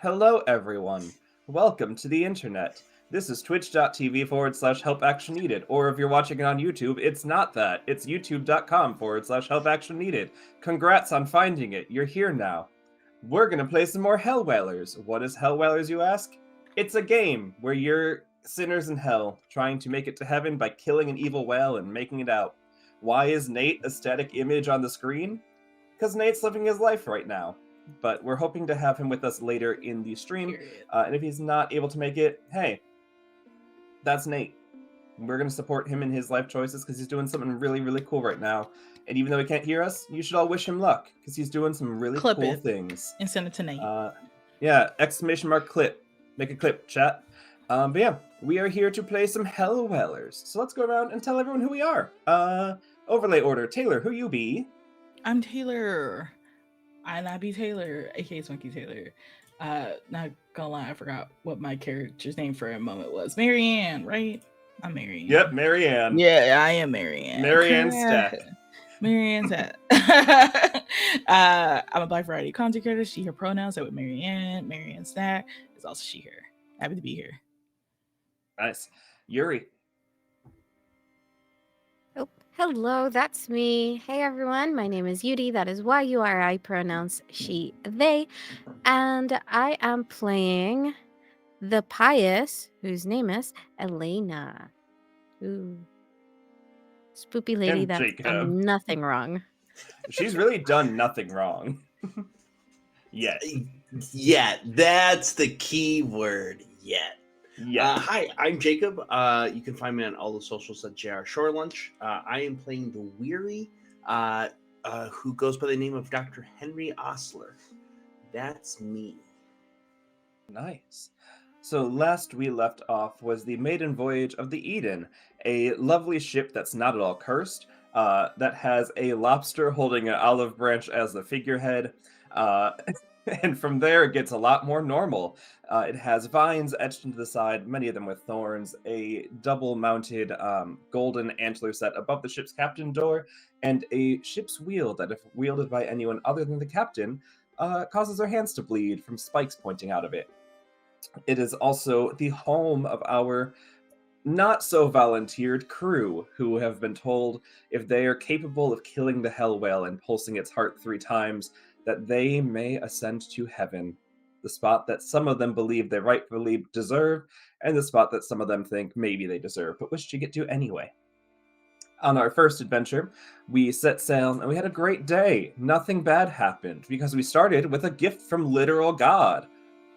Hello, everyone. Welcome to the internet. This is twitch.tv/help action needed. Or if you're watching it on YouTube, it's not that. It's youtube.com/help action needed. Congrats on finding it. You're here now. We're going to play some more Hellwhalers. What is Hellwhalers, you ask? It's a game where you're sinners in hell trying to make it to heaven by killing an evil whale and making it out. Why is Nate a static image on the screen? Because Nate's living his life right now. But we're hoping to have him with us later in the stream. And if he's not able to make it, hey, that's Nate. We're going to support him in his life choices because he's doing something really, really cool right now. And even though he can't hear us, you should all wish him luck because he's doing some really cool things. And send it to Nate. Yeah, !clip. Make a clip, chat. But yeah, we are here to play some Hellwhalers. So let's go around and tell everyone who we are. Overlay order. Taylor, who you be? I'm Taylor. I be Taylor, aka Swanky Taylor. Not gonna lie, I forgot what my character's name for a moment was. Marianne, right? I'm Marianne. Yep, Marianne. Yeah, I am Marianne. Marianne Stack. Marianne Stack. I'm a Black Variety content creator. She, her pronouns. So with Marianne. Marianne Stack is also she, her. Happy to be here. Nice. Yuri. Oh, hello, that's me. Hey everyone, my name is Yuri. That is Yuri, pronouns she, they. And I am playing the pious, whose name is Elena. Ooh. Spoopy lady And that's Jacob. done nothing wrong. She's really done nothing wrong. Yet. Yet. That's the key word. Yet. Yeah. Hi, I'm Jacob. You can find me on all the socials at JR Shore Lunch. I am playing the Weary, who goes by the name of Dr. Henry Osler. That's me. Nice. So last we left off was the maiden voyage of the Eden, a lovely ship that's not at all cursed, that has a lobster holding an olive branch as the figurehead, and from there it gets a lot more normal. It has vines etched into the side, many of them with thorns, a double-mounted golden antler set above the ship's captain door, and a ship's wheel that, if wielded by anyone other than the captain, causes their hands to bleed from spikes pointing out of it. It is also the home of our not-so-volunteered crew, who have been told if they are capable of killing the hell whale and pulsing its heart 3 times, that they may ascend to heaven, the spot that some of them believe they rightfully deserve, and the spot that some of them think maybe they deserve, but wish to get to anyway. On our first adventure, we set sail and we had a great day. Nothing bad happened, because we started with a gift from literal God,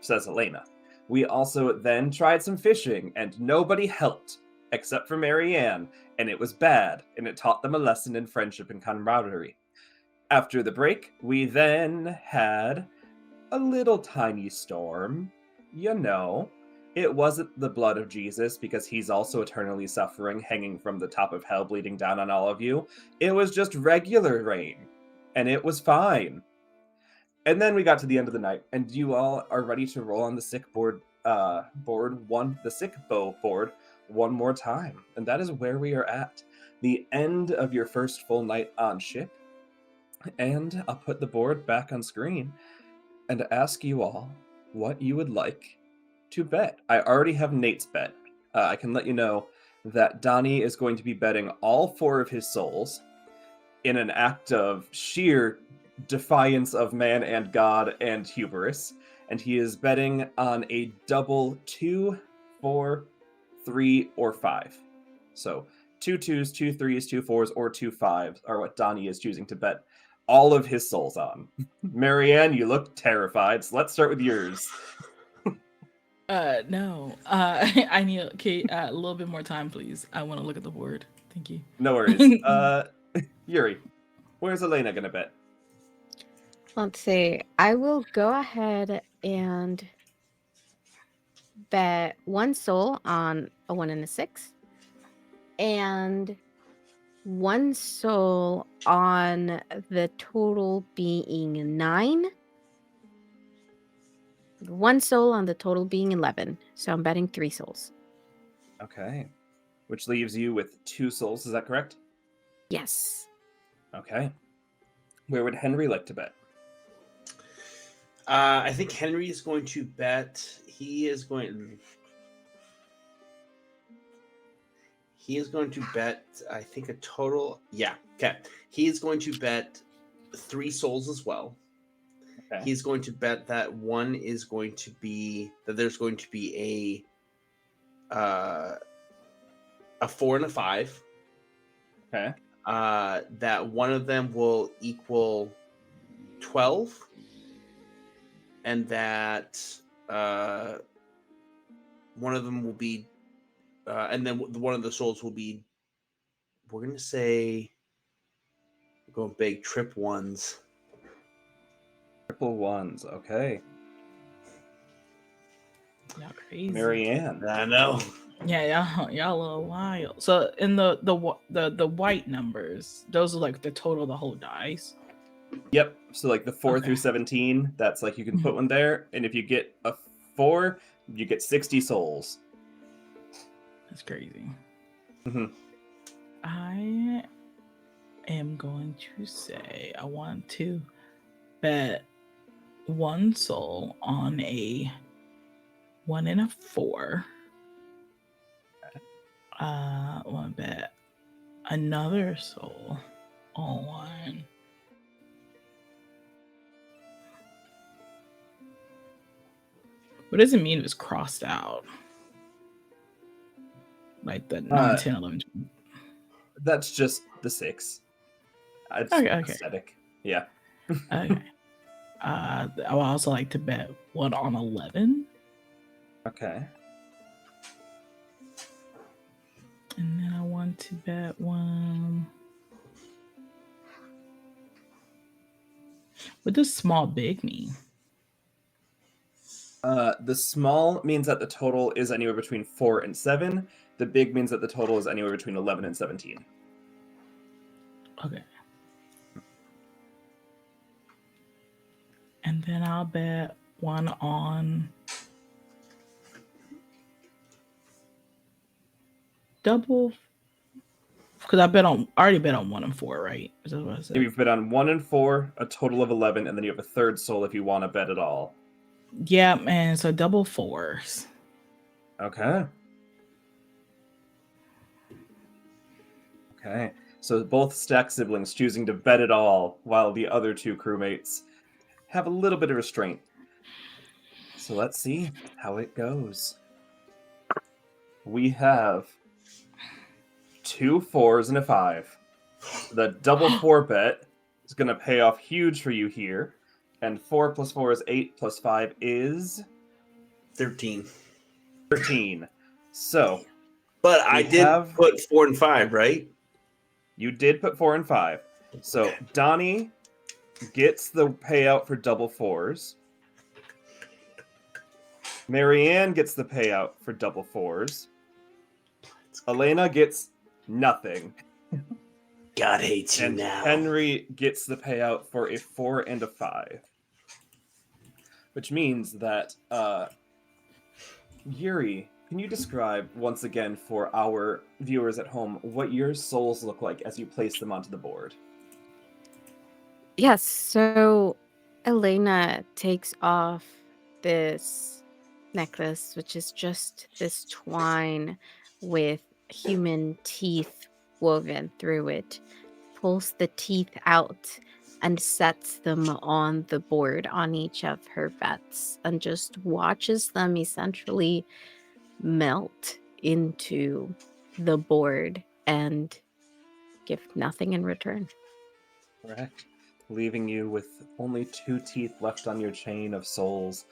says Elena. We also then tried some fishing, and nobody helped, except for Marianne, and it was bad, and it taught them a lesson in friendship and camaraderie. After the break, we then had a little tiny storm. You know, it wasn't the blood of Jesus, because he's also eternally suffering, hanging from the top of hell, bleeding down on all of you. It was just regular rain, and it was fine. And then we got to the end of the night, and you all are ready to roll on the sick board, the sick bow board one more time. And that is where we are at. The end of your first full night on ship. And I'll put the board back on screen and ask you all what you would like to bet. I already have Nate's bet. I can let you know that Donnie is going to be betting all 4 of his souls in an act of sheer defiance of man and God and hubris, and he is betting on a double 2, 4, 3, or 5. So 2 2s, 2 3s, 2 4s, or 2 5s are what Donnie is choosing to bet all of his souls on. Marianne, you look terrified, so let's start with yours. No. I need a little bit more time, please. I want to look at the board. Thank you. No worries. Yuri, where's Elena gonna bet? Let's see. I will go ahead and bet 1 soul on a 1 and a 6. And 1 soul on the total being 9. 1 soul on the total being 11. So I'm betting 3 souls. Okay. Which leaves you with 2 souls, is that correct? Yes. Okay. Where would Henry like to bet? I think Henry is going to bet. He is going to bet, I think, a total. Yeah. Okay. He is going to bet 3 souls as well. Okay. He's going to bet that there's going to be a 4 and a 5. Okay. That one of them will equal 12, and that one of them will be, and then one of the souls will be. We're gonna say, going big, trip ones. Triple ones. Okay. Y'all crazy. Marianne. I know. Yeah, y'all a little wild. So in the white numbers, those are like the total of the whole dice. Yep. So like the 4 Okay. through 17, that's like you can put one there, and if you get a 4, you get 60 souls. That's crazy. Mm-hmm. I am going to say I want to bet 1 soul on a 1 and a 4. I want to bet another soul on 1. What does it mean it was crossed out? Like the 9, 10, 11, 12. That's just the 6. It's Okay. aesthetic. Yeah. Okay. I would also like to bet 1 on 11. Okay. And then I want to bet 1. What does small big mean? The small means that the total is anywhere between 4 and 7. The big means that the total is anywhere between 11 and 17. Okay. And then I'll bet 1 on double, because I already bet on 1 and 4, right? Is that what I said? You've bet on 1 and 4, a total of 11, and then you have a third soul if you want to bet at all. Yeah, man. So double 4s. Okay. Okay. So both Stack siblings choosing to bet it all, while the other 2 crewmates have a little bit of restraint. So let's see how it goes. We have 2 4s and a 5. The double 4 bet is going to pay off huge for you here. And 4 plus 4 is 8, plus 5 is 13. 13. So, But I did put 4 and 5, right? You did put 4 and 5. So, Donnie gets the payout for double 4s. Marianne gets the payout for double 4s. Elena gets nothing. God hates you And now. Henry gets the payout for a 4 and a 5. Which means that, Yuri, can you describe once again for our viewers at home what your souls look like as you place them onto the board? Yes, so Elena takes off this necklace, which is just this twine with human teeth woven through it, pulls the teeth out and sets them on the board on each of her bets, and just watches them essentially melt into the board and give nothing in return. Correct. Leaving you with only 2 teeth left on your chain of souls.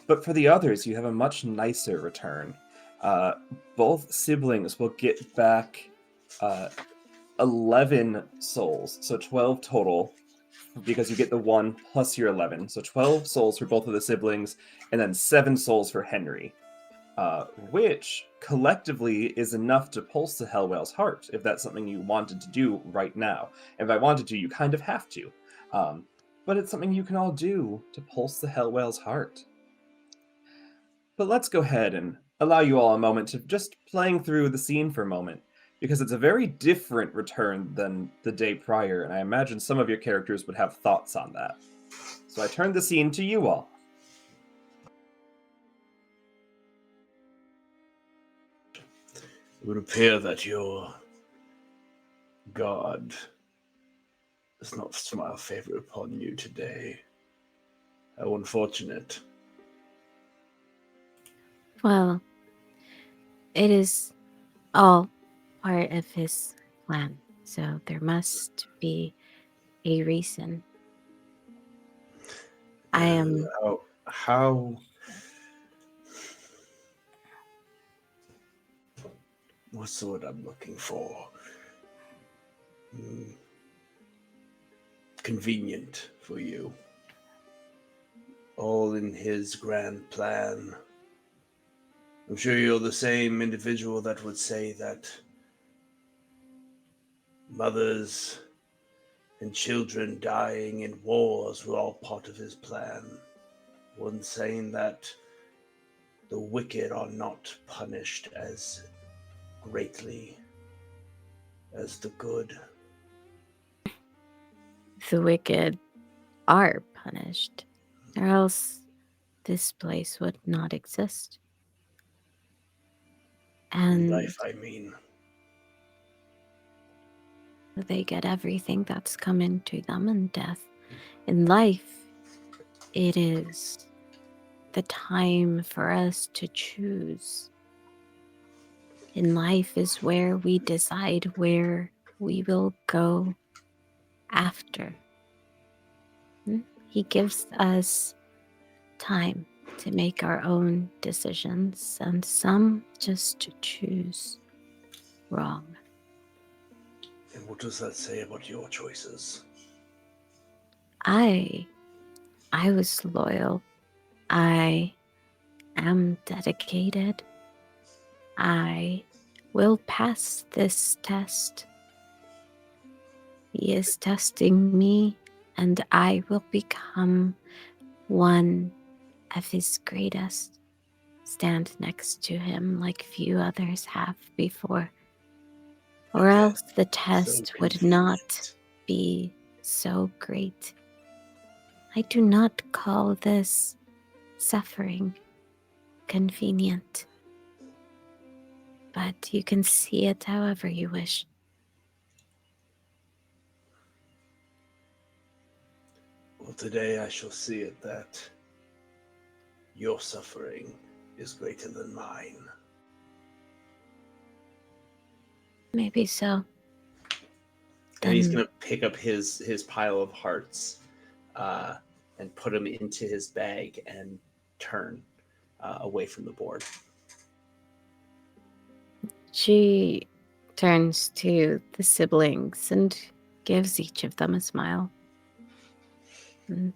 But for the others, you have a much nicer return. Both siblings will get back 11 souls, so 12 total, because you get the 1 plus your 11. So 12 souls for both of the siblings, and then 7 souls for Henry. Which collectively is enough to pulse the Hellwhale's heart, if that's something you wanted to do right now. If I wanted to, you kind of have to. But it's something you can all do to pulse the Hellwhale's heart. But let's go ahead and allow you all a moment to just playing through the scene for a moment, because it's a very different return than the day prior, and I imagine some of your characters would have thoughts on that. So I turn the scene to you all. It would appear that your god does not smile favor upon you today. How unfortunate. Well, it is all part of his plan, so there must be a reason. I am How what's the word I'm looking for? Convenient for you. All in his grand plan. I'm sure you're the same individual that would say that mothers and children dying in wars were all part of his plan. One saying that the wicked are not punished as greatly as the good. the wicked are punished, or else this place would not exist. In And life, I mean. they get everything that's coming to them in death. In life, it is the time for us to choose. In life is where we decide where we will go after. He gives us time to make our own decisions, and some just choose wrong. And what does that say about your choices? I was loyal. I am dedicated. I will pass this test. He is testing me, and I will become one of his greatest. Stand next to him like few others have before. Or Again, else the test would not be so great. I do not call this suffering convenient, but you can see it however you wish. Well, today I shall see it that your suffering is greater than mine. Maybe so. And he's Then going to pick up his pile of hearts and put them into his bag and turn away from the board. she turns to the siblings and gives each of them a smile and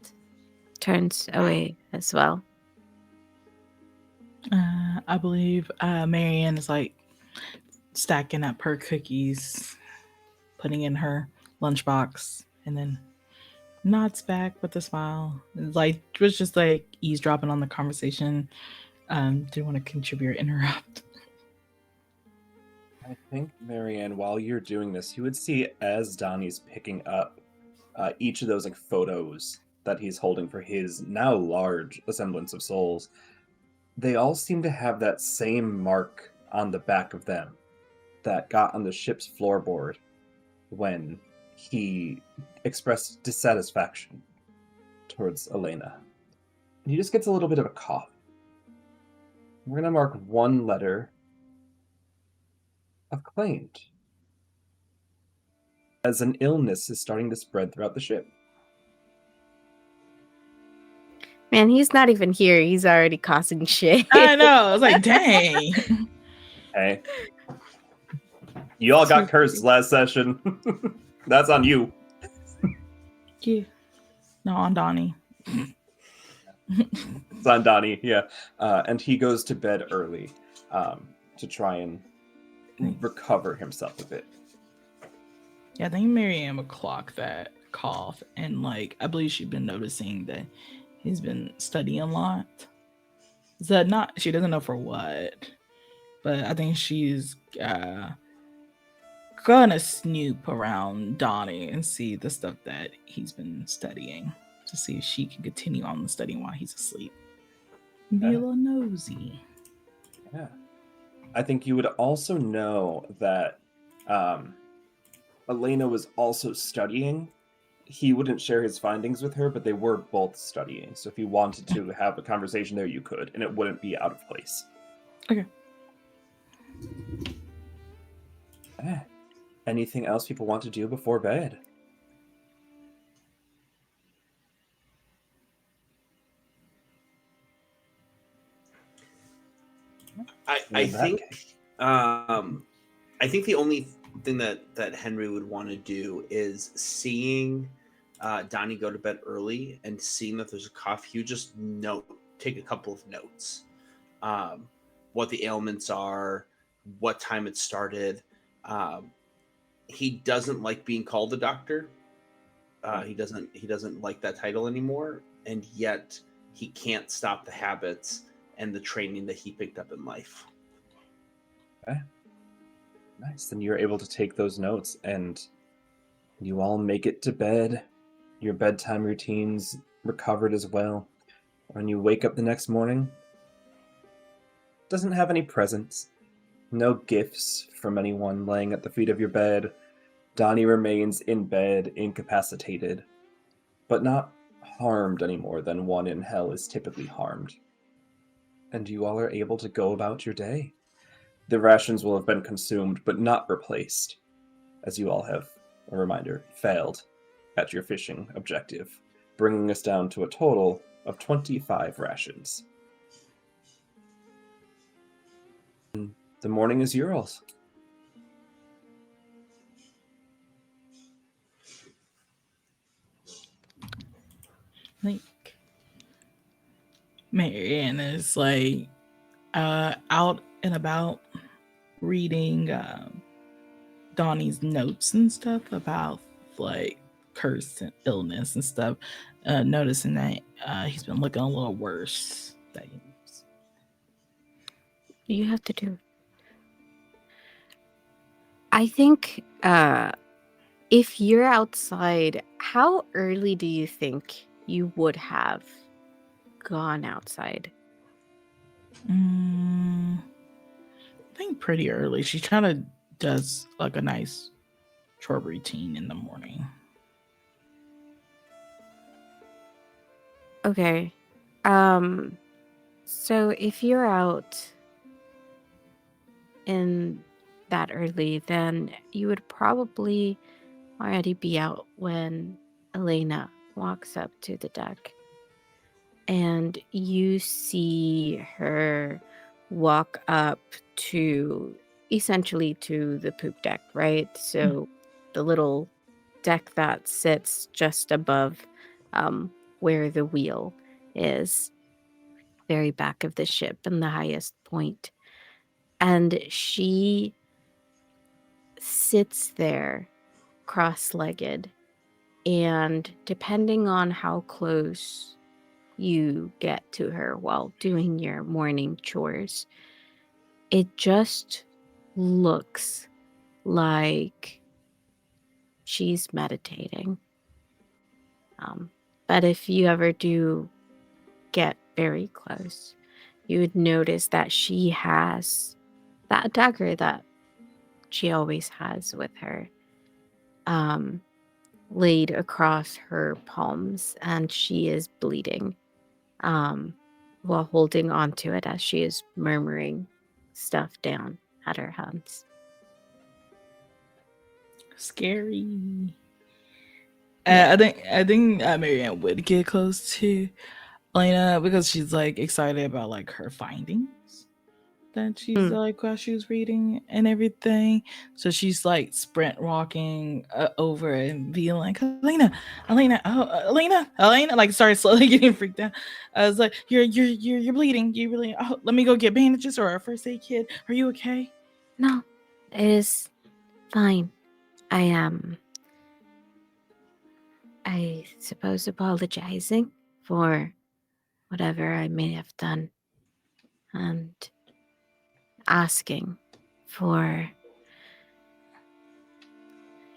turns away as well. I believe Marianne is like stacking up her cookies, putting in her lunchbox, and then nods back with a smile. Like was just like eavesdropping on the conversation. Do you want to contribute or interrupt? I think, Marianne, while you're doing this, you would see as Donnie's picking up each of those like photos that he's holding for his now large assemblance of souls. They all seem to have that same mark on the back of them that got on the ship's floorboard when he expressed dissatisfaction towards Elena. And he just gets a little bit of a cough. We're going to mark one letter of claimed, as an illness is starting to spread throughout the ship. Man, he's not even here. He's already causing shit. I know. I was like, dang. Hey. You all got cursed last session. That's on you. Yeah. No, on Donnie. It's on Donnie, yeah. And he goes to bed early to try and recover himself a bit. Yeah, I think Marianne would clock that cough, and like I believe she'd been noticing that he's been studying a lot. So not she doesn't know for what, but I think she's gonna snoop around Donnie and see the stuff that he's been studying. to see if she can continue on the study while he's asleep. Be a Yeah. little nosy. Yeah. I think you would also know that Elena was also studying. He wouldn't share his findings with her, but they were both studying. So if you wanted to have a conversation there, you could, and it wouldn't be out of place. Okay. Anything else people want to do before bed? I think the only thing that Henry would want to do is seeing Donnie go to bed early and seeing that there's a cough. You just take a couple of notes, what the ailments are, what time it started. He doesn't like being called the doctor. He doesn't like that title anymore, and yet he can't stop the habits and the training that he picked up in life. Okay. Nice. Then you're able to take those notes and you all make it to bed. Your bedtime routines recovered as well. When you wake up the next morning, doesn't have any presents, no gifts from anyone laying at the feet of your bed. Donnie remains in bed, incapacitated, but not harmed any more than one in hell is typically harmed. And you all are able to go about your day. The rations will have been consumed, but not replaced, as you all have, a reminder, failed at your fishing objective, bringing us down to a total of 25 rations. The morning is yours. Like, Marianne is like out and about reading Donnie's notes and stuff about like curse and illness and stuff, noticing that he's been looking a little worse. You have to do. I think if you're outside, how early do you think you would have gone outside? I think pretty early. She kind of does like a nice chore routine in the morning. Okay. So if you're out in that early, then you would probably already be out when Elena walks up to the deck. And you see her walk up to essentially to the poop deck, right? So the little deck that sits just above where the wheel is, very back of the ship and the highest point. And she sits there cross-legged, and depending on how close you get to her while doing your morning chores, it just looks like she's meditating. But if you ever do get very close, you would notice that she has that dagger that she always has with her, laid across her palms, and she is bleeding, while holding onto it as she is murmuring stuff down at her hands. Scary. Yeah. I think Marianne would get close to Elena because she's like excited about like her findings that she's like while she was reading and everything. So she's like sprint walking over and being like, Elena, like started slowly getting freaked out. I was like, you're bleeding. You really? Oh, let me go get bandages or a first aid kit. Are you okay? No, it is fine. I am, I suppose, apologizing for whatever I may have done and asking for, I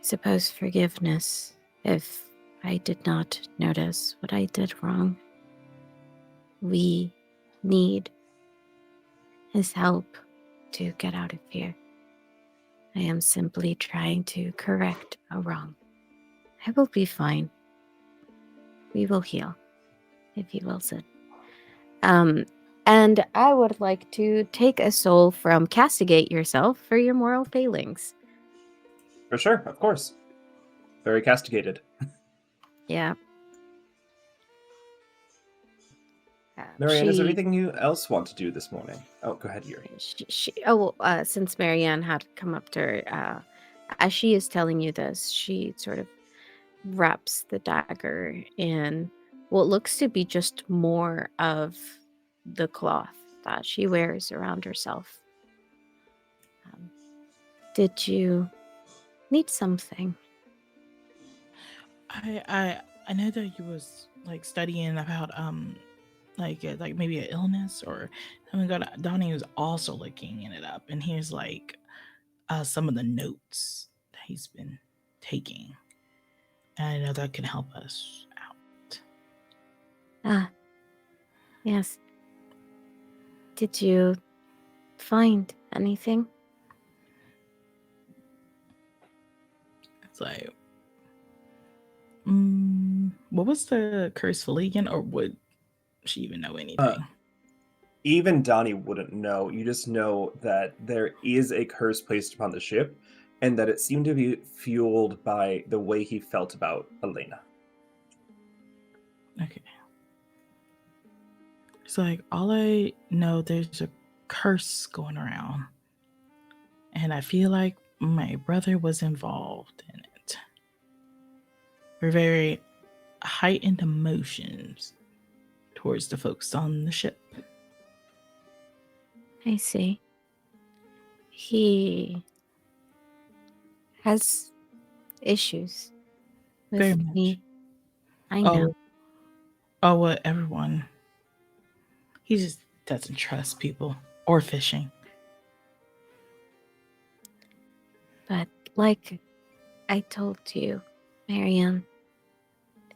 suppose, forgiveness if I did not notice what I did wrong. We need his help to get out of here. I am simply trying to correct a wrong. I will be fine. We will heal, if you will sit. And I would like to take a soul from castigate yourself for your moral failings. For sure, of course. Very castigated. Yeah. Marianne, is there anything you else want to do this morning? Oh, go ahead, Yuri. Since Marianne had come up to her, as she is telling you this, she sort of wraps the dagger in what looks to be just more of the cloth that she wears around herself. Did you need something? I know that you was like studying about like maybe an illness or something. Donnie was also looking it up, and here's like some of the notes that he's been taking. And I know that can help us out. Ah, yes. Did you find anything? It's like, what was the curse for again, or would she even know anything? Even Donnie wouldn't know. You just know that there is a curse placed upon the ship, and that it seemed to be fueled by the way he felt about Elena. Okay. It's like, all I know, there's a curse going around, and I feel like my brother was involved in it. We're very heightened emotions towards the folks on the ship. I see. He has issues Very with much. me. I know. Oh, well, everyone. He just doesn't trust people or fishing. But like I told you, Marianne,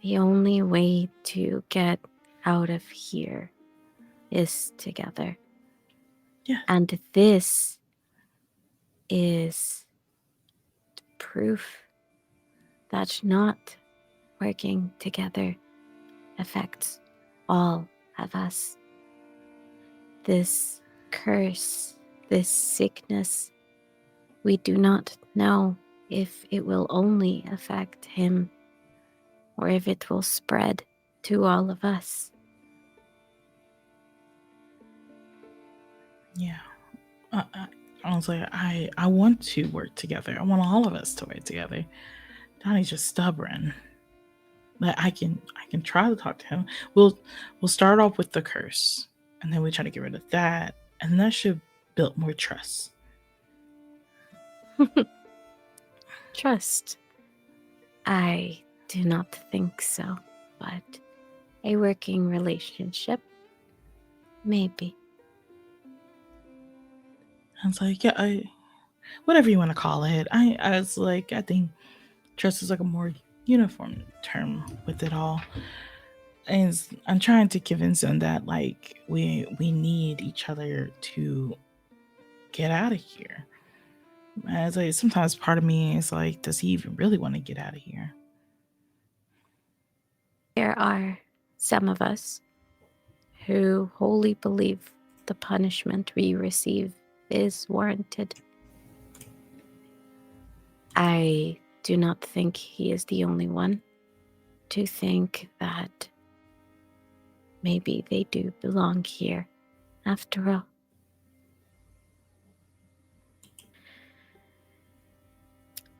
the only way to get out of here is together. Yeah. And this is proof that not working together affects all of us. This curse, this sickness, we do not know if it will only affect him or if it will spread to all of us. Yeah. Honestly, I want to work together. I want all of us to work together. Donnie's just stubborn. But I can try to talk to him. We'll start off with the curse, and then we try to get rid of that, and that should build more trust. Trust? I do not think so, but a working relationship, maybe. I was like, yeah, whatever you want to call it. I was like, I think trust is like a more uniform term with it all. And I'm trying to convince them that like we need each other to get out of here. As like sometimes part of me is like, does he even really want to get out of here? There are some of us who wholly believe the punishment we receive is warranted. I do not think he is the only one to think that maybe they do belong here after all.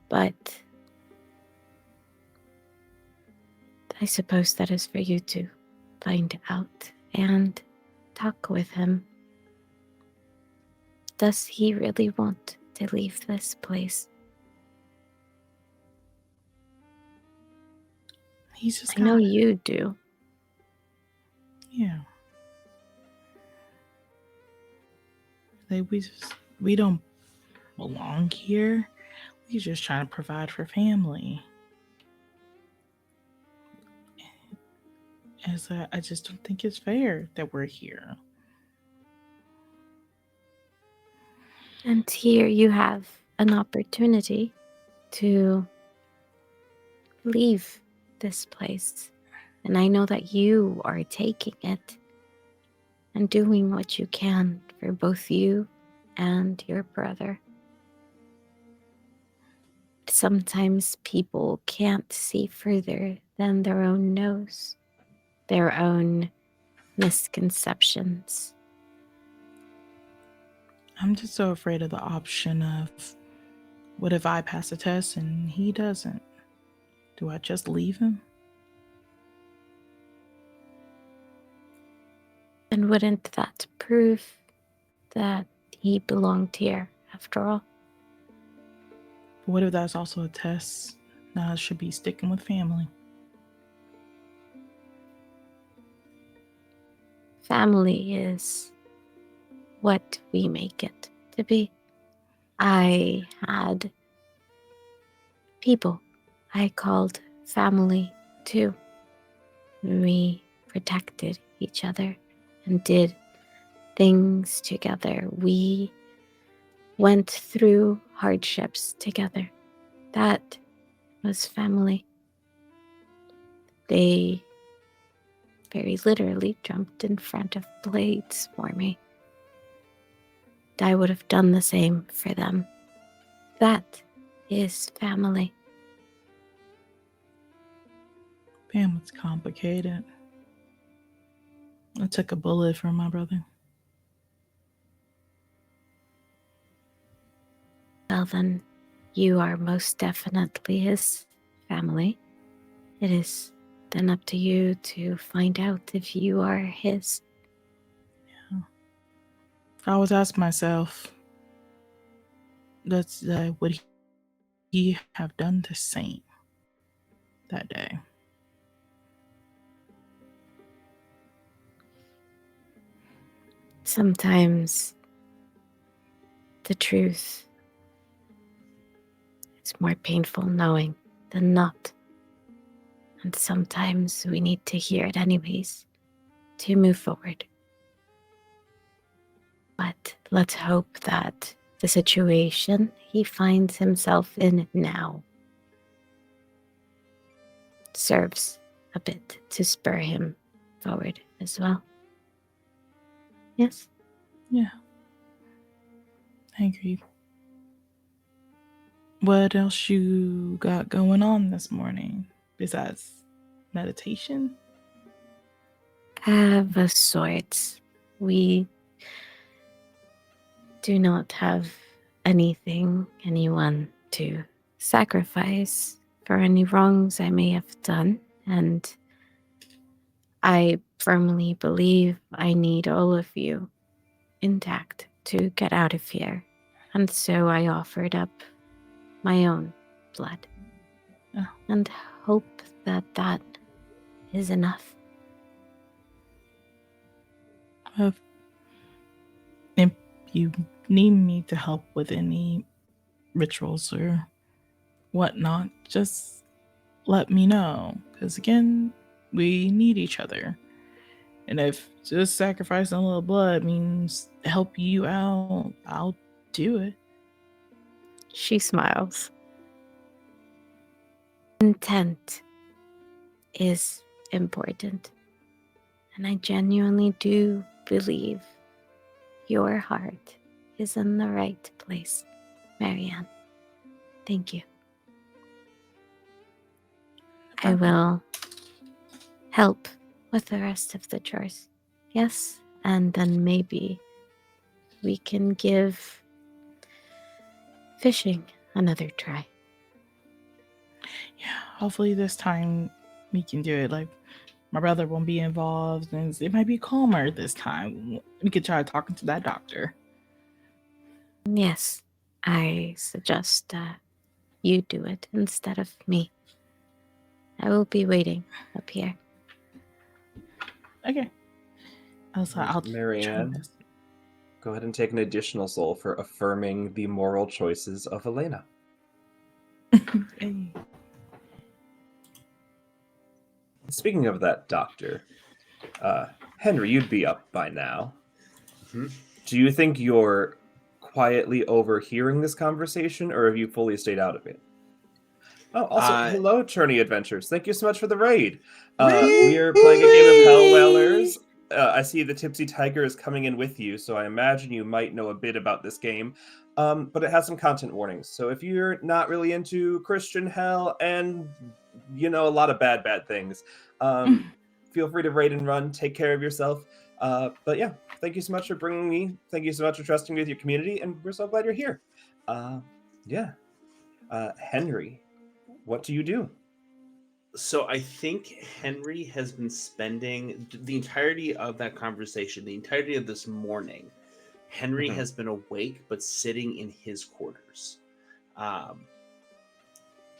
But I suppose that is for you to find out and talk with him. Does he really want to leave this place? He's just I know you do. Yeah. Like we don't belong here. We just trying to provide for family. is that I just don't think it's fair that we're here. And here you have an opportunity to leave this place. And I know that you are taking it and doing what you can for both you and your brother. Sometimes people can't see further than their own nose, their own misconceptions. I'm just so afraid of the option of what if I pass the test and he doesn't? Do I just leave him? And wouldn't that prove that he belonged here after all? But what if that's also a test? Now I should be sticking with family. Family is what we make it to be. I had people I called family too. We protected each other and did things together. We went through hardships together. That was family. They very literally jumped in front of blades for me. I would have done the same for them. That is family. Family's complicated. I took a bullet for my brother. Well, then, you are most definitely his family. It is then up to you to find out if you are his. I always ask myself, would he have done the same that day? Sometimes the truth is more painful knowing than not. And sometimes we need to hear it anyways to move forward. But let's hope that the situation he finds himself in now serves a bit to spur him forward as well. Yes? Yeah. I agree. What else you got going on this morning besides meditation? Of a sort. We do not have anyone to sacrifice for any wrongs I may have done, and I firmly believe I need all of you intact to get out of here. And so I offered up my own blood and hope that that is enough. If you need me to help with any rituals or whatnot, just let me know. Because again, we need each other. And if just sacrificing a little blood means help you out, I'll do it. She smiles. Intent is important. And I genuinely do believe your heart is in the right place, Marianne. Thank you. I will help with the rest of the chores. Yes, and then maybe we can give fishing another try. Yeah, hopefully this time we can do it. Like, my brother won't be involved, and it might be calmer this time. We could try talking to that doctor. Yes, I suggest you do it instead of me. I will be waiting up here. Okay. I'll Marianne, try this. go ahead and take an additional soul for affirming the moral choices of Elena. Hey. Speaking of that, Doctor, Henry, you'd be up by now. Mhm. Do you think you're quietly overhearing this conversation, or have you fully stayed out of it? Oh, also, hello, Tourney Adventures. Thank you so much for the raid. We are playing a game of Hellwhalers. I see the Tipsy Tiger is coming in with you, so I imagine you might know a bit about this game. But it has some content warnings. So if you're not really into Christian hell and, a lot of bad things, feel free to raid and run. Take care of yourself. But yeah, thank you so much for bringing me. Thank you so much for trusting me with your community, and we're so glad you're here. Henry, what do you do? So I think Henry has been spending the entirety of that conversation, the entirety of this morning. Henry has been awake but sitting in his quarters.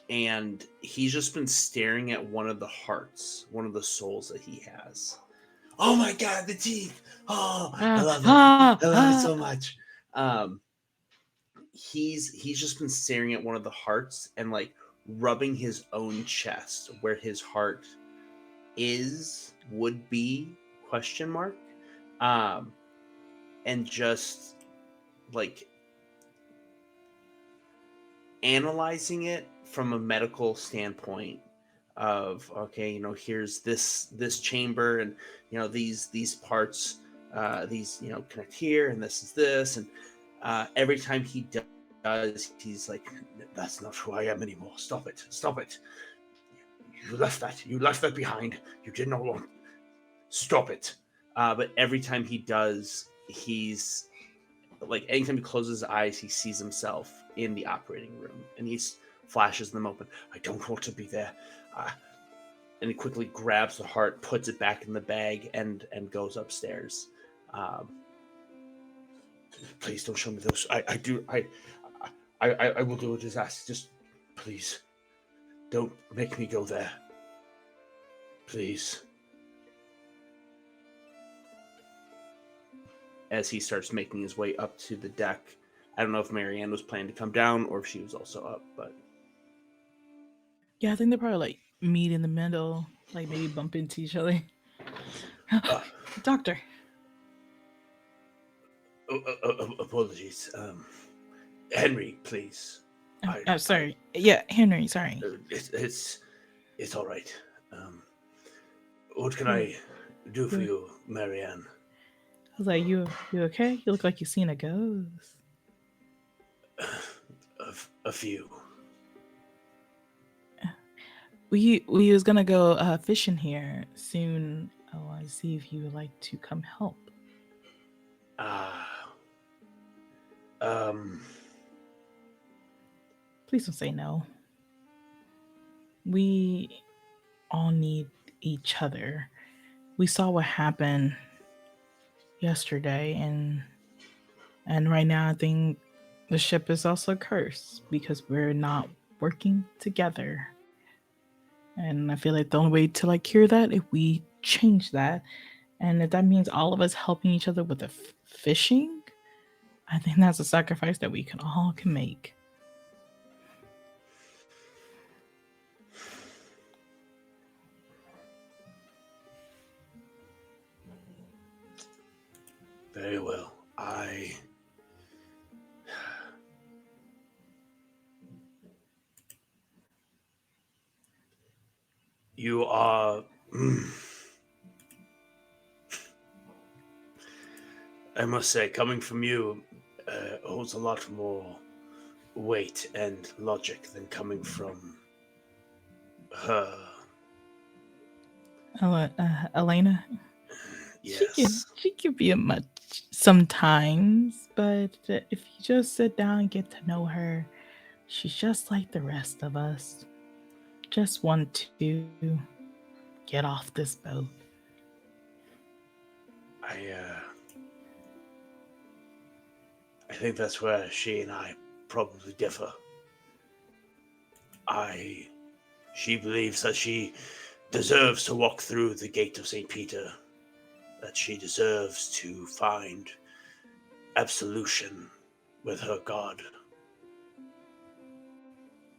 And he's just been staring at one of the hearts, one of the souls that he has. Oh my god, the teeth! Oh, I love it. I love it so much. He's just been staring at one of the hearts and like rubbing his own chest where his heart would be ? And just like analyzing it from a medical standpoint of, okay, here's this chamber, and these parts, these connect here, and this is this, and every time he does, he's like, that's not who I am anymore. Stop it. You left that behind. You did not want. Stop it. But every time he does, he's like, anytime he closes his eyes, he sees himself in the operating room, and he flashes them open. I don't want to be there. And he quickly grabs the heart, puts it back in the bag, and goes upstairs. Please don't show me those. I will do what is asked. Just please don't make me go there. Please. As he starts making his way up to the deck, I don't know if Marianne was planning to come down or if she was also up, but Yeah, I think they probably like meet in the middle, like maybe bump into each other. Doctor. Apologies. Henry, please. Sorry. Yeah, Henry, sorry. It's all right. What can I do for you, Marianne? I was like, you okay? You look like you've seen a ghost. A few. We was gonna go fishing here soon. I want to see if you would like to come help. Please don't say no. We all need each other. We saw what happened yesterday, and right now I think the ship is also cursed because we're not working together. And I feel like the only way to like cure that if we change that, and if that means all of us helping each other with the fishing, I think that's a sacrifice that we can make. Very well. You are. I must say, coming from you holds a lot more weight and logic than coming from her. Elena? Yes. She can be a much sometimes, but if you just sit down and get to know her, she's just like the rest of us. Just want to get off this boat. I think that's where she and I probably differ. She believes that she deserves to walk through the gate of St. Peter, that she deserves to find absolution with her God.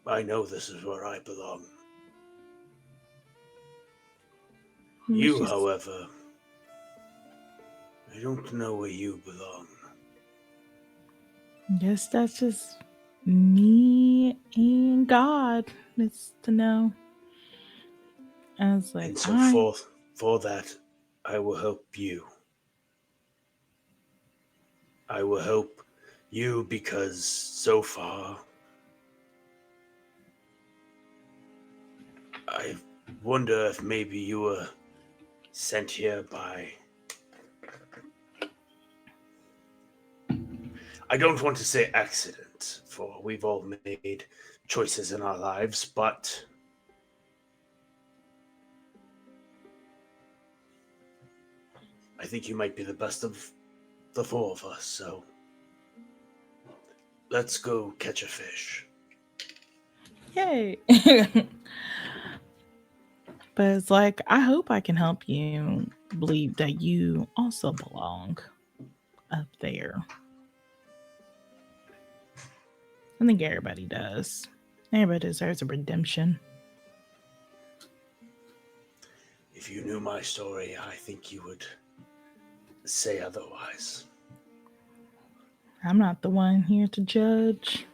I know this is where I belong. You, She's- however, I don't know where you belong. Guess that's just me and God needs to know. I was like, And so I for that, I will help you. I will help you because so far I wonder if maybe you were sent here by... I don't want to say accident, for we've all made choices in our lives, but I think you might be the best of the four of us, so let's go catch a fish. yay. But it's like, I hope I can help you believe that you also belong up there. I think everybody does. Everybody deserves a redemption. If you knew my story, I think you would say otherwise. I'm not the one here to judge.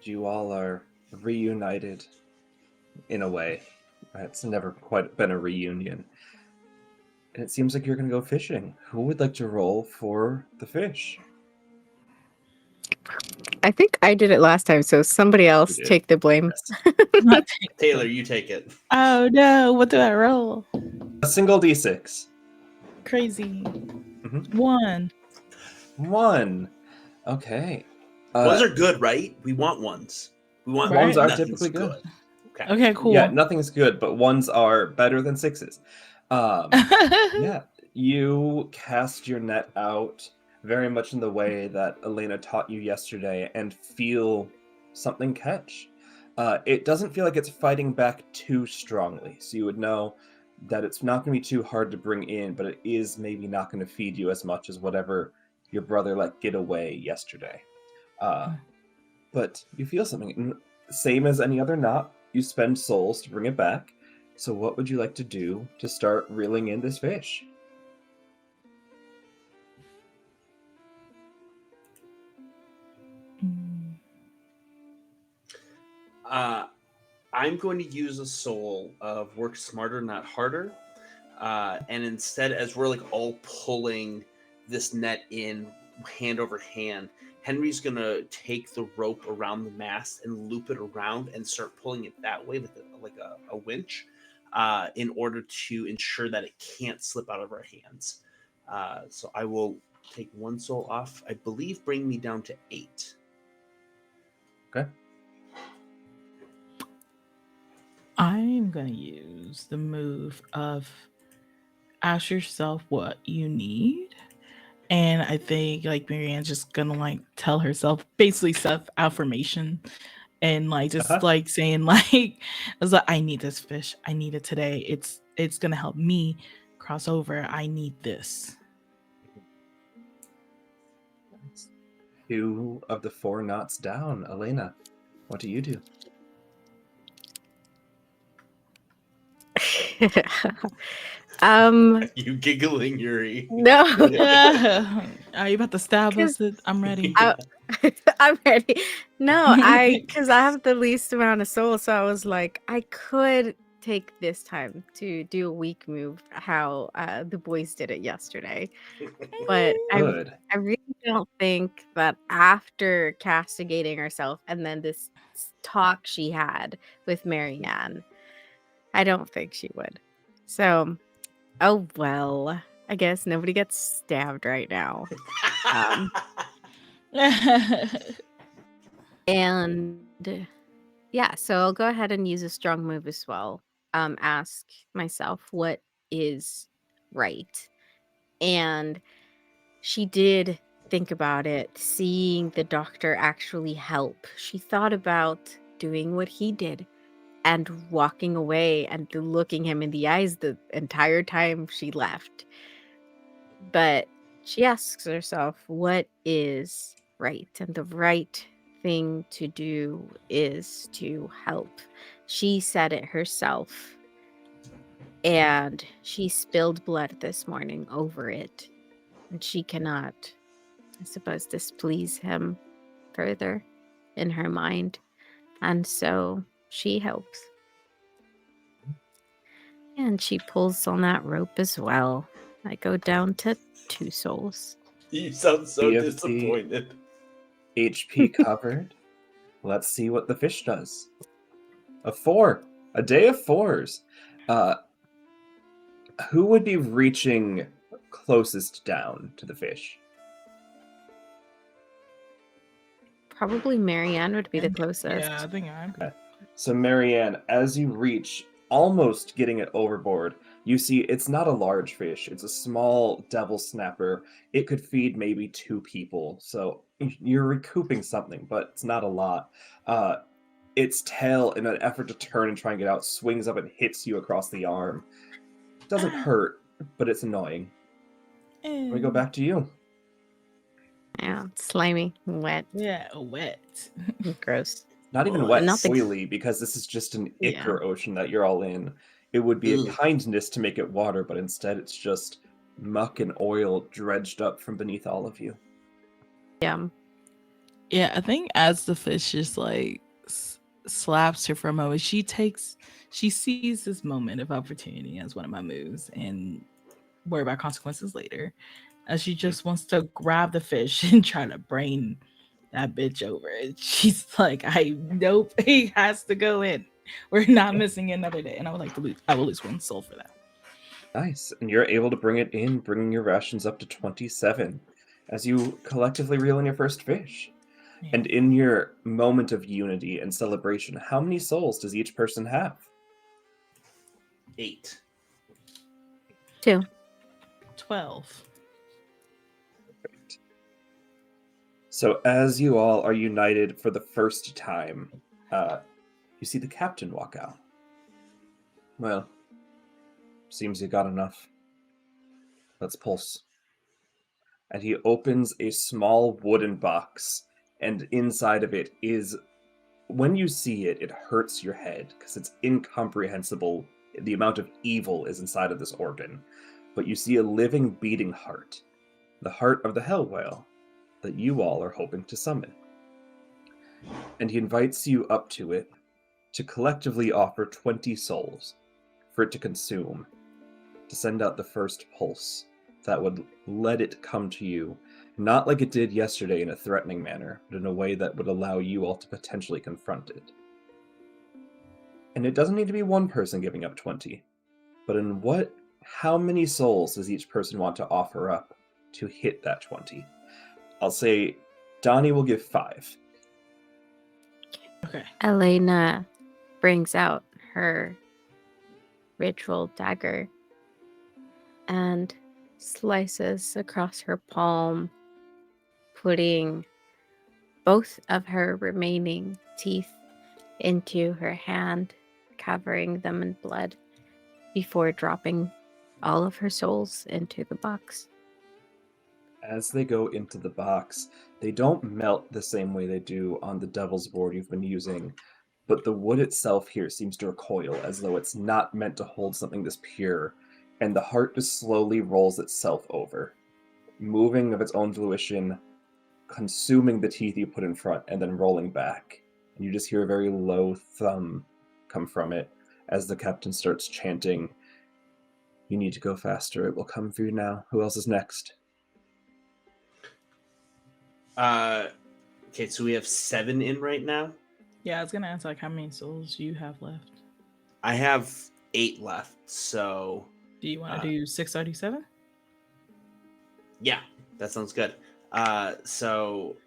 You all are reunited in a way. It's never quite been a reunion. And it seems like you're going to go fishing. Who would like to roll for the fish? I think I did it last time, so somebody else did. take the blame. Yes. Not Taylor, you take it. Oh no, what do I roll? A single d6. Crazy. Mhm. 1. 1. Okay. Ones are good, right? We want ones. We want Right. Ones are nothing's typically good. Okay. Okay, cool. Yeah, nothing's good, but ones are better than 6s. Yeah, you cast your net out very much in the way that Elena taught you yesterday and feel something catch. It doesn't feel like it's fighting back too strongly, so you would know that it's not going to be too hard to bring in, but it is maybe not going to feed you as much as whatever your brother let get away yesterday. But you feel something. Same as any other knot, you spend souls to bring it back. So what would you like to do to start reeling in this fish? I'm going to use a soul of work smarter, not harder. And instead, as we're like all pulling this net in hand over hand, Henry's going to take the rope around the mast and loop it around and start pulling it that way, like a winch, in order to ensure that it can't slip out of our hands. So I will take one soul off, I believe, bring me down to 8. Okay. I'm gonna use the move of ask yourself what you need. And I think like Marianne's just gonna like tell herself basically self affirmation and like just like saying like I was like, I need this fish. I need it today. It's gonna help me cross over. I need this. 2 of the 4 knots down. Elena, what do you do? You giggling, Yuri? No. Are you about to stab us? I'm ready. I'm ready. No, because I have the least amount of soul, so I was like, I could take this time to do a weak move, how the boys did it yesterday. But Good. I really don't think that after castigating herself and then this talk she had with Marianne, I don't think she would. So, oh well. I guess nobody gets stabbed right now. And yeah, so I'll go ahead and use a strong move as well. Ask myself what is right. And she did think about it, seeing the doctor actually help. She thought about doing what he did and walking away and looking him in the eyes the entire time she left. But she asks herself, what is right? And the right thing to do is to help. She said it herself, and she spilled blood this morning over it, and she cannot, I suppose, displease him further in her mind, and so she helps. And she pulls on that rope as well. I go down to 2 souls. You sound so EFT. disappointed. HP covered. Let's see what the fish does. A 4. A day of 4s. Who would be reaching closest down to the fish? Probably Marianne would be the And- closest. Yeah, I think I'm. So, Marianne, as you reach, almost getting it overboard, you see it's not a large fish. It's a small devil snapper. It could feed maybe 2 people. So you're recouping something, but it's not a lot. Its tail, in an effort to turn and try and get out, swings up and hits you across the arm. Doesn't hurt, but it's annoying. We go back to you. Yeah, slimy, wet, Yeah, wet. gross. Not even Well, wet, nothing- oily, because this is just an Yeah. ichor ocean that you're all in. It would be a Ugh. kindness to make it water, but instead it's just muck and oil dredged up from beneath all of you. Yeah. Yeah, I think as the fish just like slaps her for a moment, she sees this moment of opportunity as one of my moves and worry about consequences later. As she just wants to grab the fish and try to brain that bitch over it. She's like, nope, he has to go in. We're not missing another day. And I will lose 1 soul for that. Nice. And you're able to bring it in, bringing your rations up to 27 as you collectively reel in your first fish. Yeah. And in your moment of unity and celebration, how many souls does each person have? 8. 2. 12. So as you all are united for the first time, you see the captain walk out. Well, seems you got enough. Let's pulse. And he opens a small wooden box, and inside of it is, when you see it, it hurts your head, because it's incomprehensible. The amount of evil is inside of this organ. But you see a living, beating heart. The heart of the Hellwhale that you all are hoping to summon. And he invites you up to it to collectively offer 20 souls for it to consume, to send out the first pulse that would let it come to you, not like it did yesterday in a threatening manner, but in a way that would allow you all to potentially confront it. And it doesn't need to be one person giving up 20, but how many souls does each person want to offer up to hit that 20? I'll say Donnie will give 5. Okay. Elena brings out her ritual dagger and slices across her palm, putting both of her remaining teeth into her hand, covering them in blood before dropping all of her souls into the box. As they go into the box, they don't melt the same way they do on the devil's board you've been using, but the wood itself here seems to recoil as though it's not meant to hold something this pure, and the heart just slowly rolls itself over, moving of its own volition, consuming the teeth you put in front, and then rolling back. And you just hear a very low thumb come from it as the captain starts chanting, "You need to go faster, it will come for you now. Who else is next?" Okay, so we have 7 in right now. Yeah, I was gonna ask like how many souls you have left. I have 8 left, so Do you want to do 637? yeah, that sounds good. So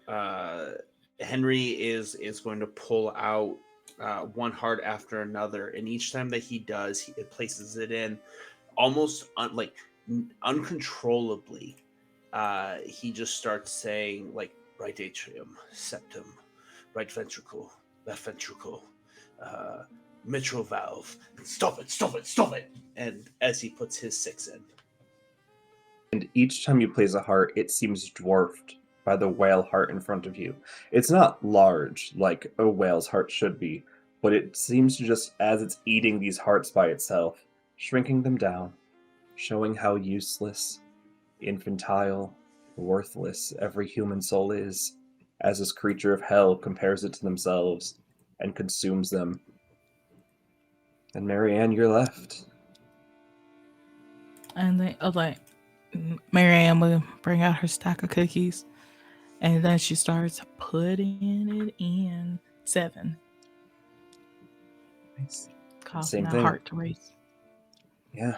Henry is going to pull out one heart after another, and each time that he does, it places it in almost uncontrollably. He just starts saying like right atrium, septum, right ventricle, left ventricle, mitral valve. Stop it! Stop it! Stop it! And as he puts his 6 in. And each time you place a heart, it seems dwarfed by the whale heart in front of you. It's not large like a whale's heart should be, but it seems to just, as it's eating these hearts by itself, shrinking them down, showing how useless, infantile, worthless every human soul is, as this creature of hell compares it to themselves and consumes them. And Marianne, you're left. And then, Marianne will bring out her stack of cookies. And then she starts putting it in 7. Nice. Causing Same that thing. heart to race. Yeah.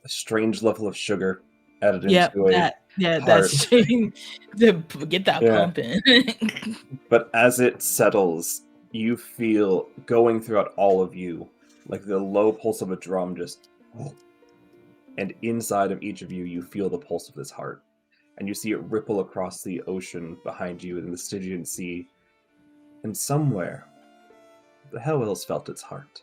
A strange level of sugar added Yep, into a heart. that's to get that Yeah. pumping. But as it settles, you feel going throughout all of you like the low pulse of a drum just. And inside of each of you, you feel the pulse of this heart. And you see it ripple across the ocean behind you in the Stygian Sea. And somewhere, the Hellwhalers felt its heart.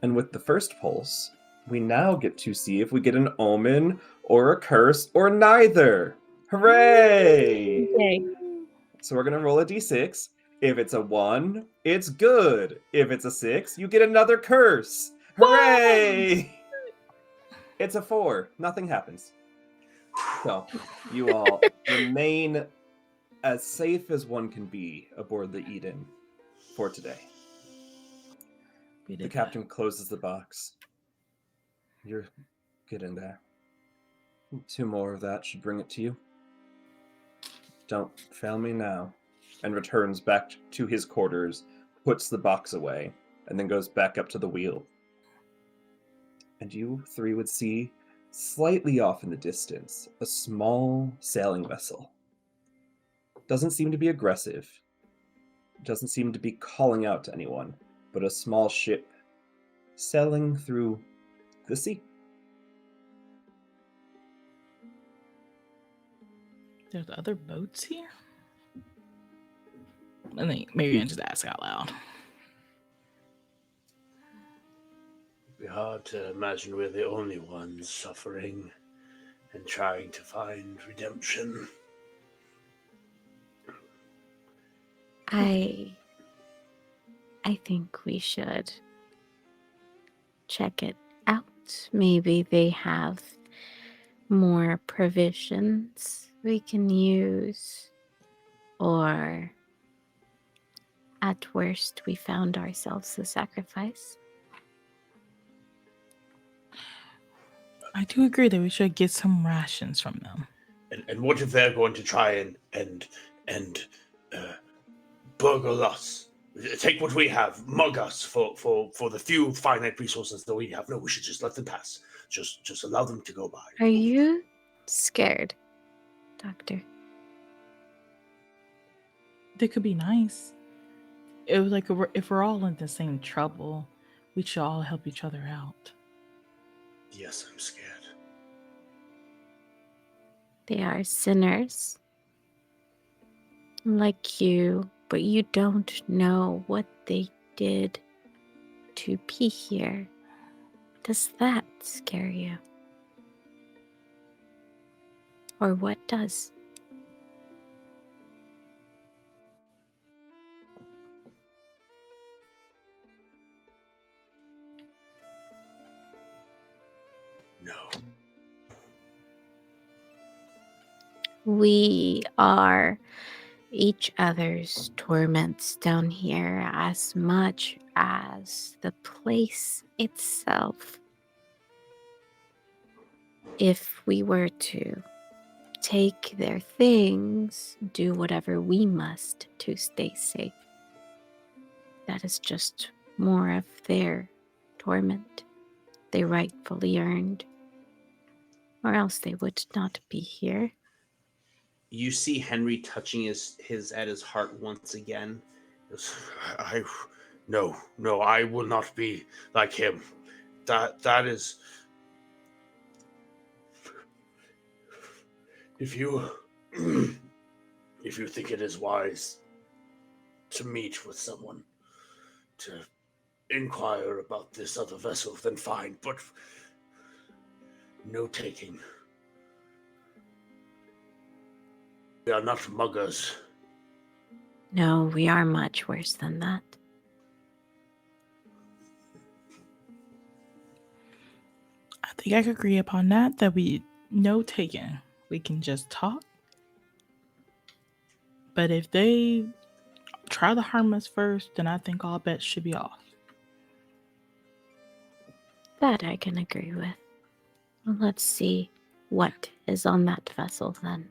And with the first pulse, we now get to see if we get an omen or a curse or neither. Hooray! Okay. So we're going to roll a d6. If it's a 1, it's good. If it's a 6, you get another curse. Hooray! It's a 4. Nothing happens. So you all remain as safe as one can be aboard the Eden for today. The captain closes the box. You're good in there. 2 more of that should bring it to you. Don't fail me now. And returns back to his quarters, puts the box away, and then goes back up to the wheel. And you 3 would see, slightly off in the distance, a small sailing vessel. Doesn't seem to be aggressive. Doesn't seem to be calling out to anyone, but a small ship sailing through the sea. There's other boats here? And then Marianne just asked out loud. It'd be hard to imagine we're the only ones suffering and trying to find redemption. I think we should check it out. Maybe they have more provisions we can use. Or at worst, we found ourselves a sacrifice. I do agree that we should get some rations from them. And what if they're going to try and burgle us? Take what we have, mug us for the few finite resources that we have. No, we should just let them pass. Just allow them to go by. Are you scared, Doctor? They could be nice. It was like if we're all in the same trouble, we should all help each other out. Yes, I'm scared. They are sinners like you, but you don't know what they did to be here. Does that scare you? Or what does? No. We are each other's torments down here as much as the place itself. If we were to take their things, do whatever we must to stay safe, that is just more of their torment they rightfully earned, or else they would not be here. You see Henry touching his at his heart once again. No, I will not be like him. That is. If you think it is wise to meet with someone to inquire about this other vessel, then fine. But no taking. We are not muggers. No, we are much worse than that. I think I could agree upon that we no taken. We can just talk. But if they try to harm us first, then I think all bets should be off. That I can agree with. Well, let's see what is on that vessel then.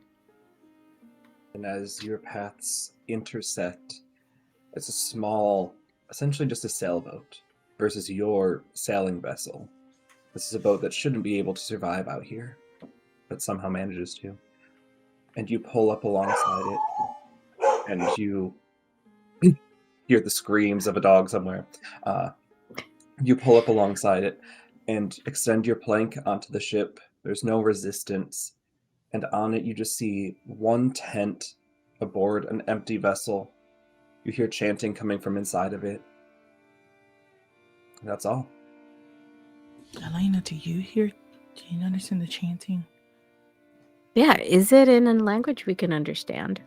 And as your paths intersect, it's a small, essentially just a sailboat, versus your sailing vessel. This is a boat that shouldn't be able to survive out here, but somehow manages to. And you pull up alongside it, and you hear the screams of a dog somewhere. You pull up alongside it and extend your plank onto the ship. There's no resistance. And on it, you just see one tent aboard an empty vessel. You hear chanting coming from inside of it. That's all. Elena, do you understand the chanting? Yeah, is it in a language we can understand?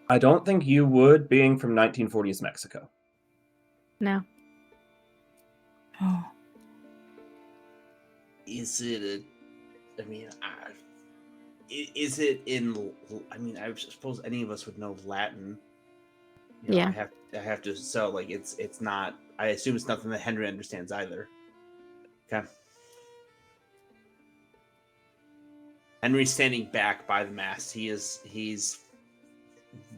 I don't think you would, being from 1940s Mexico. No. Oh, Is it is it in? I mean, I suppose any of us would know Latin. Yeah. I have to. So like, it's not. I assume it's nothing that Henry understands either. Okay. Henry's standing back by the mast. He's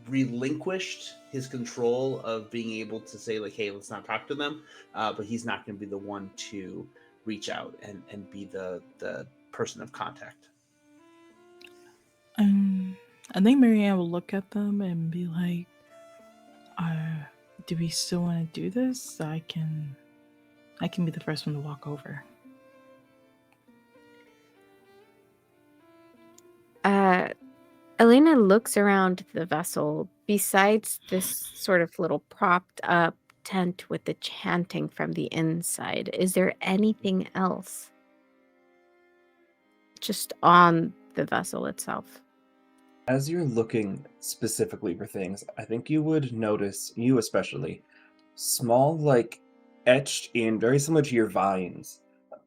relinquished his control of being able to say like, hey, let's not talk to them. But he's not going to be the one to reach out and be the person of contact. I think Marianne will look at them and be like, do we still want to do this? I can be the first one to walk over. Elena looks around the vessel. Besides this sort of little propped up tent with the chanting from the inside, is there anything else just on the vessel itself? As you're looking specifically for things, I think you would notice, you especially, small, like, etched in, very similar to your vines,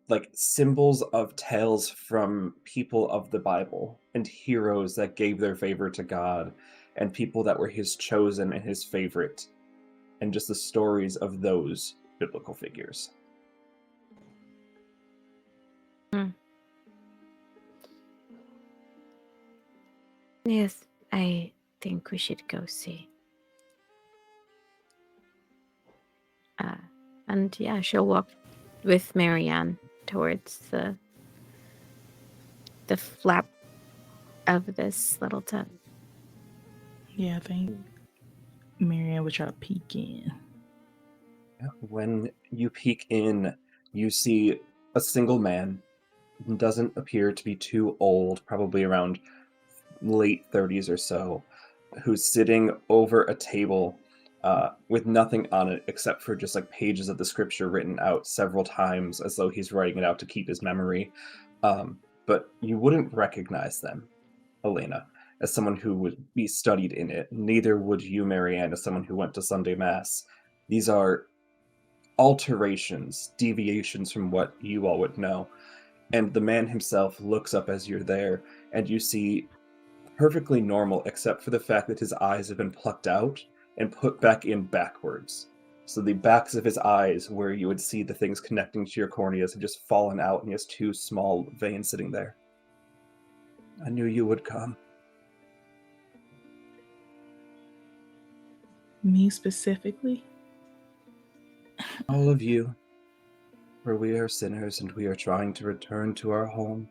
like symbols of tales from people of the Bible and heroes that gave their favor to God and people that were his chosen and his favorite, and just the stories of those biblical figures. Yes, I think we should go see. And yeah, she'll walk with Marianne towards the flap of this little tent. Yeah, I think Marianne would try to peek in. When you peek in, you see a single man. Doesn't appear to be too old, probably around late 30s or so, who's sitting over a table with nothing on it except for just like pages of the scripture written out several times as though he's writing it out to keep his memory. But you wouldn't recognize them, Elena, as someone who would be studied in it. Neither would you, Marianne, as someone who went to Sunday Mass. These are alterations, deviations from what you all would know. And the man himself looks up as you're there, and you see perfectly normal, except for the fact that his eyes have been plucked out and put back in backwards. So the backs of his eyes, where you would see the things connecting to your corneas, have just fallen out, and he has two small veins sitting there. I knew you would come. Me specifically? All of you. For we are sinners, and we are trying to return to our home.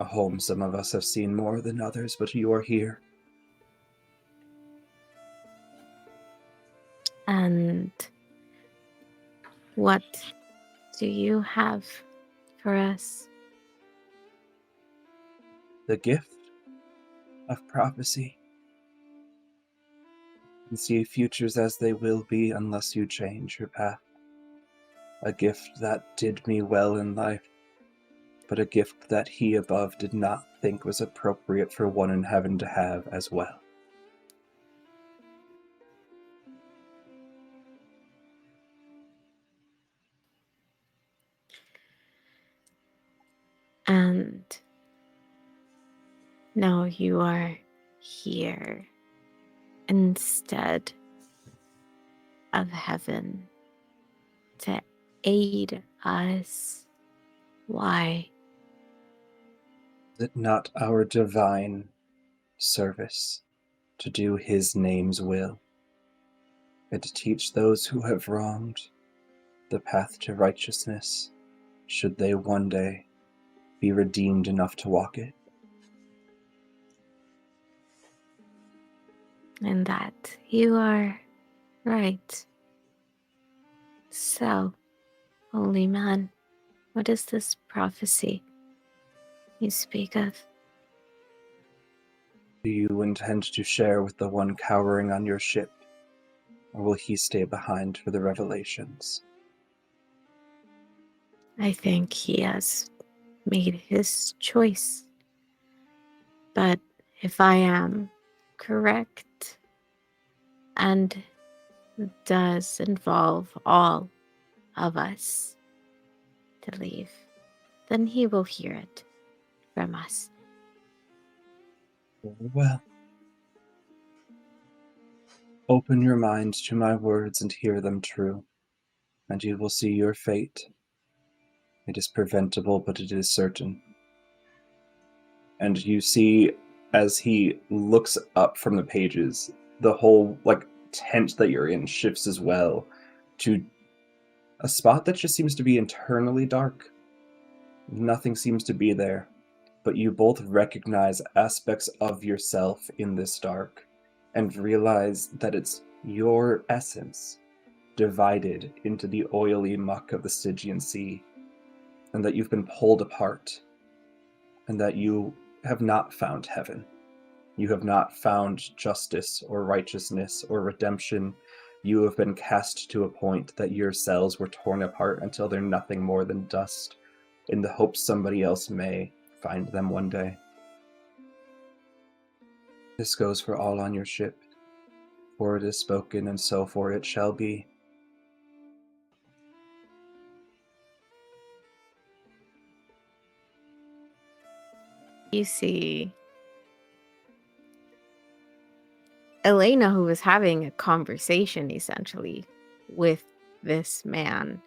A home some of us have seen more than others, but you are here. And what do you have for us? The gift of prophecy. And see futures as they will be unless you change your path. A gift that did me well in life, but a gift that he above did not think was appropriate for one in heaven to have as well. And now you are here instead of heaven to aid us. Why? Is it not our divine service to do his name's will, and to teach those who have wronged the path to righteousness, should they one day be redeemed enough to walk it? And that you are right. So, holy man, what is this prophecy you speak of? Do you intend to share with the one cowering on your ship, or will he stay behind for the revelations? I think he has made his choice. But if I am correct, and it does involve all of us to leave, then he will hear it from us. Well, open your mind to my words and hear them true, and you will see your fate. It is preventable, but it is certain. And you see, as he looks up from the pages, the whole tent that you're in shifts as well to a spot that just seems to be internally dark. Nothing seems to be there, but you both recognize aspects of yourself in this dark and realize that it's your essence divided into the oily muck of the Stygian Sea, and that you've been pulled apart, and that you have not found heaven. You have not found justice or righteousness or redemption. You have been cast to a point that your cells were torn apart until they're nothing more than dust, in the hope somebody else may find them one day. This goes for all on your ship, for it is spoken, and so for it shall be. You see Elena, who was having a conversation essentially with this man,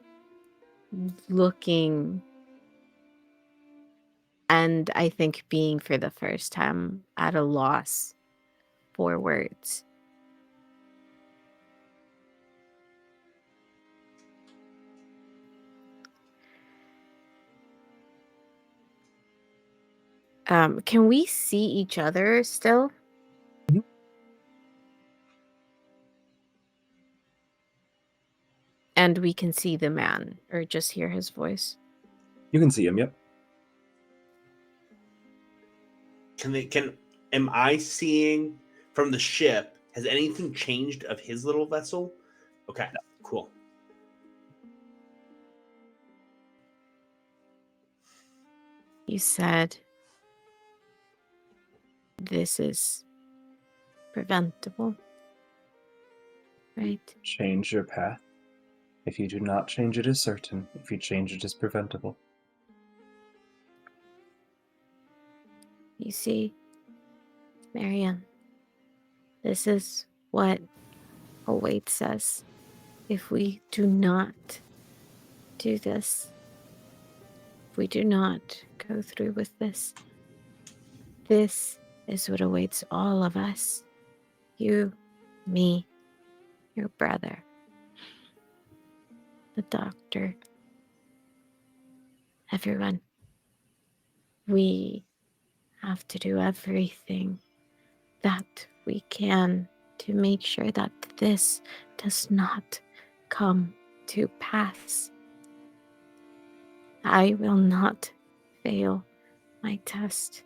looking and I think being for the first time at a loss for words. Can we see each other still? Mhm. And we can see the man, or just hear his voice? You can see him, yep. Am I seeing from the ship, has anything changed of his little vessel? Okay, cool. You said this is preventable, right? Change your path. If you do not change, it is certain. If you change, it is preventable. You see, Marianne, this is what awaits us if we do not do this. If we do not go through with this. This is what awaits all of us. You, me, your brother, the doctor, everyone. We have to do everything that we can to make sure that this does not come to pass. I will not fail my test.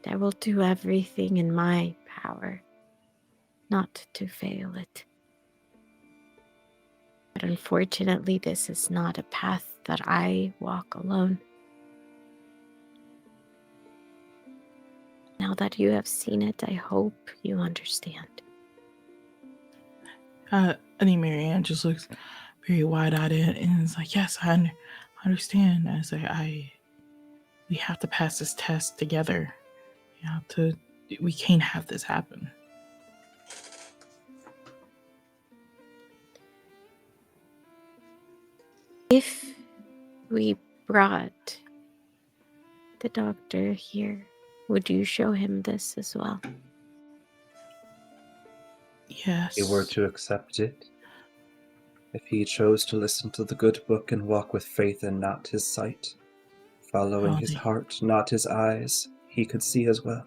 I will do everything in my power not to fail it. But unfortunately, this is not a path that I walk alone. that you have seen it, I hope you understand. I think Marianne just looks very wide-eyed and is like, yes, I understand. I say, we have to pass this test together. We can't have this happen. If we brought the doctor here, would you show him this as well? Yes. If he were to accept it, if he chose to listen to the good book and walk with faith and not his sight, following his heart, not his eyes, he could see as well.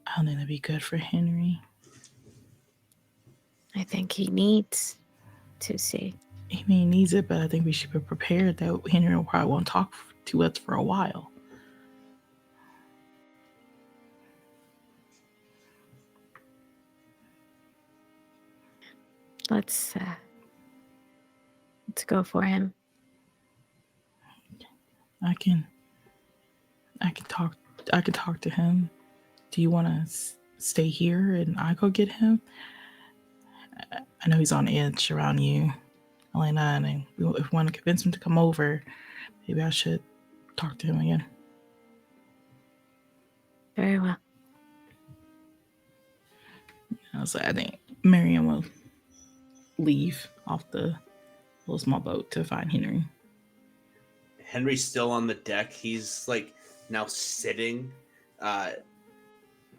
I don't think that'd be good for Henry. I think he needs to see. He needs it, but I think we should be prepared that Henry probably won't talk to us for a while. Let's go for him. I can talk to him. Do you want to stay here and I go get him? I know he's on edge around you, Elena, and if we want to convince him to come over, maybe I should talk to him again. Very well. I think Marianne will leave off the little small boat to find Henry. Henry's still on the deck. He's like now sitting.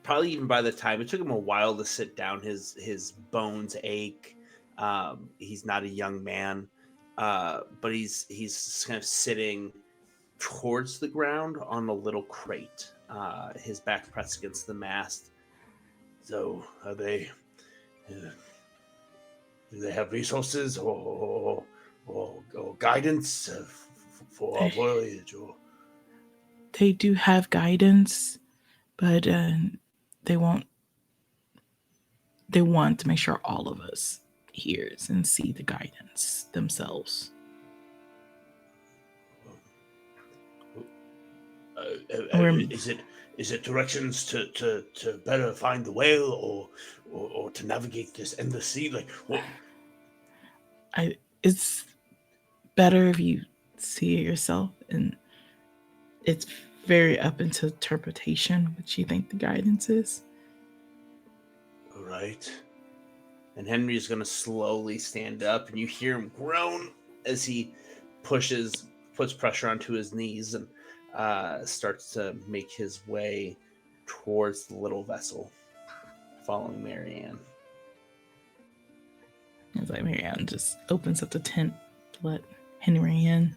Probably even by the time it took him a while to sit down, his bones ache. He's not a young man, but he's kind of sitting towards the ground on a little crate. His back pressed against the mast. So are they? Do they have resources or guidance for our voyage? Or they do have guidance, but they want to make sure all of us hears and see the guidance themselves. Is it directions to better find the whale or to navigate this endless sea? Like what? It's better if you see it yourself, and it's very up into interpretation what you think the guidance is. All right. And Henry's going to slowly stand up, and you hear him groan as he puts pressure onto his knees and starts to make his way towards the little vessel, following Marianne. It's like Marianne just opens up the tent to let Henry in.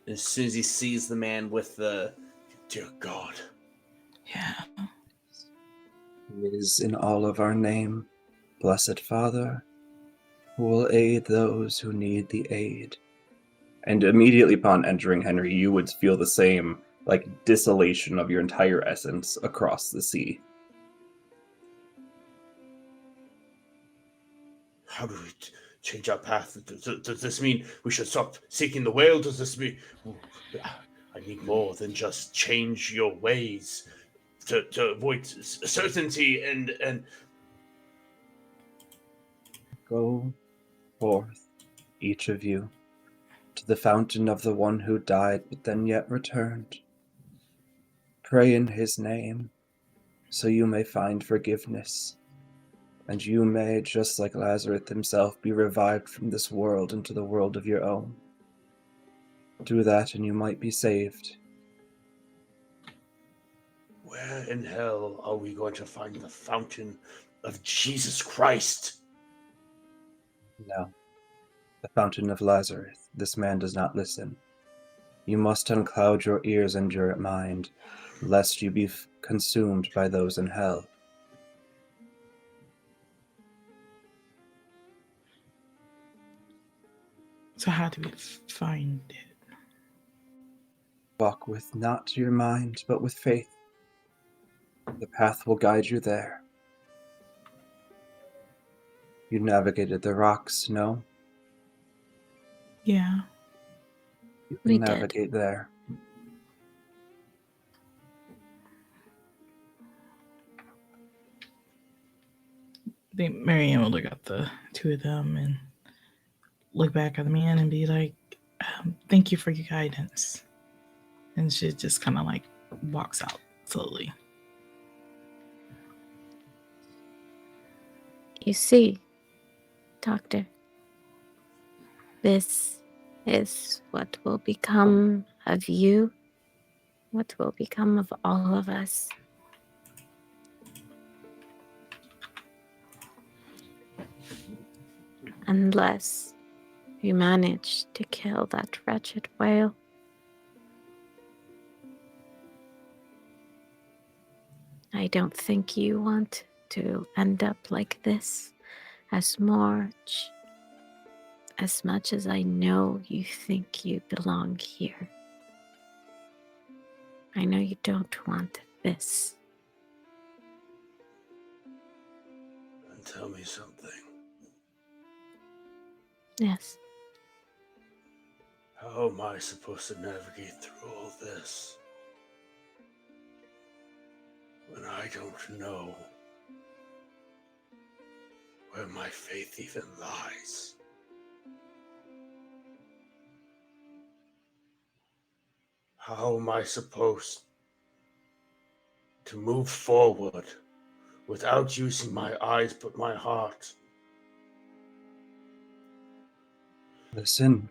As soon as he sees the man with the, dear God. Yeah. It is in all of our name, Blessed Father, who will aid those who need the aid. And immediately upon entering, Henry, you would feel the same, like, distillation of your entire essence across the sea. How do we change our path? Does this mean we should stop seeking the whale? Does this mean I need more than just change your ways to avoid certainty and Go forth, each of you, to the fountain of the one who died but then yet returned. Pray in his name, so you may find forgiveness, and you may, just like Lazarus himself, be revived from this world into the world of your own. Do that and you might be saved. Where in hell are we going to find the fountain of Jesus Christ? No. The fountain of Lazarus. This man does not listen. You must uncloud your ears and your mind, lest you be consumed by those in hell. So how do we find it? Walk with not your mind, but with faith. The path will guide you there. You navigated the rocks, no? Yeah. You We can did. navigate there. think Marianne will look at the two of them and look back at the man and be like, thank you for your guidance. And she just kind of like walks out slowly. You see, Doctor, this is what will become of you, what will become of all of us. Unless you manage to kill that wretched whale. I don't think you want to end up like this as much as I know you think you belong here. I know you don't want this. And tell me something. Yes. How am I supposed to navigate through all this when I don't know where my faith even lies? How am I supposed to move forward without using my eyes but my heart? Listen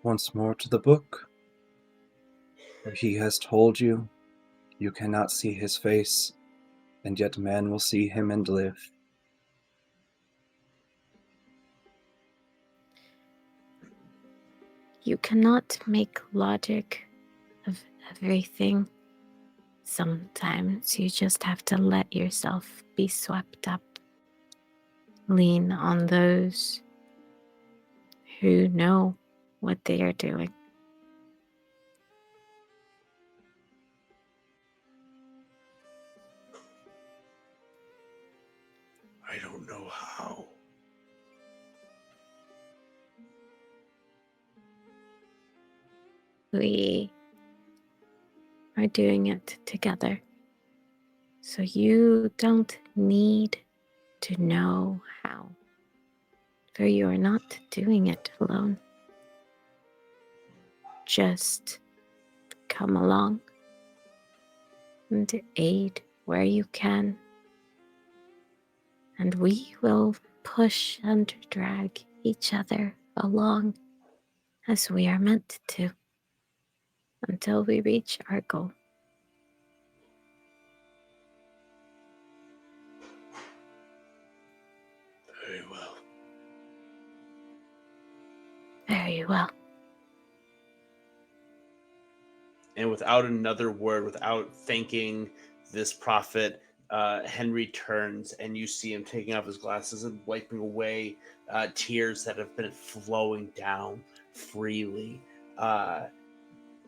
once more to the book. For he has told you, you cannot see his face, and yet man will see him and live. You cannot make logic of everything. Sometimes you just have to let yourself be swept up. Lean on those who know what they are doing. I don't know how. We are doing it together. So you don't need to know how, for you are not doing it alone. Just come along and aid where you can, and we will push and drag each other along as we are meant to until we reach our goal. Very well. Very well. And without another word, without thanking this prophet, Henry turns and you see him taking off his glasses and wiping away tears that have been flowing down freely,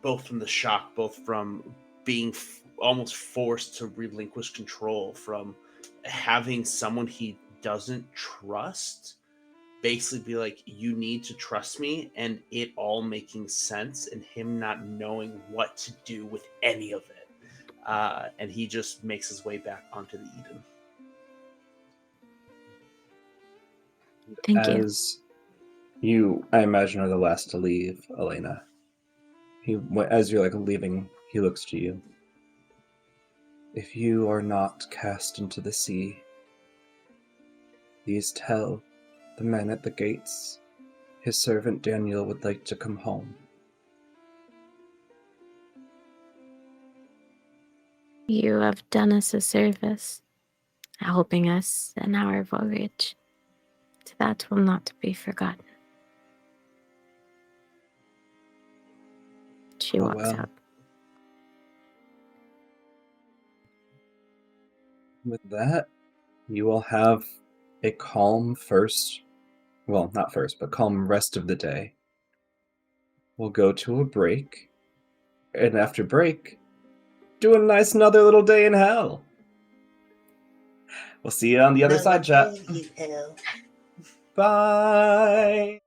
both from the shock, both from being almost forced to relinquish control, from having someone he doesn't trust basically be like, you need to trust me, and it all making sense, and him not knowing what to do with any of it. And he just makes his way back onto the Eden. Thank you. As you, I imagine, are the last to leave, Elena. As you're like leaving, he looks to you. If you are not cast into the sea, please tell the man at the gates his servant Daniel would like to come home. You have done us a service, helping us in our voyage. That will not be forgotten. She Oh, walks well. out. With that, you will have a calm calm rest of the day. We'll go to a break, and after break, do a nice another little day in hell. We'll see you on the other side, chat. Bye.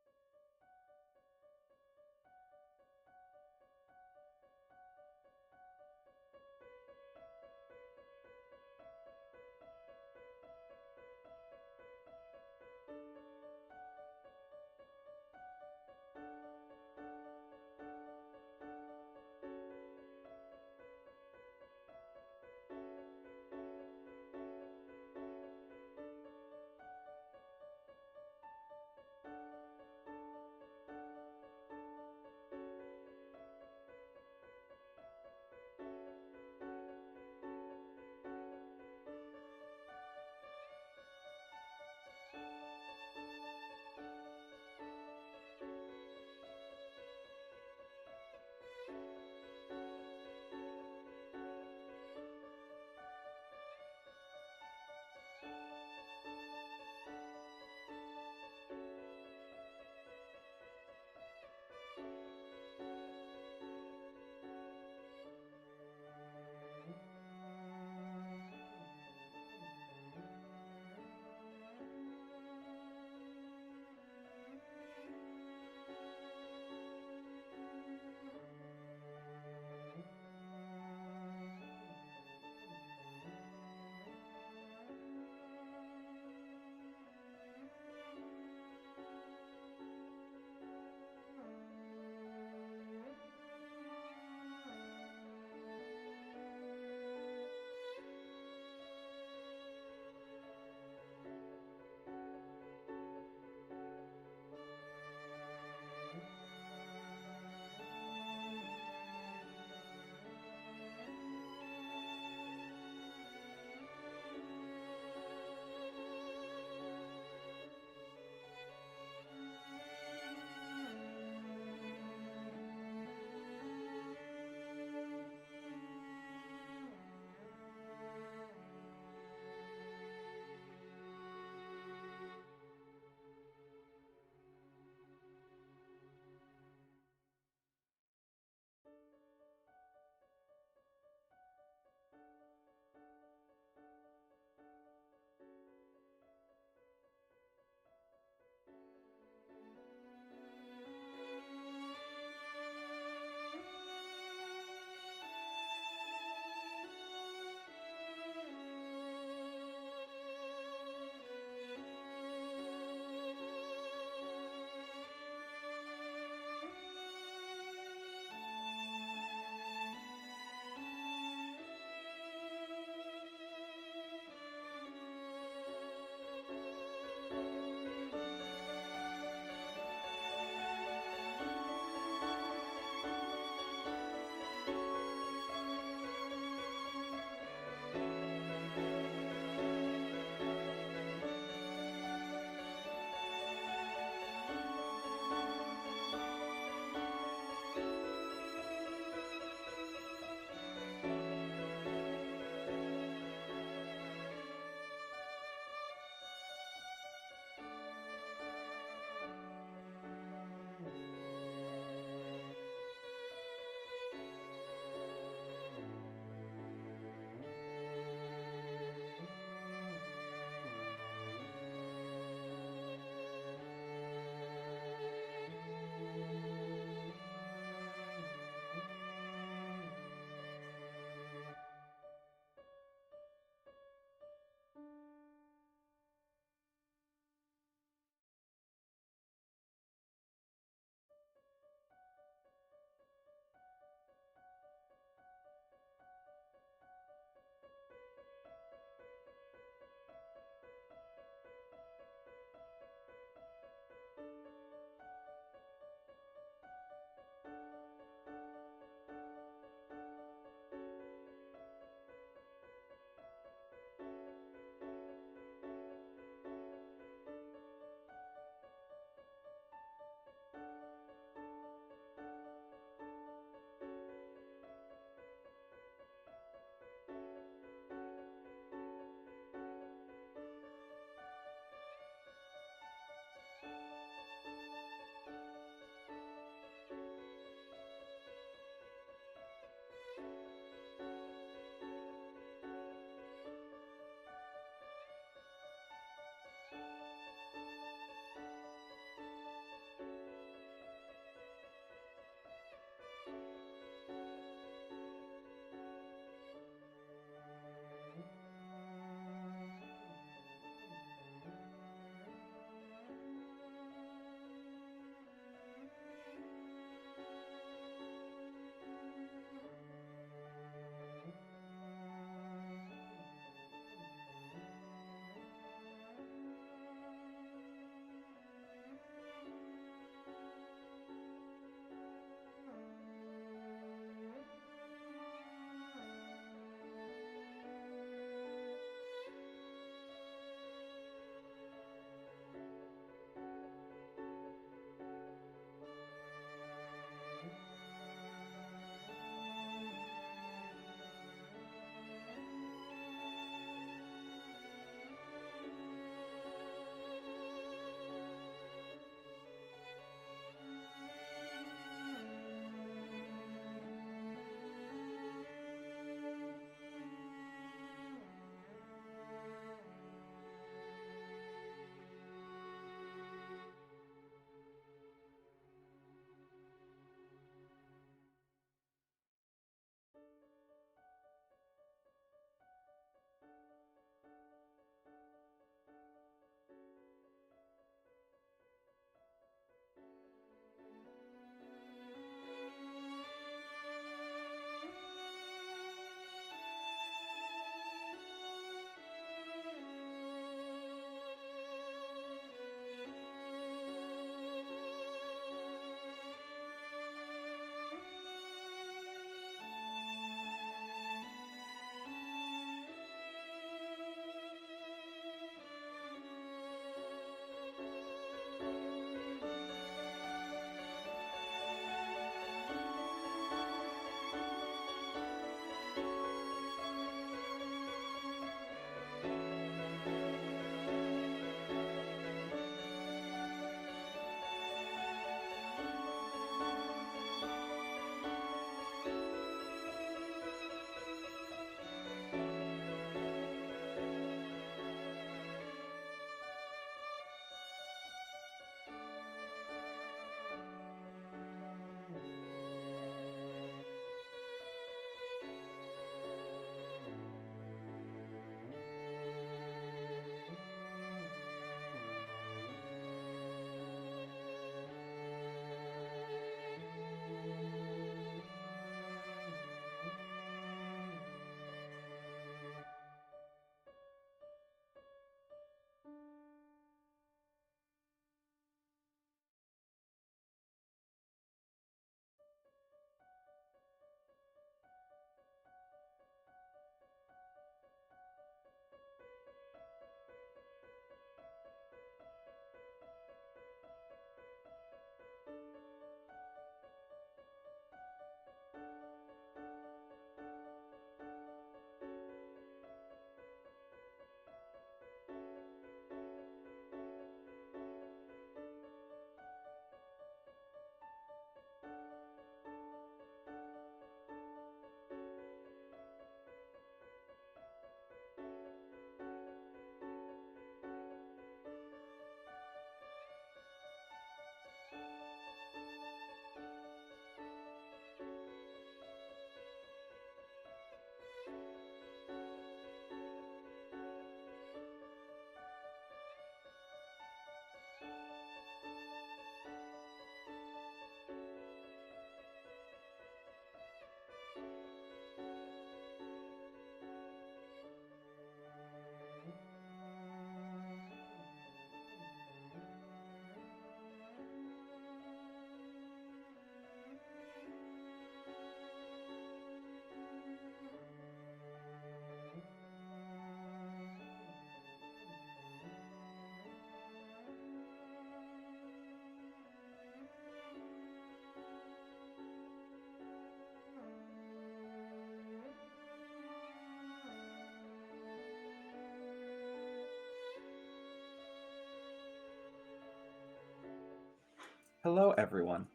Hello, everyone.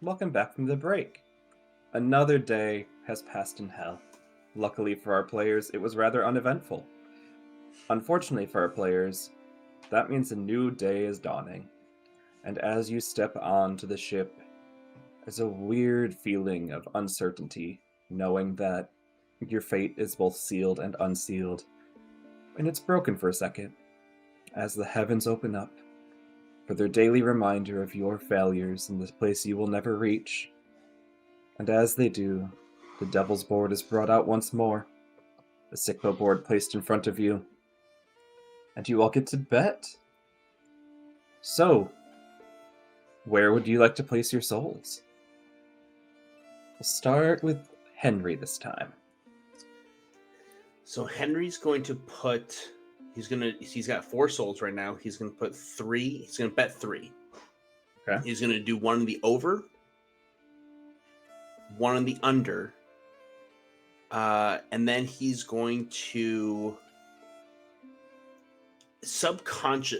Welcome back from the break. Another day has passed in hell. Luckily for our players, it was rather uneventful. Unfortunately for our players, that means a new day is dawning. And as you step onto the ship, there's a weird feeling of uncertainty, knowing that your fate is both sealed and unsealed. And it's broken for a second, as the heavens open up for their daily reminder of your failures in this place you will never reach. And as they do, the Devil's Board is brought out once more, the Sickbo board placed in front of you, and you all get to bet. So, where would you like to place your souls? We'll start with Henry this time. So Henry's going to put. He's got 4 souls right now. He's going to put 3. He's going to bet 3. Okay. He's going to do 1 on the over, 1 on the under, and then he's going to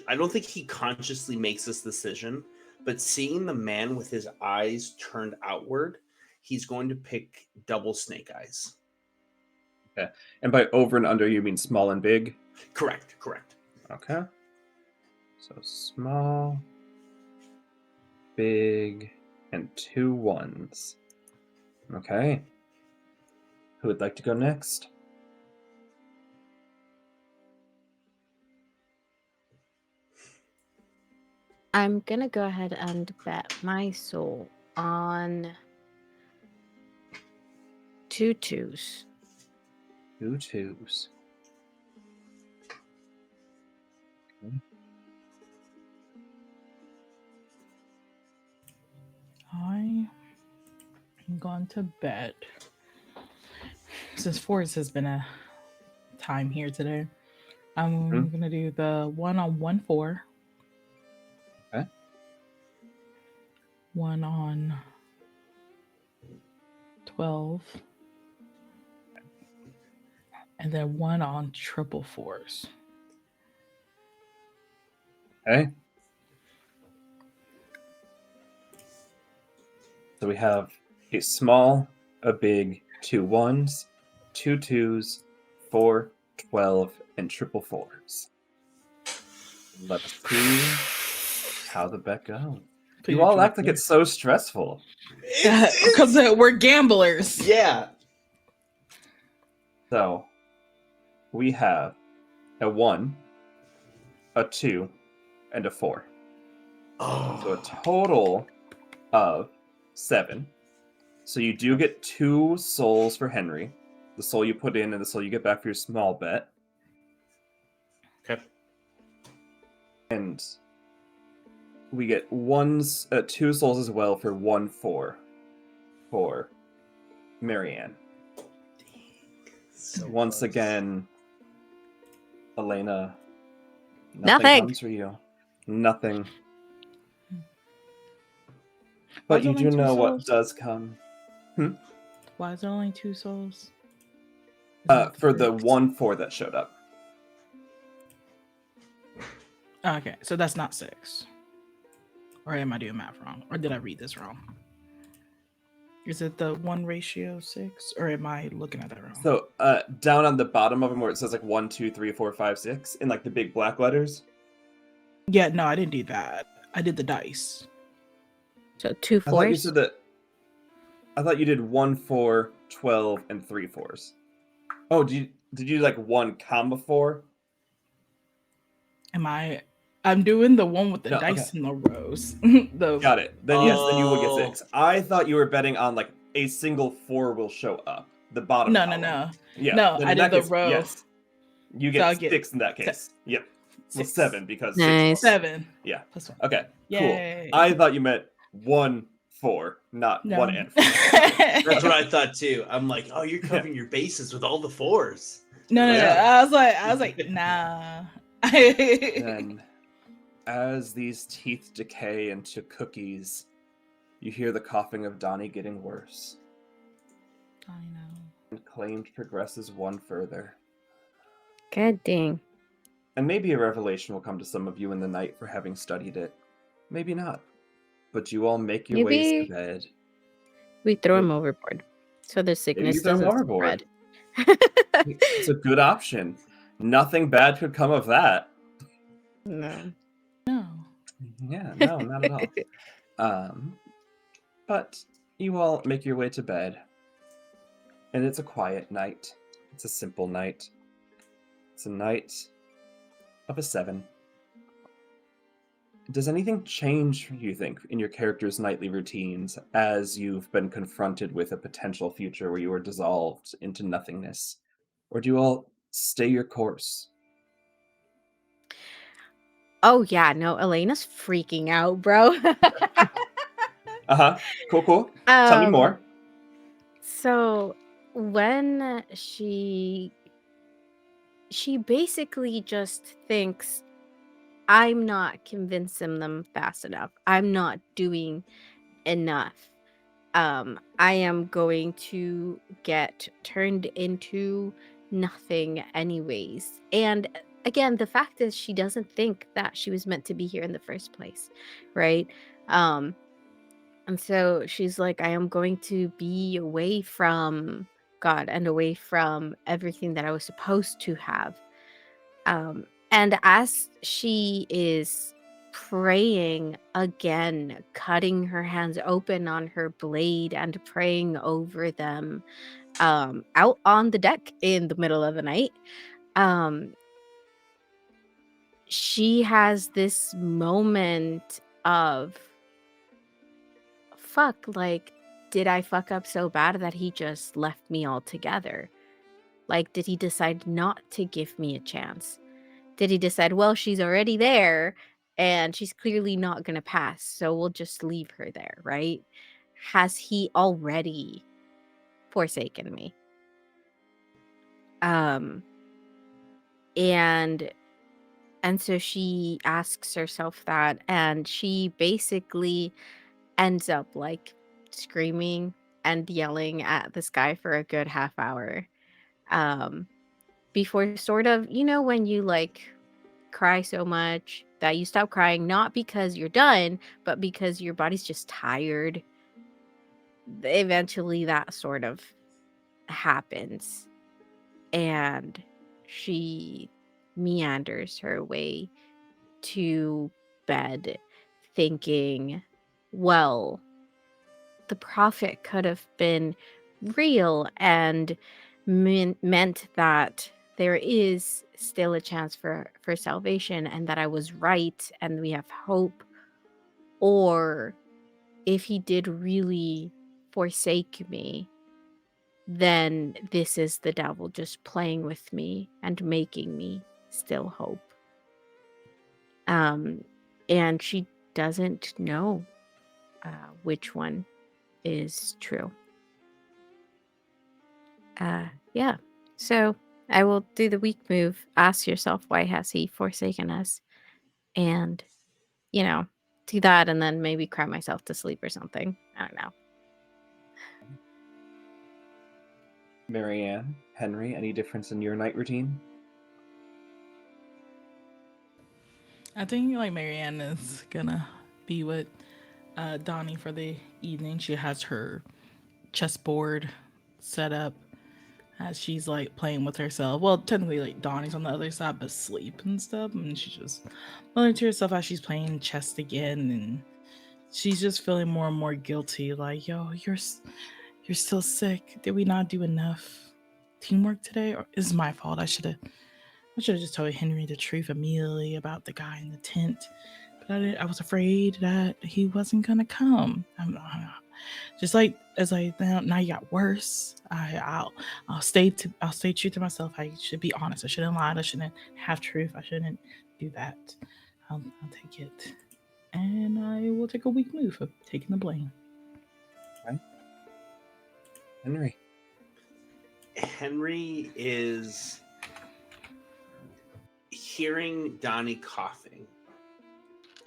I don't think he consciously makes this decision, but seeing the man with his eyes turned outward, he's going to pick double snake eyes. Okay. And by over and under, you mean small and big? Correct. Okay. So small, big, and 2 1s. Okay. Who would like to go next? I'm gonna go ahead and bet my soul on 2 2s. 2 2s. Okay. I am going to bet, since Forrest has been a time here today, I'm going to do the 1 on 1 4. Okay. 1 on 12. And then 1 on triple 4s. Okay. So we have a small, a big, 2 1s, 2 2s, 4, 12, and triple 4s. Let us see how the bet goes. You all act like it's so stressful. Because we're gamblers. Yeah. So we have a 1, a 2, and a 4. Oh. So a total of 7. So you do get 2 souls for Henry. The soul you put in and the soul you get back for your small bet. Okay. And we get 2 souls as well for 1 4 for Marianne. So Once close. again, Elena, Nothing. comes for you. Nothing. Why But is you only do 2 know what souls? does come. Why is there only 2 souls? For the 1 4 that showed up. Okay, so that's not 6. Or am I doing math wrong? Or did I read this wrong? Is it the 1 ratio 6? Or am I looking at that wrong? So down on the bottom of them where it says like 1, 2, 3, 4, 5, 6 in like the big black letters. Yeah, no, I didn't do that. I did the dice. So 2 I thought you 4s. said that. I thought you did 1 4, 12, and 3 4s. Oh, did you do like 1 comma 4? I'm doing the one with the No, dice okay. in the rows. The Got it. Then yes, then you will get Oh. 6. I thought you were betting on like a single 4 will show up. The bottom No, column. no. Yeah. No, then I in did that the case, row. Yes. You So get I'll get 6 in that case. Yep. Well, 6. 7 because Nice. 6. 7. Yeah. Plus 1. Okay. Yay. Cool. I thought you meant 1 4, not No. 1 and 4. That's what I thought too. I'm like, oh, you're covering your bases with all the 4s. No. Yeah. I was like, nah. Then, as these teeth decay into cookies, you hear the coughing of Donnie getting worse. I know. And claimed progresses 1 further. God dang. And maybe a revelation will come to some of you in the night for having studied it. Maybe not. but you all make your ways to Maybe bed. we throw Yep. him overboard so the Maybe sickness you throw him doesn't overboard. spread. It's a good option. Nothing bad could come of that. No. No. Yeah, no, not at all. But you all make your way to bed, and it's a quiet night. It's a simple night. It's a night of a 7. Does anything change, you think, in your character's nightly routines as you've been confronted with a potential future where you are dissolved into nothingness? Or do you all stay your course? Oh yeah, no, Elena's freaking out, bro. Uh-huh. Cool. Tell me um more. so when she basically just thinks I'm not convincing them fast enough. I'm not doing enough. I am going to get turned into nothing anyways. And again, the fact is she doesn't think that she was meant to be here in the first place, right? Um, and so she's like, I am going to be away from God and away from everything that I was supposed to have. And as she is praying again, cutting her hands open on her blade and praying over them, out on the deck in the middle of the night, um, she has this moment of fuck, like, did I fuck up so bad that he just left me altogether? Like, did he decide not to give me a chance? Did he decide, well, she's already there and she's clearly not going to pass, so we'll just leave her there, right? Has he already forsaken me? Um and and so she asks herself that, and she basically ends up like screaming and yelling at the sky for a good half hour. Um before sort of, when you like cry so much that you stop crying, not because you're done, but because your body's just tired. Eventually that sort of happens, and she meanders her way to bed thinking, well, the prophet could have been real and meant that there is still a chance for salvation, and that I was right and we have hope. Or if he did really forsake me, then this is the devil just playing with me and making me still hope. And she doesn't know which one is true. Yeah. So I will do the weak move. Ask yourself, why has he forsaken us? And, do that, and then maybe cry myself to sleep or something. I don't know. Marianne, Henry, any difference in your night routine? I think like Marianne is gonna be with Donnie for the evening. She has her chessboard set up as she's like playing with herself. Well, technically, like Donnie's on the other side, but sleep and stuff, and she's just muttering to herself as she's playing chess again, and she's just feeling more and more guilty. Like, yo, you're still sick. Did we not do enough teamwork today? Or is my fault? I should have just told Henry the truth immediately about the guy in the tent. But I was afraid that he wasn't gonna come. Just like as now you got worse. I'll stay true to myself. I should be honest. I shouldn't lie. I shouldn't have truth. I shouldn't do that. I'll take it, and I will take a weak move of taking the blame. Right. Henry. Henry is hearing Donnie coughing.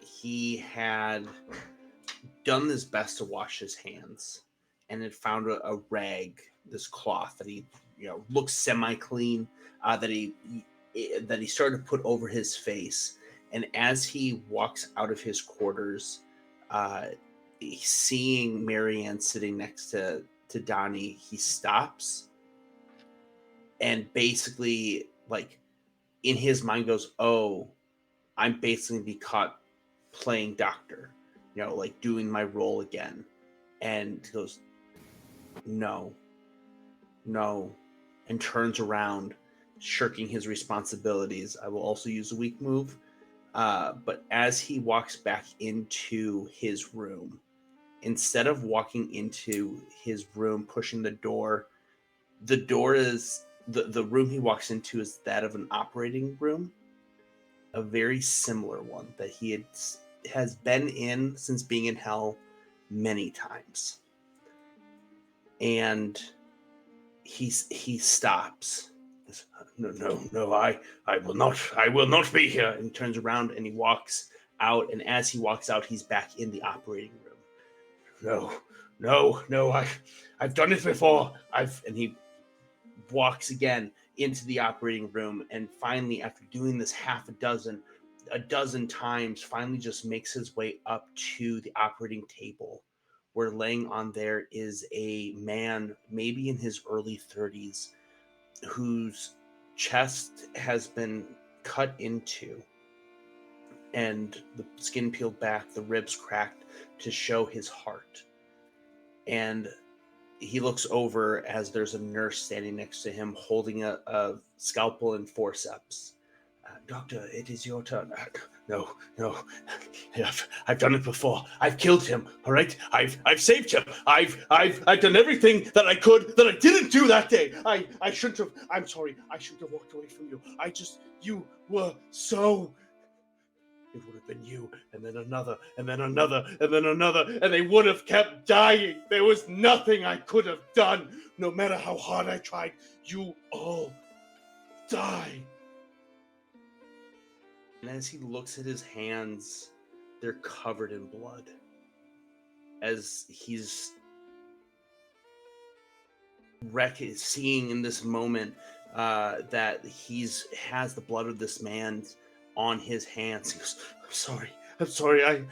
He had done his best to wash his hands and had found a rag, this cloth that he looks semi-clean, that he started to put over his face. And as he walks out of his quarters, seeing Marianne sitting next to Donnie, he stops and basically, like, in his mind goes, oh, I'm basically be caught playing doctor, like doing my role again. And he goes, no, and turns around, shirking his responsibilities. I will also use a weak move. But as he walks back into his room, instead of walking into his room, pushing the door is the room he walks into is that of an operating room, a very similar one that he has been in since being in hell many times. And he stops. No, I will not be here. And he turns around and he walks out. And as he walks out, he's back in the operating room. No, I've done it before. And he walks again into the operating room, and finally, after doing this a dozen times, finally just makes his way up to the operating table, where laying on there is a man, maybe in his early 30s, whose chest has been cut into and the skin peeled back, the ribs cracked to show his heart. And he looks over as there's a nurse standing next to him holding a scalpel and forceps. Doctor, it is your turn. No. I've done it before. I've killed him. All right. I've saved him. I've done everything that I could that I didn't do that day. I shouldn't have. I'm sorry. I shouldn't have walked away from you. You were so. It would have been you, and then another, and then another, and then another, and they would have kept dying. There was nothing I could have done. No matter how hard I tried, you all die. And as he looks at his hands, they're covered in blood. As he's seeing in this moment that has the blood of this man on his hands. He goes, I'm sorry, I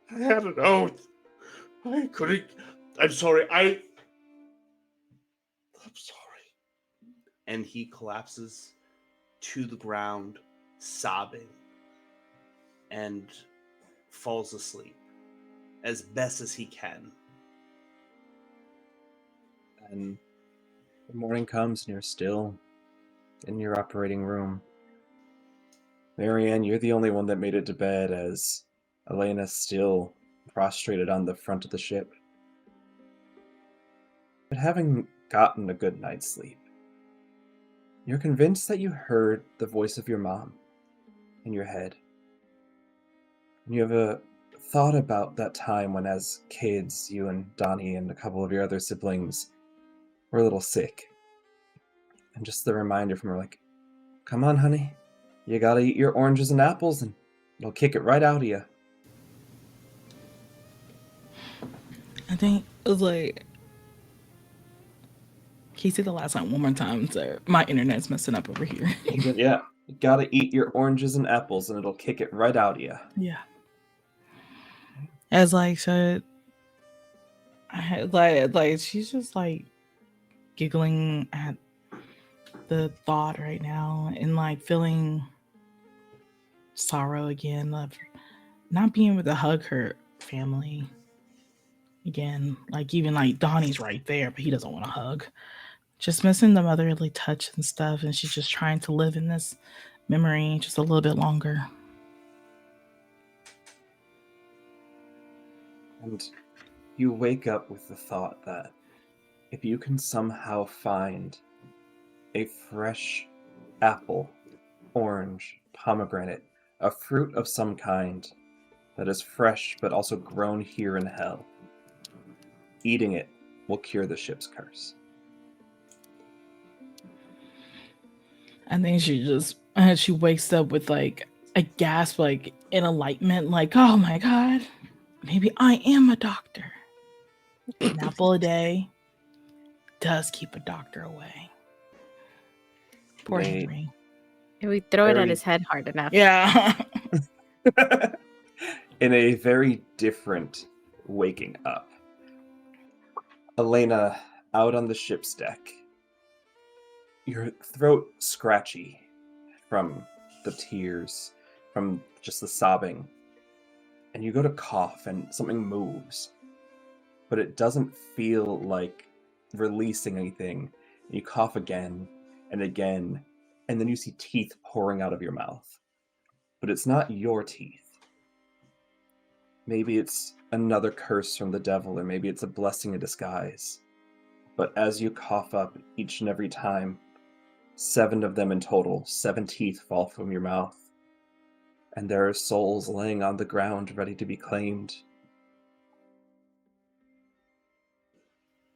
had an oath. I couldn't, I'm sorry. And he collapses to the ground, sobbing, and falls asleep as best as he can. And the morning comes and you're still in your operating room. Marianne, you're the only one that made it to bed, as Elena's still prostrated on the front of the ship. But having gotten a good night's sleep, you're convinced that you heard the voice of your mom in your head. And you have a thought about that time when, as kids, you and Donnie and a couple of your other siblings were a little sick. And just the reminder from her, like, come on, honey, you gotta eat your oranges and apples and it'll kick it right out of you. I think it was like, can you say the last line one more time? So my internet's messing up over here. Yeah, you gotta eat your oranges and apples and it'll kick it right out of you. Yeah. As like, so I had like she's just like giggling at the thought right now and like feeling sorrow again of not being able to hug her family again. Like even like Donnie's right there, but he doesn't want to hug. Just missing the motherly touch and stuff, and she's just trying to live in this memory just a little bit longer. And you wake up with the thought that if you can somehow find a fresh apple, orange, pomegranate, a fruit of some kind that is fresh but also grown here in hell, eating it will cure the ship's curse. And then she wakes up with like a gasp, like in enlightenment, like, oh my God, maybe I am a doctor. An apple a day does keep a doctor away. Poor Henry. If we throw it at his head hard enough. Yeah. In a very different waking up, Elena, out on the ship's deck, your throat scratchy from the tears, from just the sobbing, and you go to cough and something moves, but it doesn't feel like releasing anything. You cough again and again, and then you see teeth pouring out of your mouth. But it's not your teeth. Maybe it's another curse from the devil, or maybe it's a blessing in disguise. But as you cough up each and every time, 7 of them in total, 7 teeth fall from your mouth. And there are souls laying on the ground ready to be claimed.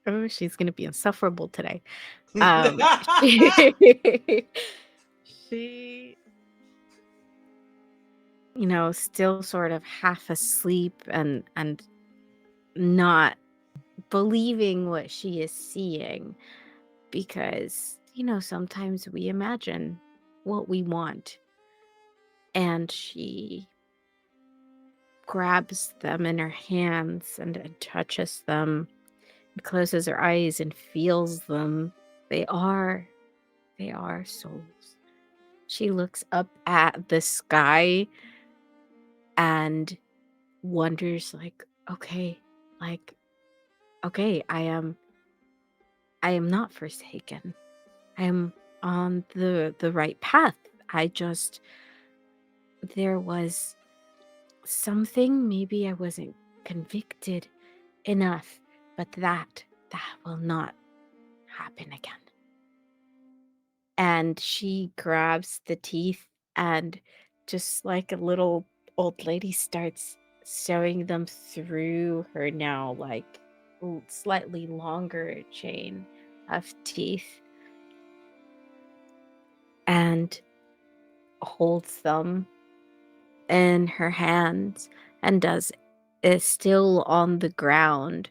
Oh, she's gonna be insufferable today. She, still sort of half asleep and not believing what she is seeing, because sometimes we imagine what we want, and she grabs them in her hands and touches them and closes her eyes and feels them. They are souls. She looks up at the sky and wonders, okay, like okay, I am not forsaken. I am on the right path. There was something, maybe I wasn't convicted enough, but that will not happen again. And she grabs the teeth and, just like a little old lady, starts sewing them through her now slightly longer chain of teeth, and holds them in her hands and is still on the ground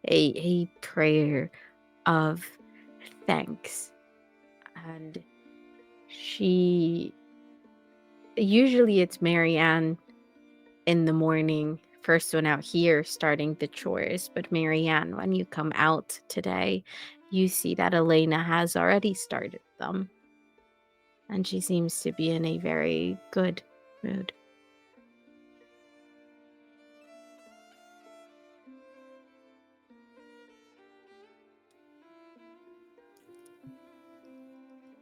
a prayer of thanks. And usually it's Marianne in the morning, first one out here starting the chores, but Marianne, when you come out today, you see that Elena has already started them, and she seems to be in a very good mood.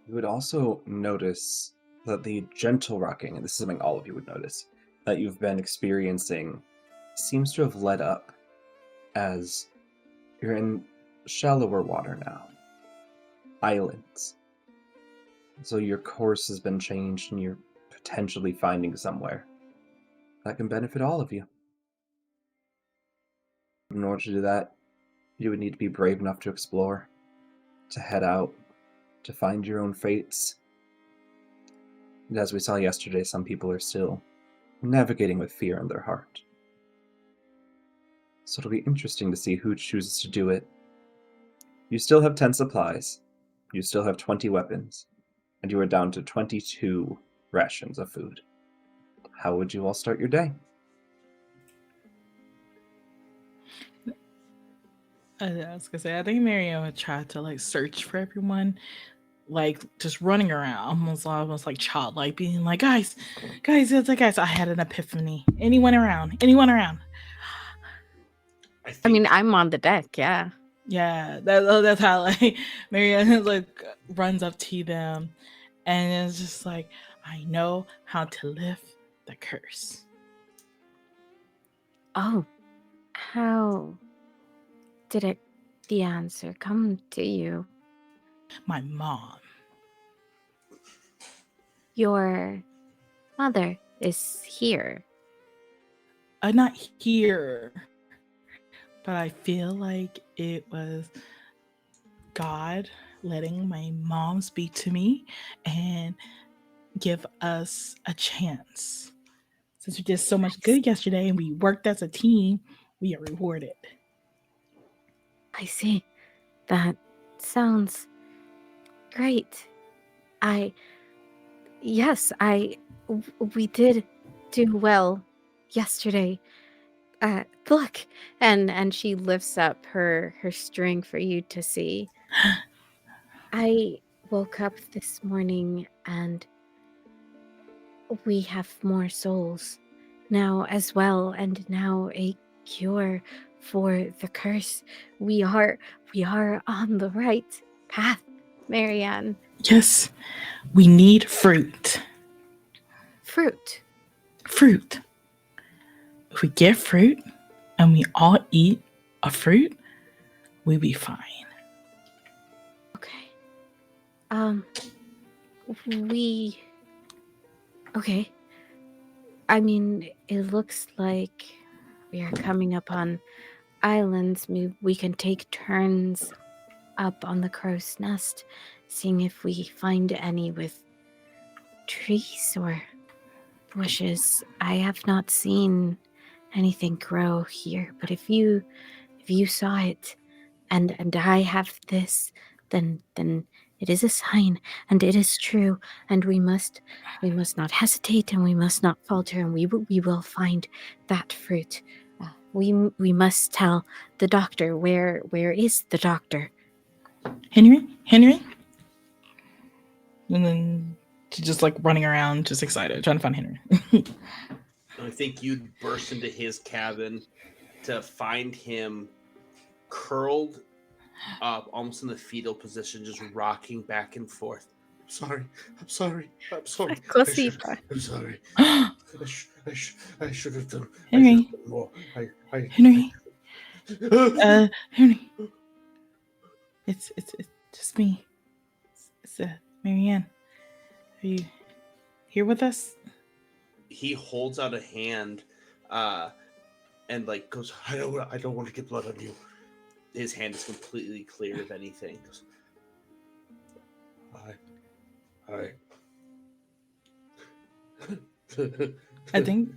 You would also notice that the gentle rocking, and this is something all of you would notice, that you've been experiencing seems to have let up as you're in shallower water now. Islands. So your course has been changed and you're potentially finding somewhere that can benefit all of you. In order to do that, you would need to be brave enough to explore, to head out, to find your own fates. And as we saw yesterday, some people are still navigating with fear in their heart. So it'll be interesting to see who chooses to do it. You still have 10 supplies, you still have 20 weapons, and you are down to 22 rations of food. How would you all start your day? I was gonna say, I think Marianne would try to search for everyone, just running around, almost like childlike, being like, guys, guys, I had an epiphany. Anyone around? I mean, I'm on the deck, yeah. Yeah, that's how Marianne runs up to them, and it's just like, I know how to lift the curse. Oh, how did the answer come to you? My mom. Your mother is here. Not here, but I feel like it was God letting my mom speak to me and give us a chance. Since we did so much good yesterday and we worked as a team, we are rewarded. I see. That sounds great. We did do well yesterday. Look, and she lifts up her string for you to see. I woke up this morning and we have more souls now as well, and now a cure for the curse. We are on the right path, Marianne. Yes, we need fruit. Fruit. Fruit. If we get fruit and we all eat a fruit, we'll be fine. Okay. Okay. I mean, it looks like we are coming upon islands. We can take turns up on the crow's nest, seeing if we find any with trees or bushes. I have not seen anything grow here, but if you saw it and I have this, then it is a sign, and it is true, and we must not hesitate, and we must not falter, and we will find that fruit. We must tell the doctor. Where is the doctor? Henry? And then she's just like running around, just excited, trying to find Henry. I think you'd burst into his cabin to find him curled up, almost in the fetal position, just rocking back and forth. I'm sorry. I'm sorry. I should have done Henry. more. Henry. Henry. It's just me. It's Marianne. Are you here with us? He holds out a hand, and like goes, I don't want to get blood on you. His hand is completely clear of anything. I think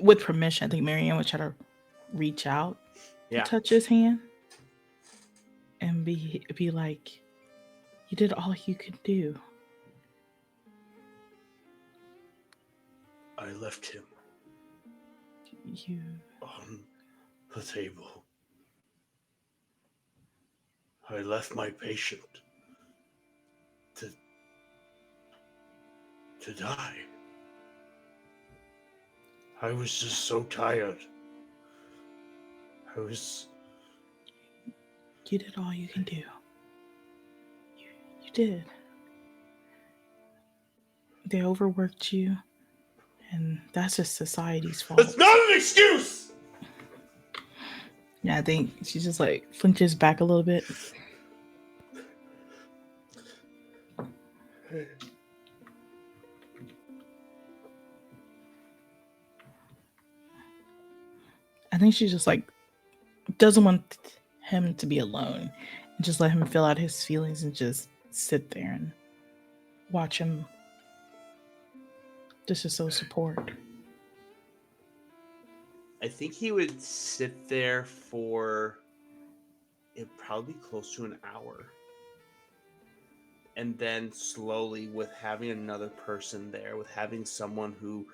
with permission, I think Marianne would try to reach out to touch his hand and be like, you did all you could do. I left him You on the table. I left my patient to die. I was just so tired. You did all you can do. You did. They overworked you, and that's just society's fault. That's not an excuse! Yeah, I think she just like flinches back a little bit. I think she just like doesn't want him to be alone, and just let him fill out his feelings and just sit there and watch him just to show support. I think he would sit there for probably close to an hour. And then slowly, with having another person there, with having someone who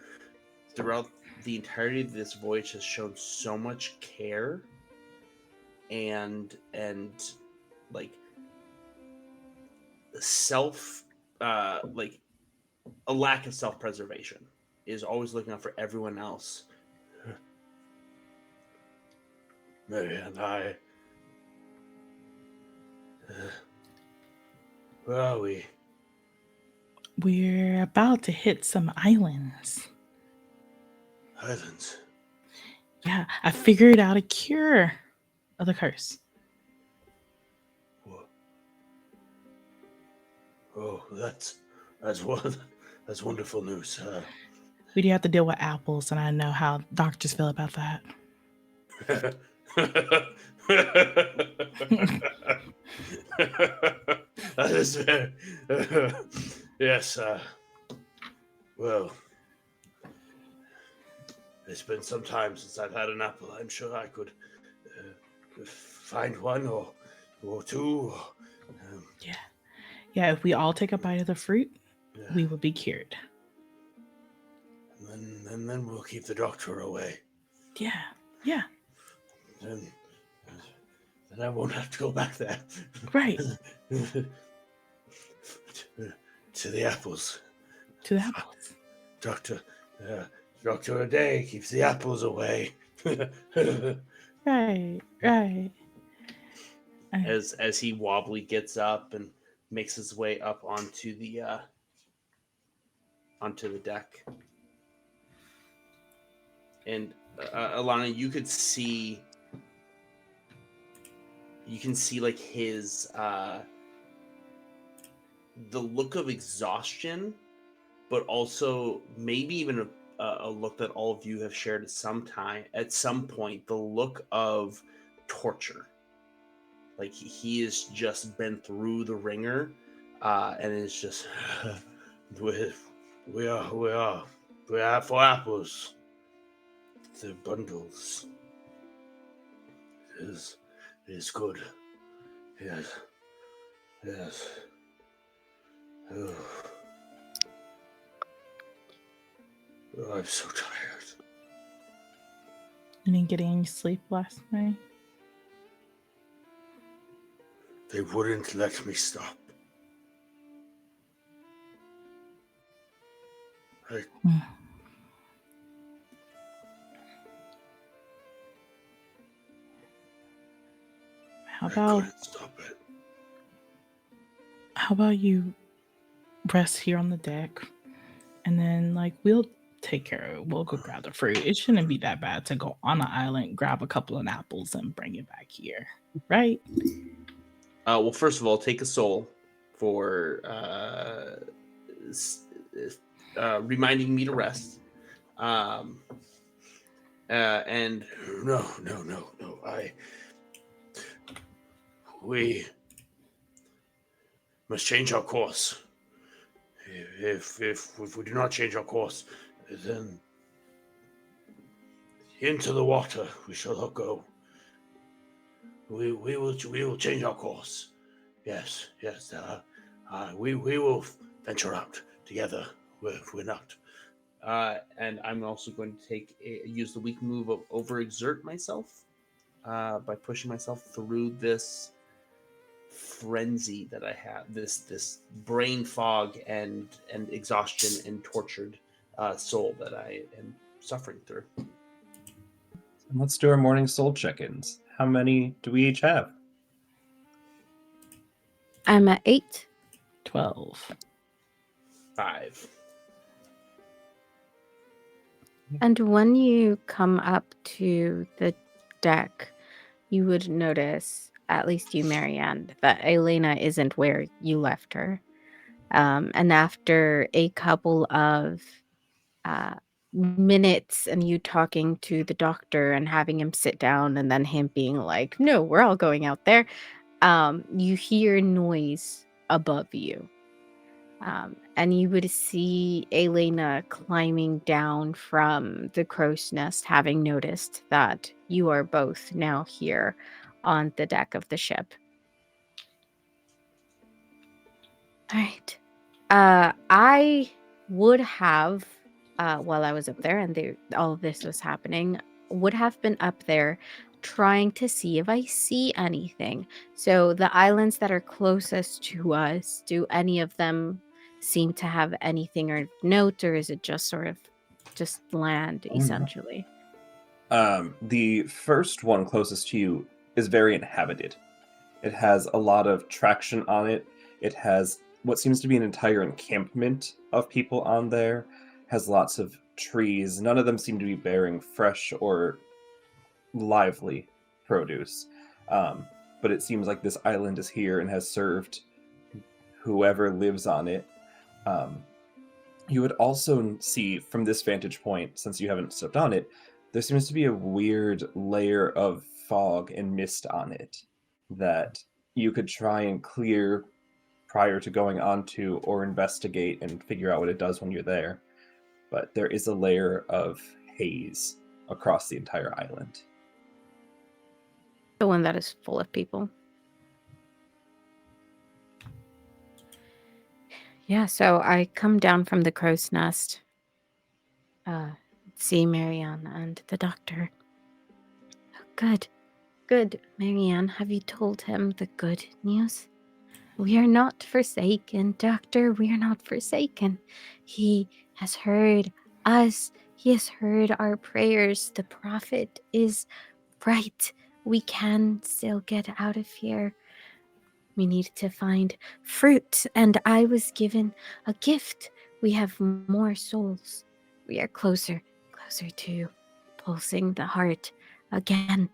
throughout the entirety of this voyage has shown so much care and like like a lack of self-preservation, is always looking out for everyone else. Marianne, where are we? We're about to hit some islands. Islands? Yeah, I figured out a cure of the curse. Oh, that's wonderful news. We do have to deal with apples, and I know how doctors feel about that. That is fair. Yes. Well, it's been some time since I've had an apple. I'm sure I could find one or two. Yeah. If we all take a bite of the fruit, we will be cured. And then we'll keep the doctor away. Yeah. Yeah. Then I won't have to go back there. Right. To the apples. To the apples. Doctor O'Day keeps the apples away. Right. Right. As he wobbly gets up and makes his way up onto the deck. And Alana, you can see like his the look of exhaustion, but also maybe even a look that all of you have shared at some point, the look of torture. Like he has just been through the ringer, and it's just we are for apples. The bundles. It is good. Yes. Oh. I'm so tired. You didn't get any sleep last night? They wouldn't let me stop. How I couldn't about stop it. you rest here on the deck, and then we'll take care of it. We'll go grab the fruit. It shouldn't be that bad to go on an island, grab a couple of apples, and bring it back here, right? Well, first of all, take a soul for reminding me to rest. And no. We must change our course. If we do not change our course, then into the water we shall not go. We will change our course. Yes. We will venture out together. We're not. And I'm also going to use the weak move of overexert myself by pushing myself through this frenzy that I have, this brain fog and exhaustion and tortured soul that I am suffering through. And let's do our morning soul check-ins. How many do we each have? I'm at 8. 12. 5. And when you come up to the deck, you would notice, at least you, Marianne, that Elena isn't where you left her. And after a couple of minutes and you talking to the doctor and having him sit down and then him being like, no, we're all going out there, you hear noise above you. And you would see Elena climbing down from the crow's nest, having noticed that you are both now here on the deck of the ship. All right. I would have, while I was up there and all of this was happening, would have been up there trying to see if I see anything. So the islands that are closest to us, do any of them seem to have anything of note, or is it just sort of just land, essentially? The first one closest to you is very inhabited. It has a lot of traction on it. It has what seems to be an entire encampment of people on there. Has lots of trees. None of them seem to be bearing fresh or lively produce. But it seems like this island is here and has served whoever lives on it. You would also see from this vantage point, since you haven't stepped on it, there seems to be a weird layer of fog and mist on it that you could try and clear prior to going onto or investigate and figure out what it does when you're there. But there is a layer of haze across the entire island. The one that is full of people. Yeah, so I come down from the crow's nest see Marianne and the doctor. Good. Good, Marianne. Have you told him the good news? We are not forsaken, Doctor. We are not forsaken. He has heard us. He has heard our prayers. The prophet is right. We can still get out of here. We need to find fruit, and I was given a gift. We have more souls. We are closer to pulsing the heart again.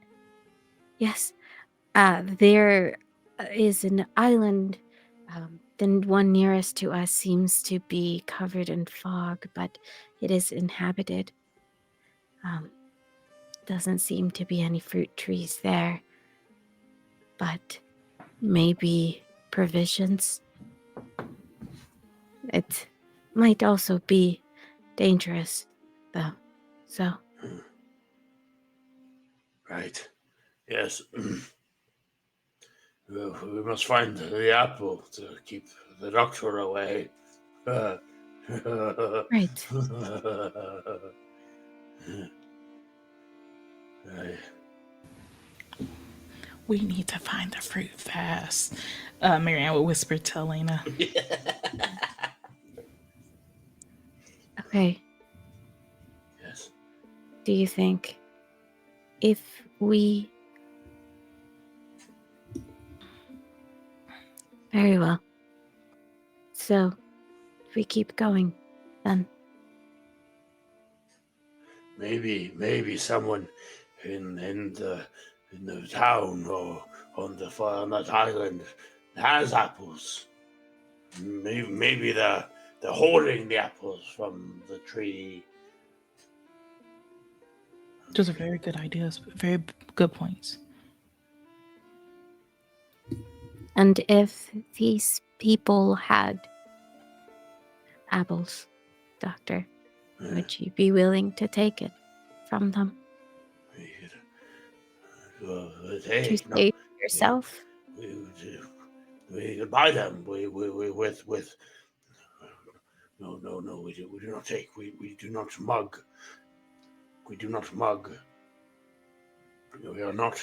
Yes, there is an island. The one nearest to us seems to be covered in fog, but it is inhabited. Doesn't seem to be any fruit trees there, but maybe provisions. It might also be dangerous, though. So, Right. Yes. We must find the apple to keep the doctor away. right. We need to find the fruit fast. Marianne would whisper to Elena. Okay. Yes. Do you think if we... Very well. So, if we keep going, then... Maybe someone in the town or on that island has apples. Maybe they're hoarding the apples from the tree. Those are very good ideas, very good points. And if these people had apples, Doctor, would you be willing to take it from them? To save yourself? We could buy them. We No, we do not take. We do not mug. We do not mug. We are not.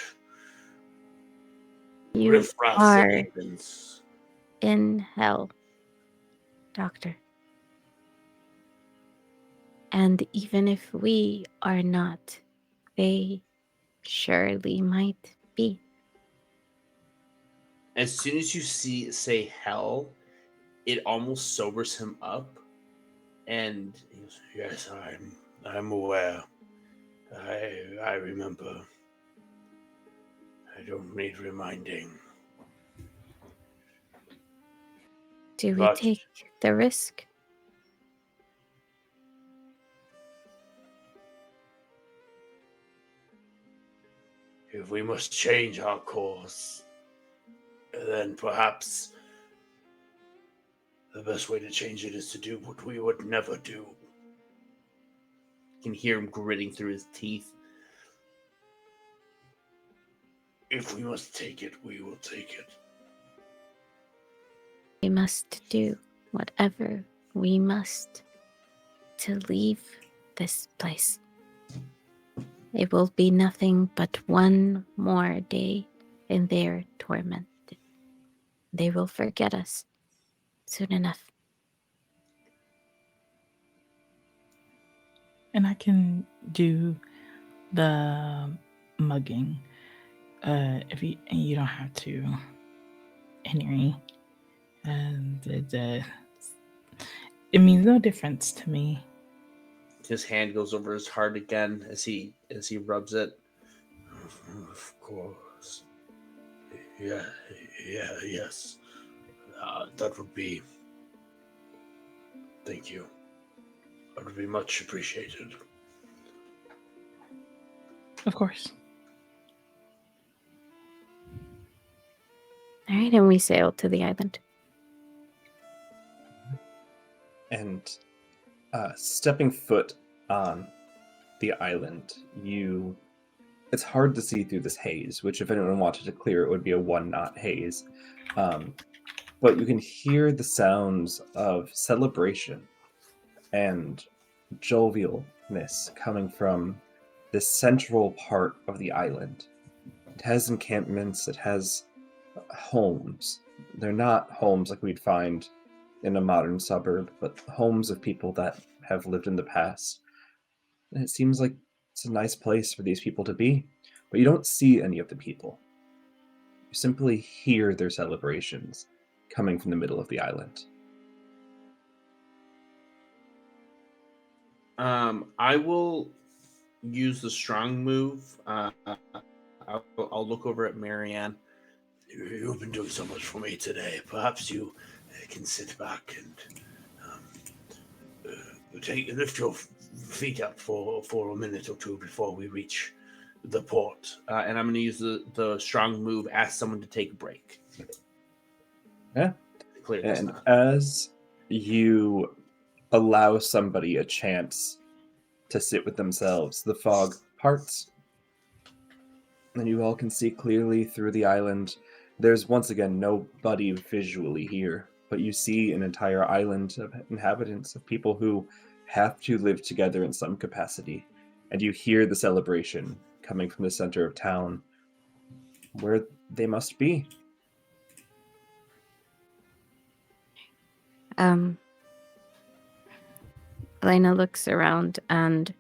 You riffraff are citizens. in hell, Doctor. And even if we are not, they surely might be. As soon as you say hell, it almost sobers him up, and he goes, Yes, I'm aware. I remember. I don't need reminding. Do we But take the risk? if we must change our course, then perhaps the best way to change it is to do what we would never do. you can hear him gritting through his teeth. If we must take it, we will take it. We must do whatever we must to leave this place. It will be nothing but one more day in their torment. They will forget us soon enough. And I can do the mugging. If you don't have to, Henry. And it means no difference to me. His hand goes over his heart again as he rubs it. Of course. Yes. That would be. Thank you. That would be much appreciated. Of course. All right, and we sail to the island. And stepping foot on the island, it's hard to see through this haze, which if anyone wanted to clear it would be a 1-knot haze. But you can hear the sounds of celebration and jovialness coming from this central part of the island. It has encampments, it has homes. They're not homes like we'd find in a modern suburb, but homes of people that have lived in the past. And it seems like it's a nice place for these people to be, but you don't see any of the people. You simply hear their celebrations coming from the middle of the island. I will use the strong move. I'll look over at Marianne. You've been doing so much for me today. Perhaps you can sit back and lift your feet up for a minute or two before we reach the port. And I'm going to use the strong move. Ask someone to take a break. Yeah. Clear this And time. as you allow somebody a chance to sit with themselves, the fog parts, and you all can see clearly through the island. There's once again nobody visually here, but you see an entire island of inhabitants, of people who have to live together in some capacity. And you hear the celebration coming from the center of town, where they must be. Elena looks around and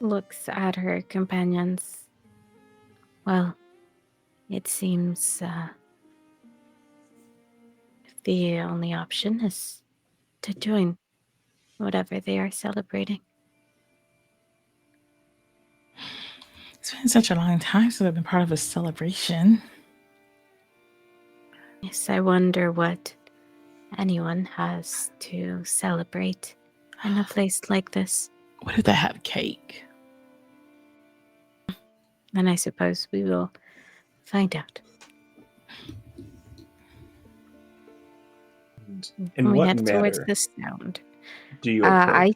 looks at her companions. Well, it seems the only option is to join whatever they are celebrating. It's been such a long time since I've been part of a celebration. Yes, I wonder what anyone has to celebrate in a place like this. What if they have cake? And I suppose we will find out. In we what head towards manner the sound. do you approach?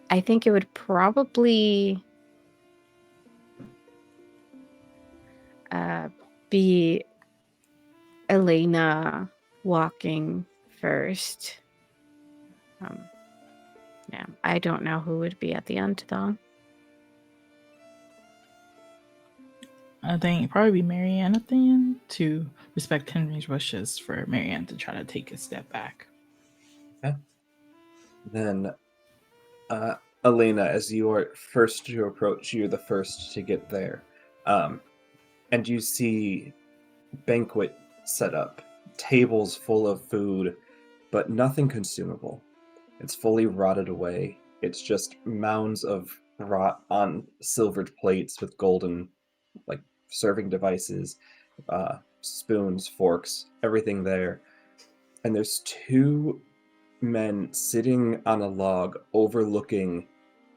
I think it would probably be Elena walking first. Yeah, I don't know who would be at the end though. I think probably be Marianne at the end to respect Henry's wishes for Marianne to try to take a step back. Then, Elena, as you are first to approach, you're the first to get there. And you see banquet set up, tables full of food, but nothing consumable. It's fully rotted away. It's just mounds of rot on silvered plates with golden, like, serving devices, spoons, forks, everything there. And there's two men sitting on a log overlooking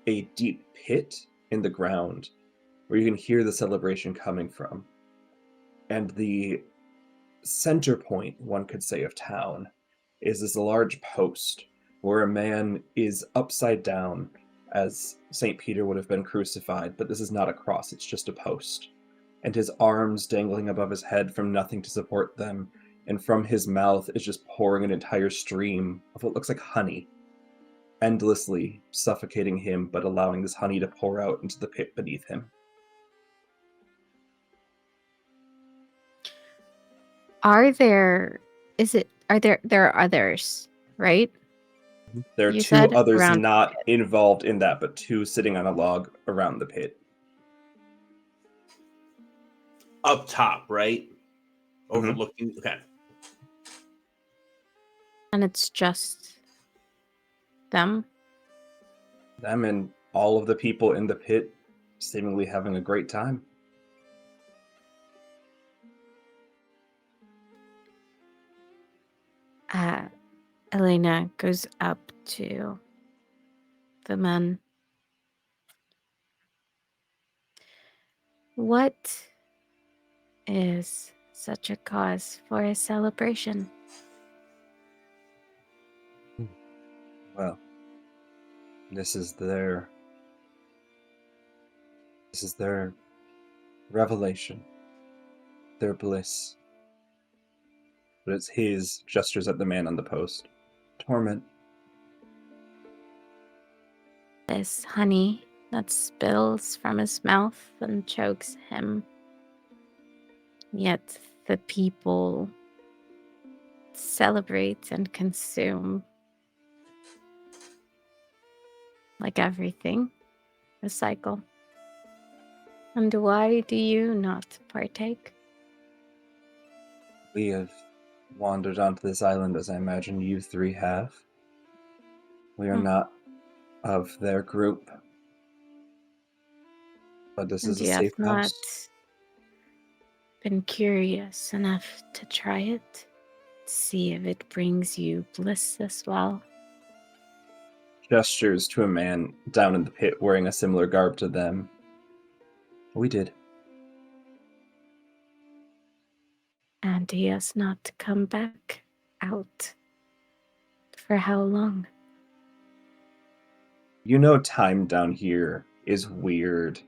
a deep pit in the ground where you can hear the celebration coming from. And the center point, one could say, of town is this large post where a man is upside down as St. Peter would have been crucified, but this is not a cross, it's just a post. And his arms dangling above his head from nothing to support them, and from his mouth is just pouring an entire stream of what looks like honey, endlessly suffocating him, but allowing this honey to pour out into the pit beneath him. There are others, right? There are You two said others around not involved in that, but two sitting on a log around the pit. Up top, right? Overlooking. Okay. and it's just them. Them and all of the people in the pit seemingly having a great time. Elena goes up to the men. What is such a cause for a celebration? Well, this is their revelation, their bliss. But it's his, gestures at the man on the post, torment this honey that spills from his mouth and chokes him. Yet the people celebrate and consume. Like everything, a cycle. And why do you not partake? We have wandered onto this island as I imagine you three have. We are not of their group. But this And is a you have safe not house. been curious enough to try it? See if it brings you bliss as well. Gestures to a man down in the pit wearing a similar garb to them. We did. And he has not come back out. For how long? You know, time down here is weird.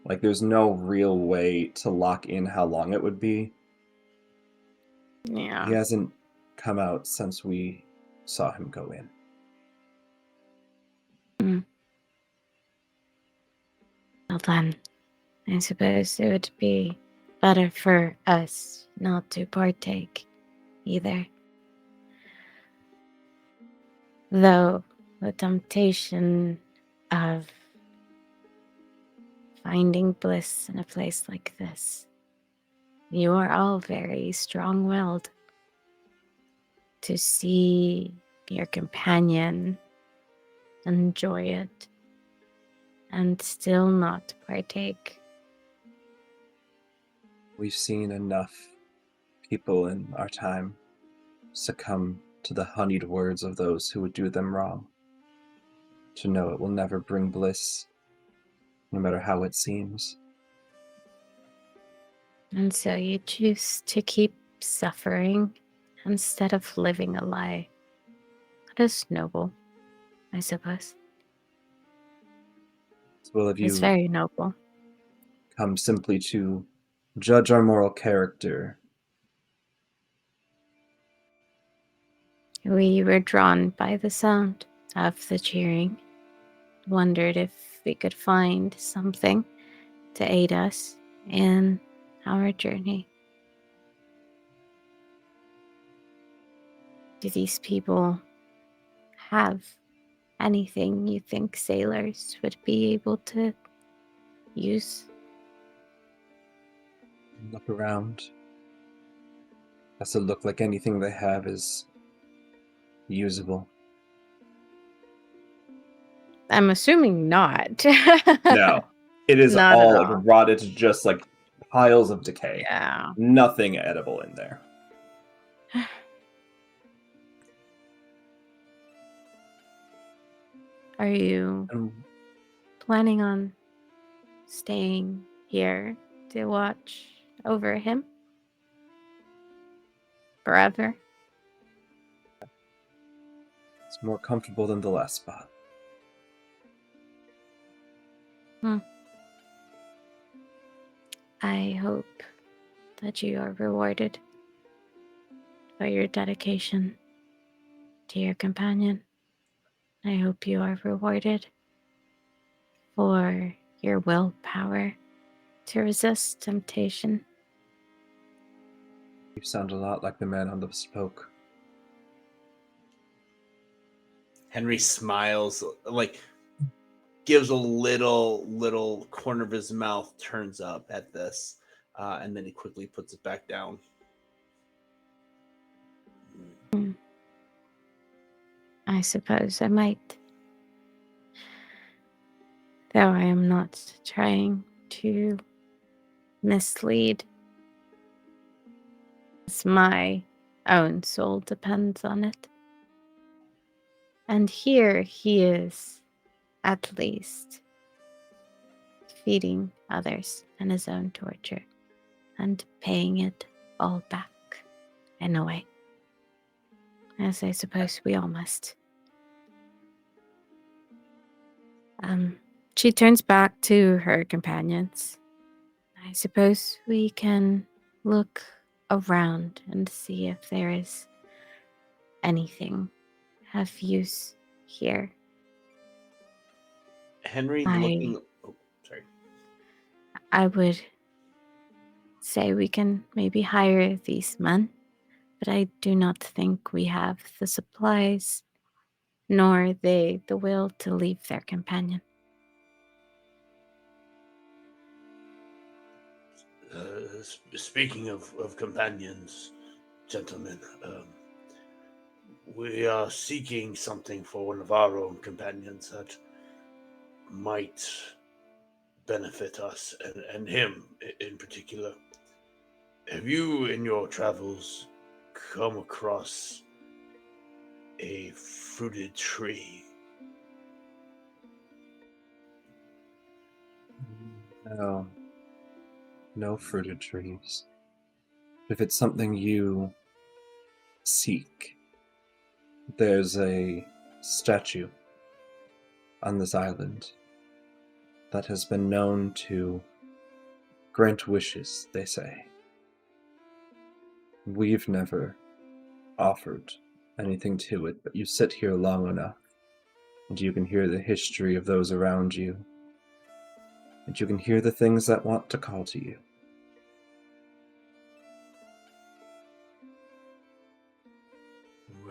Like, there's no real way to lock in how long it would be. Yeah. He hasn't come out since we saw him go in. Well then, I suppose it would be better for us not to partake either. Though the temptation of finding bliss in a place like this, you are all very strong-willed. To see your companion enjoy it and still not partake. We've seen enough people in our time succumb to the honeyed words of those who would do them wrong, to know it will never bring bliss, no matter how it seems. And so you choose to keep suffering instead of living a lie. That is noble, I suppose. So will have It's you very noble. come simply to judge our moral character? We were drawn by the sound of the cheering, wondered if we could find something to aid us in our journey. Do these people have anything you think sailors would be able to use? Look around. Does it look like anything they have is usable? I'm assuming not. No. It is Not at all like all. rotted to just like piles of decay. Yeah. Nothing edible in there. Are you And planning on staying here to watch over him forever? it's more comfortable than the last spot. I hope that you are rewarded for your dedication to your companion. I hope you are rewarded for your willpower to resist temptation. You sound a lot like the man on the spoke. Henry smiles, like gives a little corner of his mouth turns up at this, and then he quickly puts it back down. I suppose I might. Though I am not trying to mislead, as my own soul depends on it. And here he is, at least, feeding others in his own torture and paying it all back in a way, as I suppose we all must. She turns back to her companions. I suppose we can look around and see if there is anything of use here. Henry I- looking. Oh, sorry. I would say we can maybe hire these men, but I do not think we have the supplies, nor they the will to leave their companion. Speaking of companions, gentlemen, we are seeking something for one of our own companions that might benefit us and him in particular. Have you, in your travels, come across a fruited tree? No. No fruited trees. If it's something you seek, there's a statue on this island that has been known to grant wishes, they say. We've never offered anything to it, but you sit here long enough, and you can hear the history of those around you, and you can hear the things that want to call to you.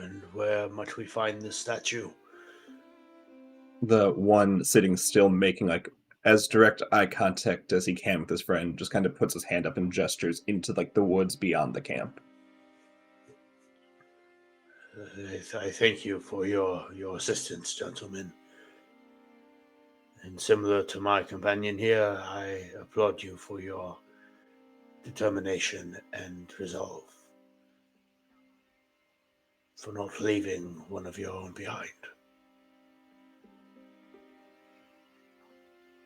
And where might we find this statue? The one sitting still, making like as direct eye contact as he can with his friend, just kind of puts his hand up and gestures into like the woods beyond the camp. I thank you for your assistance, gentlemen. And similar to my companion here, I applaud you for your determination and resolve, for not leaving one of your own behind.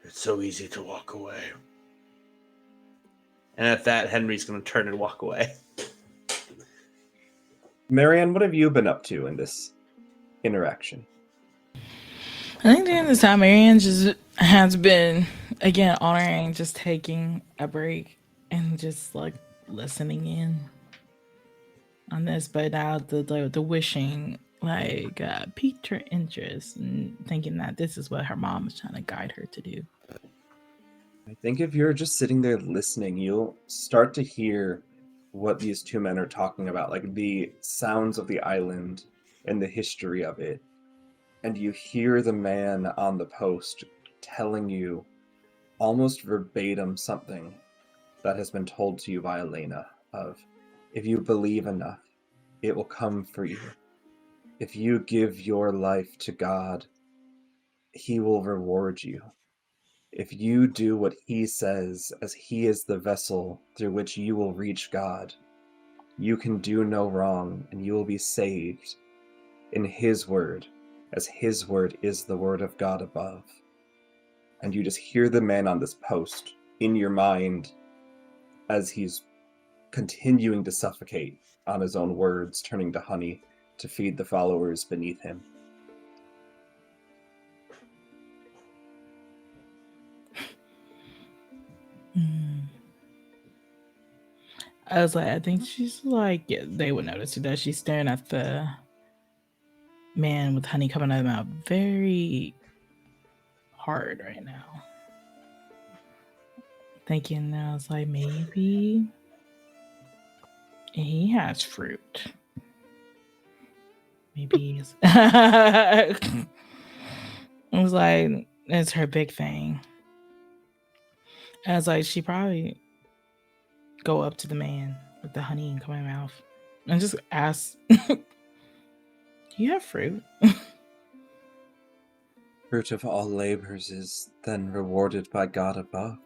It's so easy to walk away. And at that, Henry's going to turn and walk away. Marianne, what have you been up to in this interaction? I think during this time, Marianne just has been, again, honoring, just taking a break and just like listening in on this. But now the wishing like piqued her interest and thinking that this is what her mom is trying to guide her to do. I think if you're just sitting there listening, you'll start to hear what these two men are talking about, like the sounds of the island and the history of it. And you hear the man on the post telling you almost verbatim something that has been told to you by Elena of, if you believe enough, it will come for you. If you give your life to God, he will reward you. If you do what he says, as he is the vessel through which you will reach God, you can do no wrong and you will be saved in his word, as his word is the word of God above. And you just hear the man on this post in your mind as he's continuing to suffocate on his own words, turning to honey to feed the followers beneath him. I was like, I think she's like, yeah, they would notice that she's staring at the man with honey coming out of the mouth very hard right now. Thinking, I was like, maybe he has fruit. Maybe he's. I was like, it's her big thing. I was like, she probably go up to the man with the honey and come in her mouth and just ask, do you have fruit? Fruit of all labors is then rewarded by God above.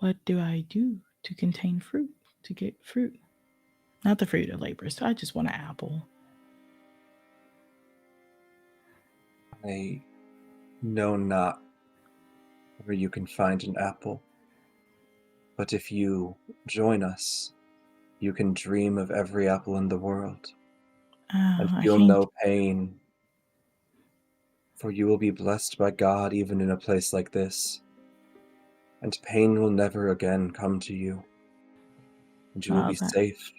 What do I do to contain fruit, to get fruit? Not the fruit of labors. I just want an apple. I know not where you can find an apple, but if you join us, you can dream of every apple in the world and I feel think no pain, for you will be blessed by God even in a place like this, and pain will never again come to you, and you will be safe.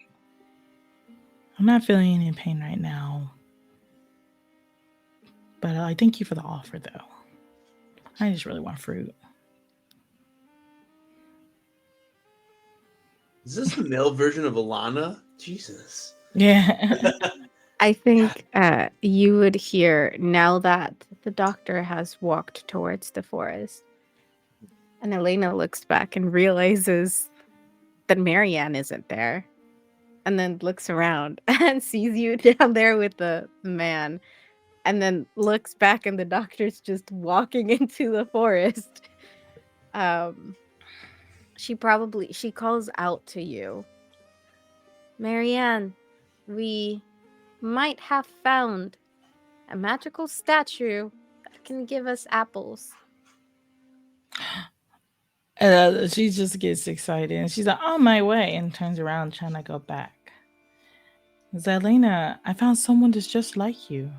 I'm not feeling any pain right now. But I thank you for the offer, though. I just really want fruit. Is this the male version of Alana? Jesus. Yeah. I think you would hear now that the doctor has walked towards the forest. And Elena looks back and realizes that Marianne isn't there. And then looks around and sees you down there with the man. And then looks back and the doctor's just walking into the forest. She calls out to you. Marianne, we might have found a magical statue that can give us apples. She just gets excited and she's like, on my way, and turns around trying to go back. Zelena, I found someone that's just like you.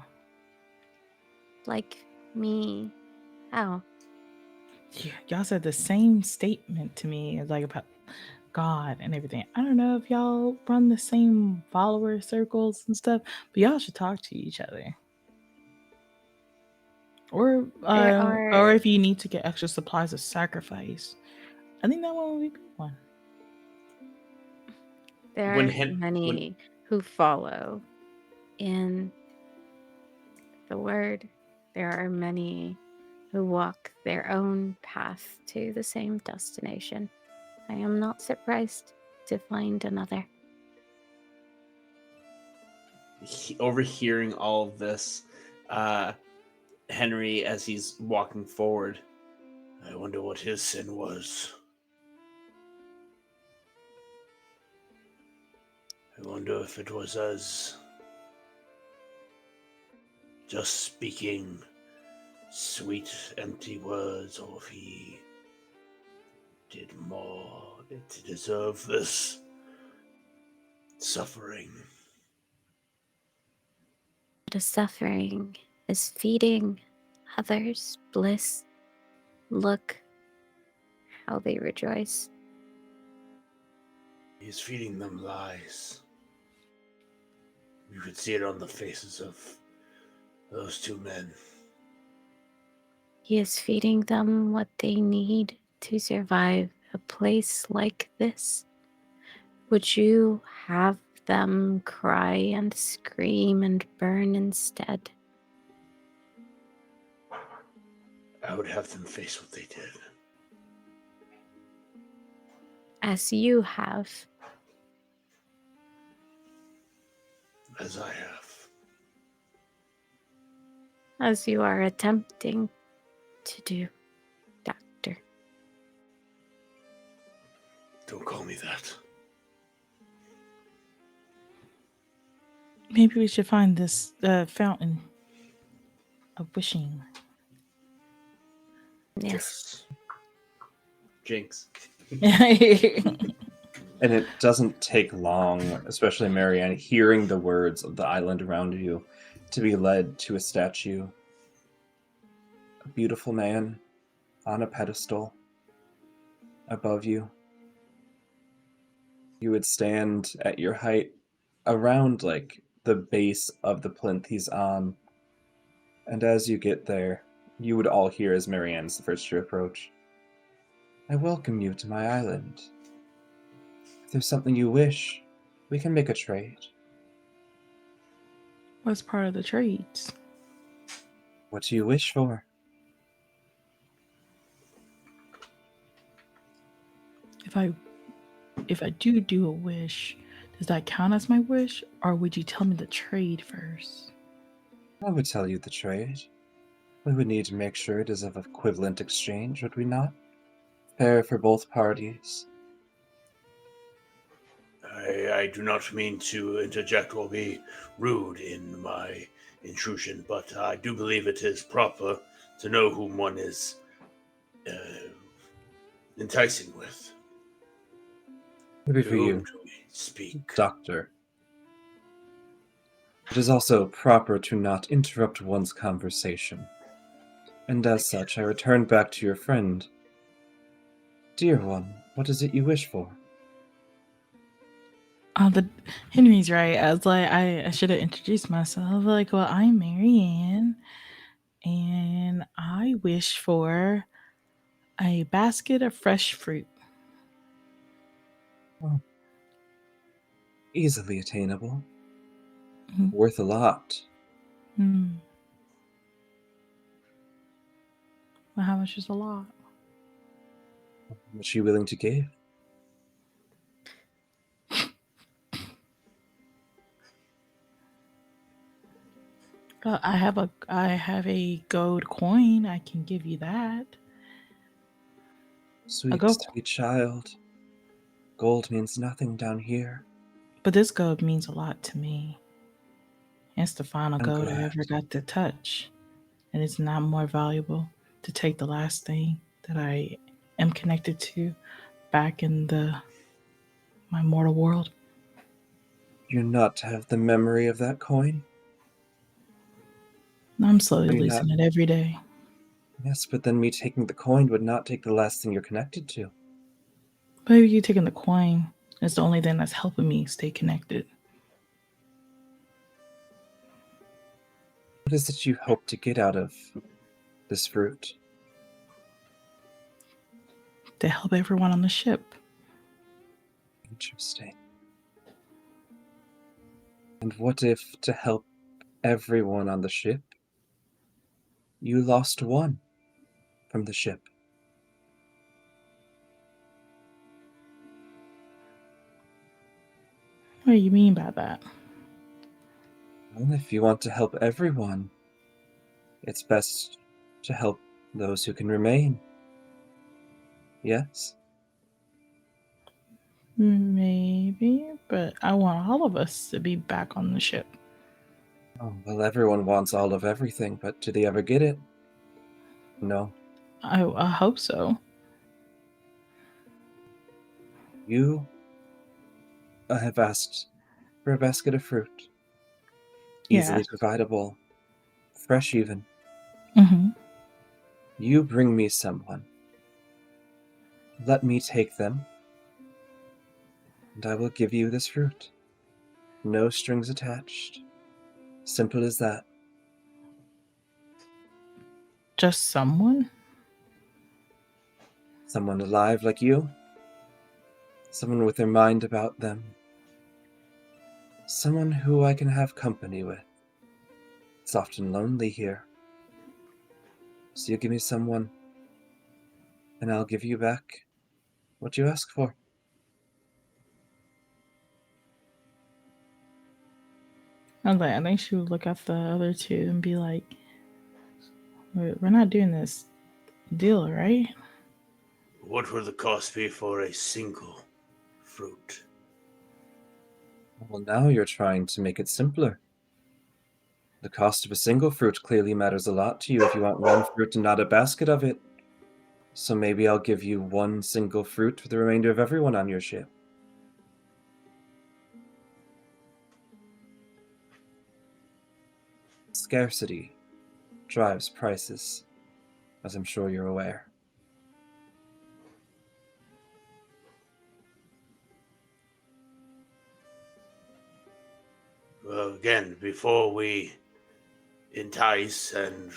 Like me. How? Y'all said the same statement to me, like about God and everything. I don't know if y'all run the same follower circles and stuff, but y'all should talk to each other. Or if you need to get extra supplies of sacrifice, I think that one would be one. There are many who follow in the word. There are many who walk their own path to the same destination. I am not surprised to find another. Overhearing all of this, Henry, as he's walking forward, I wonder what his sin was. I wonder if it was as just speaking sweet, empty words, or if he did more to deserve this suffering. The suffering is feeding others bliss. Look how they rejoice. He's feeding them lies. You could see it on the faces of those two men. He is feeding them what they need to survive a place like this. Would you have them cry and scream and burn instead? I would have them face what they did. As you have. As I have. As you are attempting to do, Doctor. Don't call me that. Maybe we should find this fountain of wishing. Yes. Jinx. And it doesn't take long, especially Marianne, hearing the words of the island around you, to be led to a statue. A beautiful man on a pedestal above you. You would stand at your height around like the base of the plinth he's on. And as you get there, you would all hear as Marianne's the first to approach. I welcome you to my island. If there's something you wish, we can make a trade. What's part of the trades? What do you wish for? If I do a wish, does that count as my wish, or would you tell me the trade first? I would tell you the trade. We would need to make sure it is of equivalent exchange, would we not? Fair for both parties. I do not mean to interject or be rude in my intrusion, but I do believe it is proper to know whom one is enticing with. Maybe for you, speak. Doctor. It is also proper to not interrupt one's conversation. And as such, I return back to your friend. Dear one, what is it you wish for? Henry's right. I was like, I should have introduced myself. Like, well, I'm Marianne. And I wish for a basket of fresh fruit. Easily attainable. Mhm. Worth a lot. Hmm. Well, how much is a lot? How much are you willing to give? I have a gold coin. I can give you that. A Sweet, gold, sweet child. Gold means nothing down here. but this gold means a lot to me. It's the final I'm gold I glad. ever got to touch, and it's not more valuable to take the last thing that I am connected to back in my mortal world. Do you not have the memory of that coin? I'm slowly Are you losing not? it every day. Yes, but then me taking the coin would not take the last thing you're connected to. Maybe you taking the coin is the only thing that's helping me stay connected. What is it you hope to get out of this fruit? To help everyone on the ship. Interesting. And what if, to help everyone on the ship, you lost one from the ship? What do you mean by that? Well, if you want to help everyone, it's best to help those who can remain. Yes? Maybe, but I want all of us to be back on the ship. Oh, well, everyone wants all of everything, but do they ever get it? No. I hope so. You have asked for a basket of fruit. Yeah. Easily providable. Fresh even. Mm-hmm. You bring me someone. Let me take them, and I will give you this fruit. No strings attached. Simple as that. Just someone? Someone alive like you. Someone with their mind about them. Someone who I can have company with. It's often lonely here. So you give me someone, and I'll give you back what you ask for. I think she would look at the other two and be like, we're not doing this deal, right? What would the cost be for a single fruit? Well, now you're trying to make it simpler. The cost of a single fruit clearly matters a lot to you if you want one fruit and not a basket of it. So maybe I'll give you one single fruit for the remainder of everyone on your ship. Scarcity drives prices, as I'm sure you're aware. Well, again, before we entice and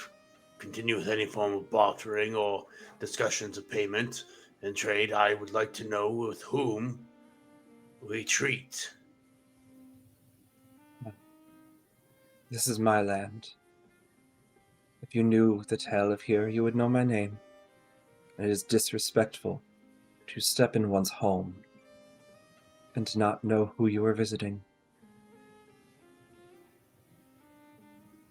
continue with any form of bartering or discussions of payment and trade, I would like to know with whom we treat. This is my land. If you knew the tale of here, you would know my name. It is disrespectful to step in one's home and not know who you are visiting.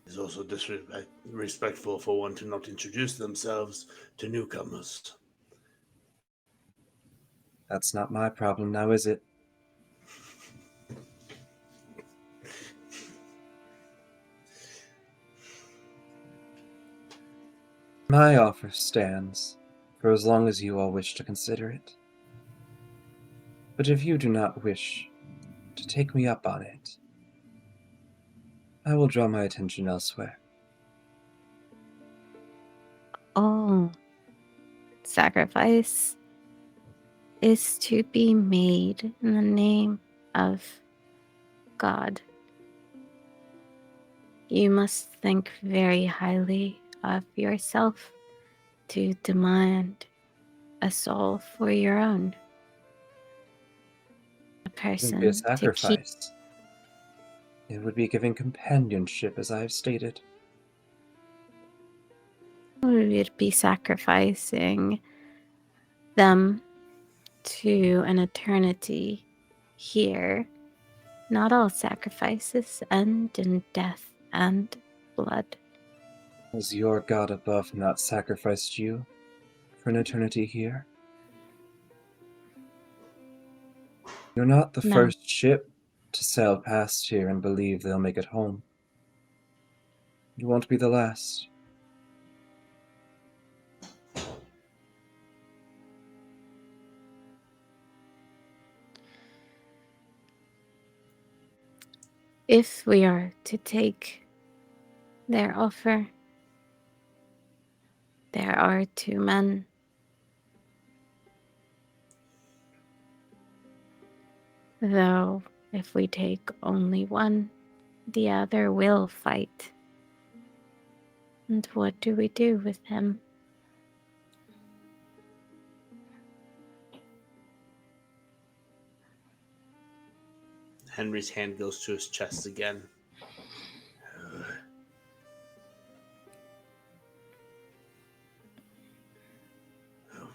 It's also disrespectful for one to not introduce themselves to newcomers. That's not my problem now, is it? My offer stands for as long as you all wish to consider it. But if you do not wish to take me up on it, I will draw my attention elsewhere. Oh, sacrifice is to be made in the name of God. You must think very highly of yourself to demand a soul for your own. A It wouldn't person be a to keep. sacrifice. It would be giving companionship, as I have stated. We would be sacrificing them to an eternity here. Not all sacrifices end in death and blood. Has your God above not sacrificed you for an eternity here? You're not the No. first ship to sail past here and believe they'll make it home. You won't be the last. If we are to take their offer, there are 2 men. Though, if we take only one, the other will fight. And what do we do with him? Henry's hand goes to his chest again.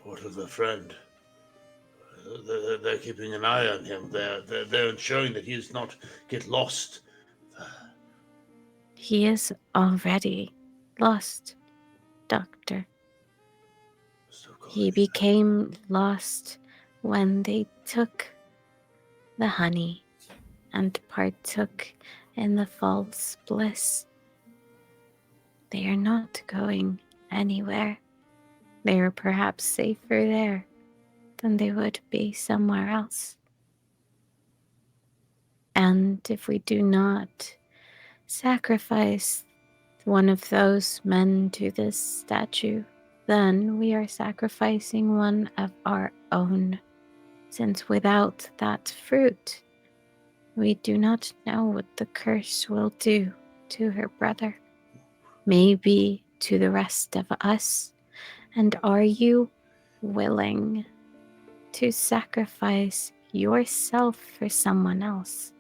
What of the friend? They're keeping an eye on him. They're ensuring that he does not get lost. He is already lost, Doctor. He became lost when they took the honey and partook in the false bliss. They are not going anywhere. They are perhaps safer there than they would be somewhere else. And if we do not sacrifice one of those men to this statue, then we are sacrificing one of our own, since without that fruit, we do not know what the curse will do to her brother, maybe to the rest of us. And are you willing to sacrifice yourself for someone else?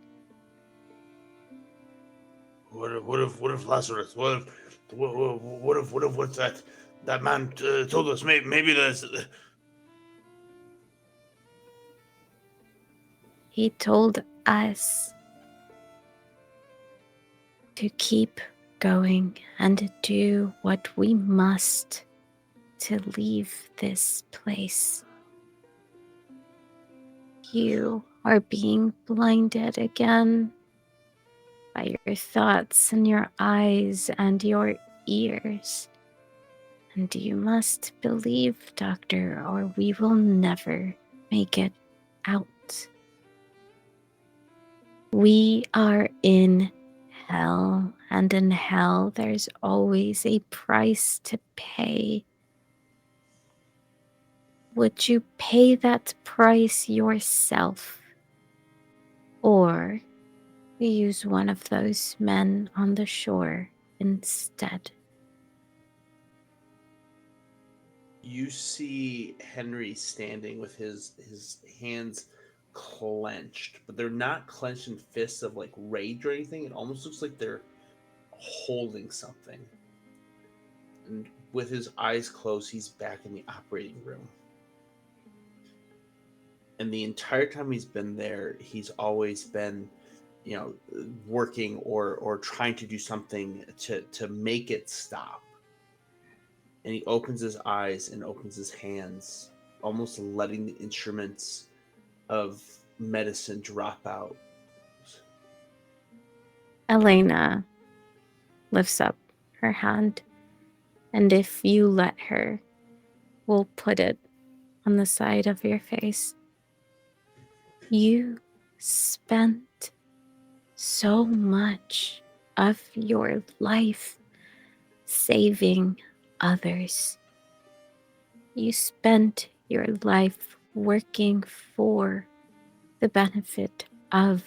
What if Lazarus? What if what that man told us? Maybe there's. He told us to keep going and do what we must to leave this place. You are being blinded again by your thoughts and your eyes and your ears. And you must believe, Doctor, or we will never make it out. We are in hell, and in hell there's always a price to pay. Would you pay that price yourself, or use one of those men on the shore instead? You see Henry standing with his hands clenched, but they're not clenched in fists of like rage or anything. It almost looks like they're holding something. And with his eyes closed, he's back in the operating room. And the entire time he's been there, he's always been, working or trying to do something to make it stop. And he opens his eyes and opens his hands, almost letting the instruments of medicine drop out. Elena lifts up her hand, and if you let her, will put it on the side of your face. You spent so much of your life saving others. You spent your life working for the benefit of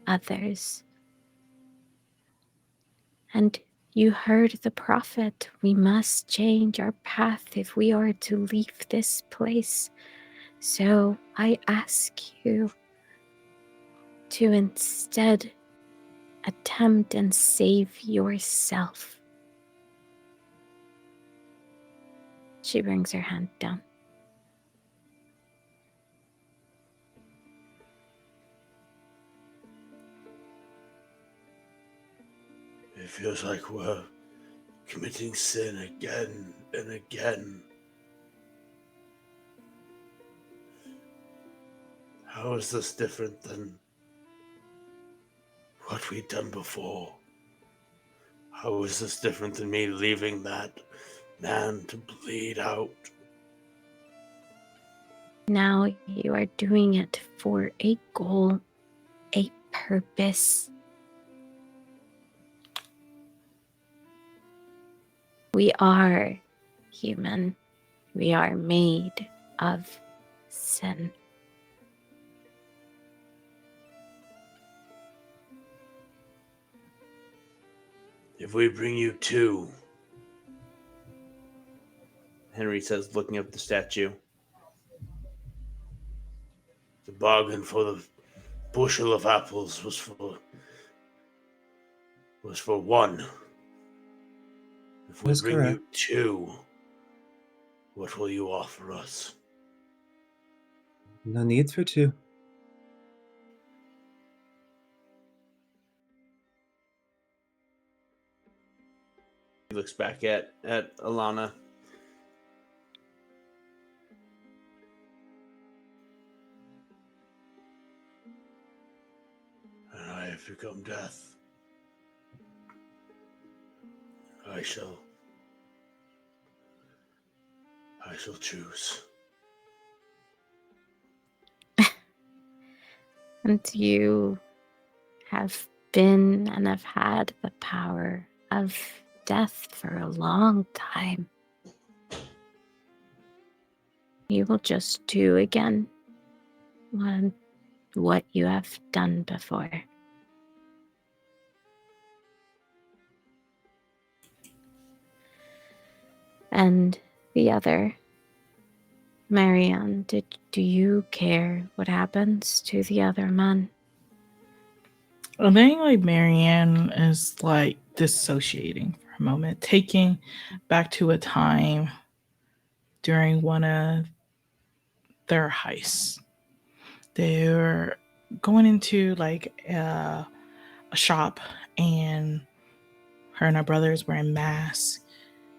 others. And You heard the prophet. We must change our path if we are to leave this place. So I ask you to instead attempt and save yourself. She brings her hand down. It feels like we're committing sin again and again. How is this different than what we'd done before? How is this different than me leaving that man to bleed out? Now you are doing it for a goal, a purpose. We are human. We are made of sin. If we bring you two, Henry says, looking up the statue. the bargain for the bushel of apples was for one. If we That's bring correct. you two, what will you offer us? No need for two. He looks back at Alana. And I have become death. I shall choose. And you have been and have had the power of death for a long time. You will just do again what you have done before. And the other, Marianne, do you care what happens to the other man? I think like Marianne is like dissociating for a moment, taking back to a time during one of their heists. They were going into like a shop, and her and her brothers wearing masks,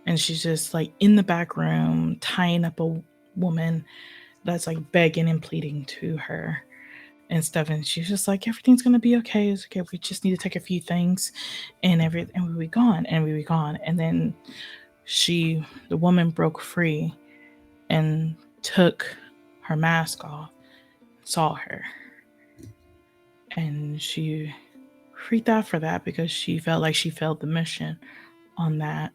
and she's just like in the back room tying up a woman that's like begging and pleading to her and stuff, and she's just like, everything's gonna be okay, it's okay, we just need to take a few things and we'll be gone. And then the woman broke free and took her mask off, saw her, and she freaked out for that because she felt like she failed the mission on that.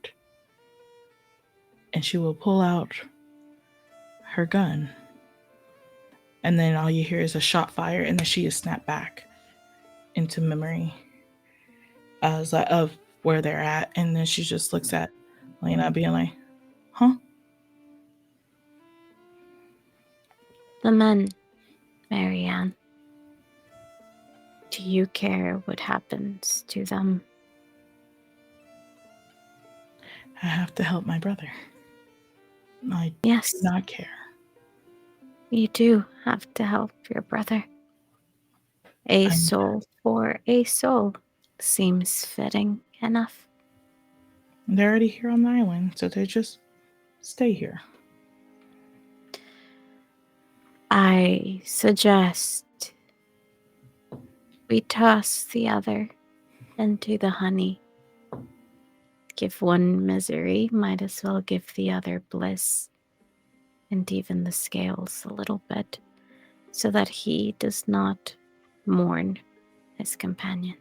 And she will pull out her gun, and then all you hear is a shot fire, and then she is snapped back into memory of where they're at. And then she just looks at Lena being like, huh? The men, Marianne. Do you care what happens to them? I have to help my brother. I Yes, do not care. you do have to help your brother. A soul for a soul seems fitting enough. They're already here on the island, so they just stay here. I suggest we toss the other into the honey. Give one misery, might as well give the other bliss, and even the scales a little bit, so that he does not mourn his companions.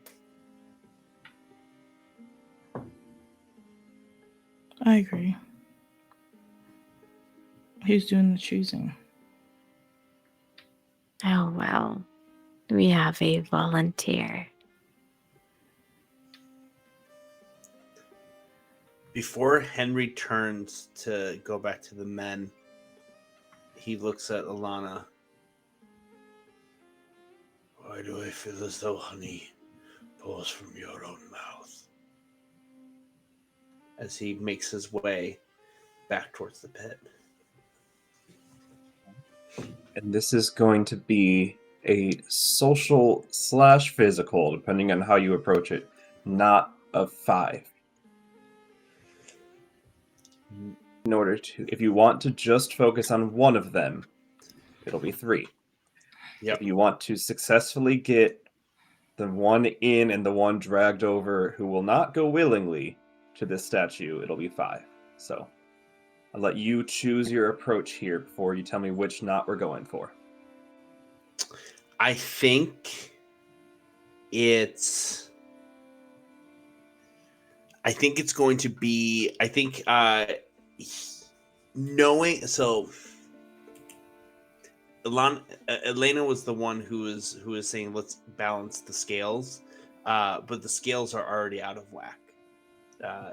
I agree. Who's doing the choosing? Oh, well, we have a volunteer. Before Henry turns to go back to the men, he looks at Alana. Why do I feel as though honey pours from your own mouth? As he makes his way back towards the pit. And this is going to be a social / physical, depending on how you approach it, not a 5. In order to, if you want to just focus on one of them, it'll be 3. Yep. If you want to successfully get the one in and the one dragged over who will not go willingly to this statue, it'll be 5. So I'll let you choose your approach here before you tell me which knot we're going for. I think it's going to be, knowing, so Elena was the one who was saying let's balance the scales, but the scales are already out of whack.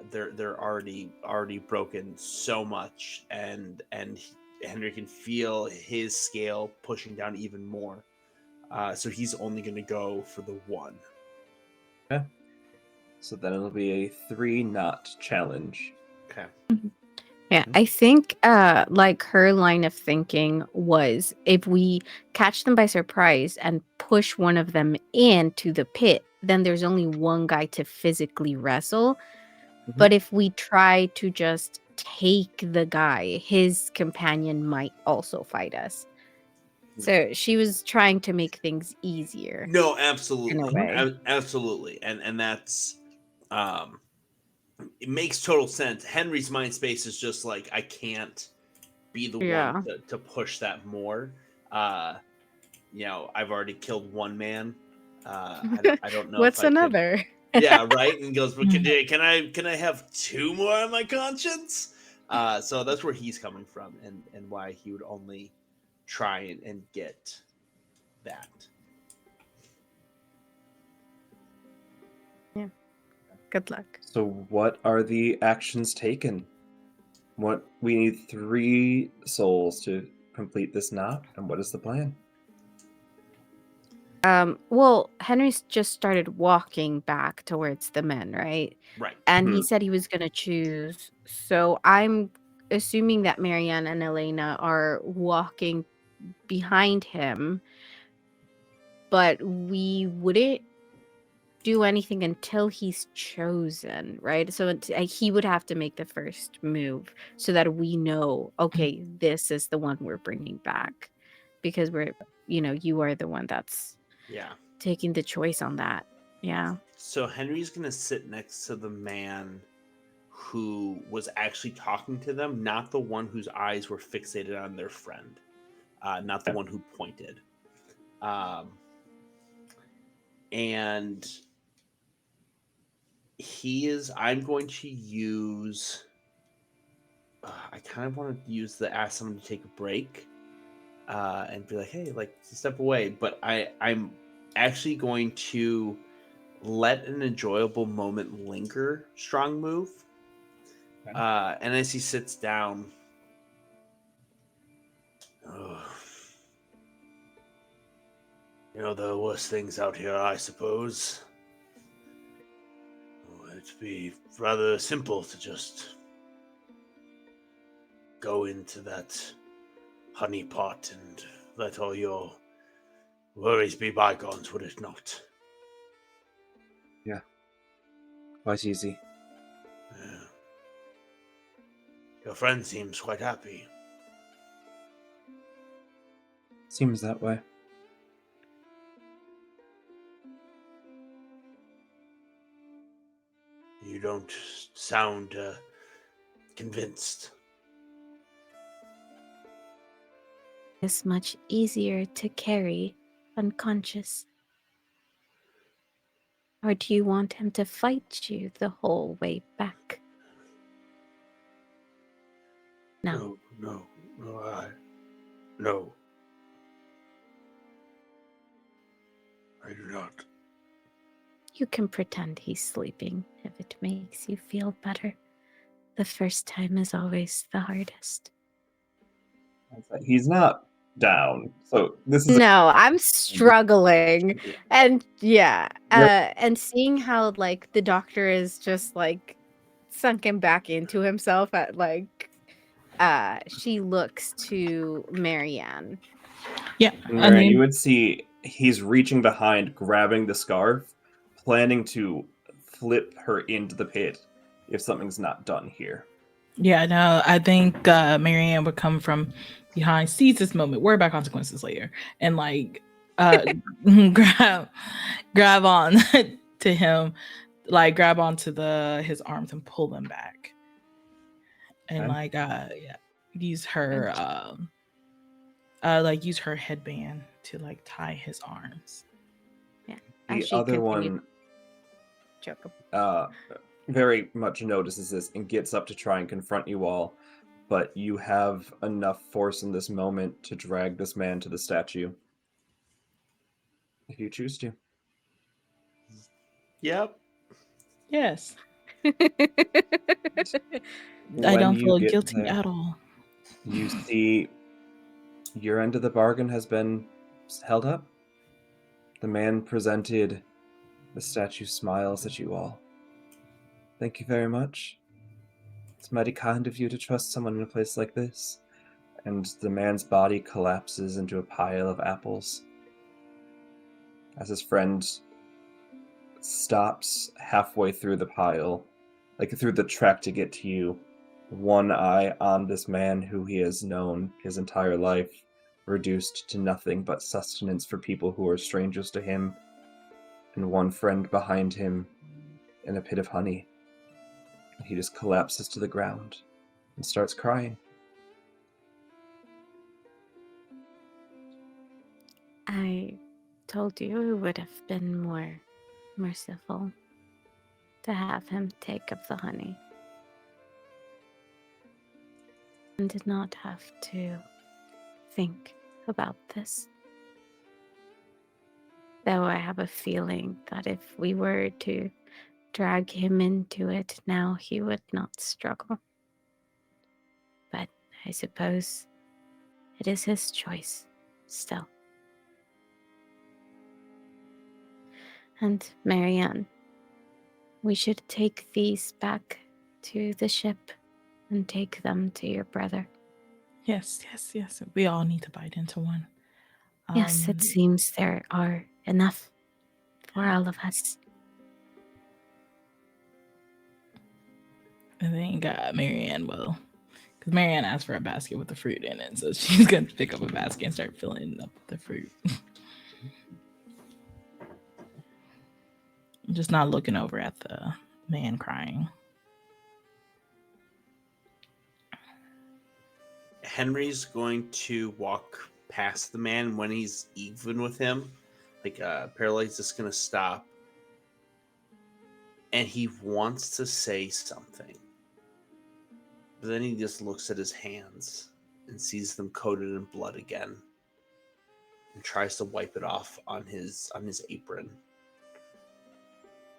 They're already broken so much, and Henry can feel his scale pushing down even more. So he's only going to go for the 1. Okay. So then it'll be a 3 knot challenge. Okay. Yeah, I think like her line of thinking was if we catch them by surprise and push one of them into the pit, then there's only one guy to physically wrestle. Mhm. But if we try to just take the guy, his companion might also fight us. So she was trying to make things easier. No, In a absolutely, way. absolutely, and that's it makes total sense. Henry's mind space is just like, I can't be the Yeah. one to push that more. I've already killed one man. I don't know What's if I could. another? Yeah, right. And he goes, but can I have 2 more on my conscience? So that's where he's coming from, and why he would only try and get that. Yeah. Good luck. So what are the actions taken? We need 3 souls to complete this knot, and what is the plan? Well, Henry's just started walking back towards the men, right? Right. And he said he was going to choose. So I'm assuming that Marianne and Elena are walking behind him, but we wouldn't do anything until he's chosen, right? So he would have to make the first move so that we know, okay, this is the one we're bringing back, because you are the one that's taking the choice on that. Yeah. So Henry's going to sit next to the man who was actually talking to them, not the one whose eyes were fixated on their friend, not the one who pointed. And I'm going to use, I kind of want to ask someone to take a break and be like, hey, like, step away. But I'm actually going to let an enjoyable moment linger, strong move. Okay. And as he sits down, the worst things out here, I suppose. It'd be rather simple to just go into that honey pot and let all your worries be bygones, would it not? Yeah. Quite easy. Yeah. Your friend seems quite happy. Seems that way. You don't sound convinced. It's much easier to carry unconscious. Or do you want him to fight you the whole way back? No. No. I do not. You can pretend he's sleeping if it makes you feel better. The first time is always the hardest. He's not down. So this is No, I'm struggling. And yeah, Yep. and seeing how like the doctor is just like sunken back into himself at like she looks to Marianne. Yeah, I Marianne, you mean, would see he's reaching behind, grabbing the scarf, planning to flip her into the pit if something's not done here. yeah, no, I think Marianne would come from behind, sees this moment, worry about consequences later, and like grab on to him, like grab onto his arms and pull them back, and Okay. like use her use her headband to like tie his arms. Yeah. The As she other continued one choke him. very much notices this and gets up to try and confront you all, but you have enough force in this moment to drag this man to the statue. If you choose to. Yep. Yes, I When don't you feel get guilty there, at all. you see your end of the bargain has been held up. The man presented. The statue smiles at you all. Thank you very much. It's mighty kind of you to trust someone in a place like this. And the man's body collapses into a pile of apples. As his friend stops halfway through the pile, like through the track to get to you, one eye on this man who he has known his entire life, reduced to nothing but sustenance for people who are strangers to him, and one friend behind him in a pit of honey. He just collapses to the ground and starts crying. I told you it would have been more merciful to have him take of the honey and did not have to think about this. Though I have a feeling that if we were to drag him into it now, he would not struggle. But I suppose it is his choice still. And Marianne, we should take these back to the ship and take them to your brother. Yes. We all need to bite into one. Yes, it seems there are enough for all of us. I think Marianne will, because Marianne asked for a basket with the fruit in it, so she's going to pick up a basket and start filling up the fruit. Just not looking over at the man crying. Henry's going to walk past the man when he's even with him. Like Paralyzed is going to stop. And he wants to say something. But then he just looks at his hands and sees them coated in blood again. And tries to wipe it off on his apron.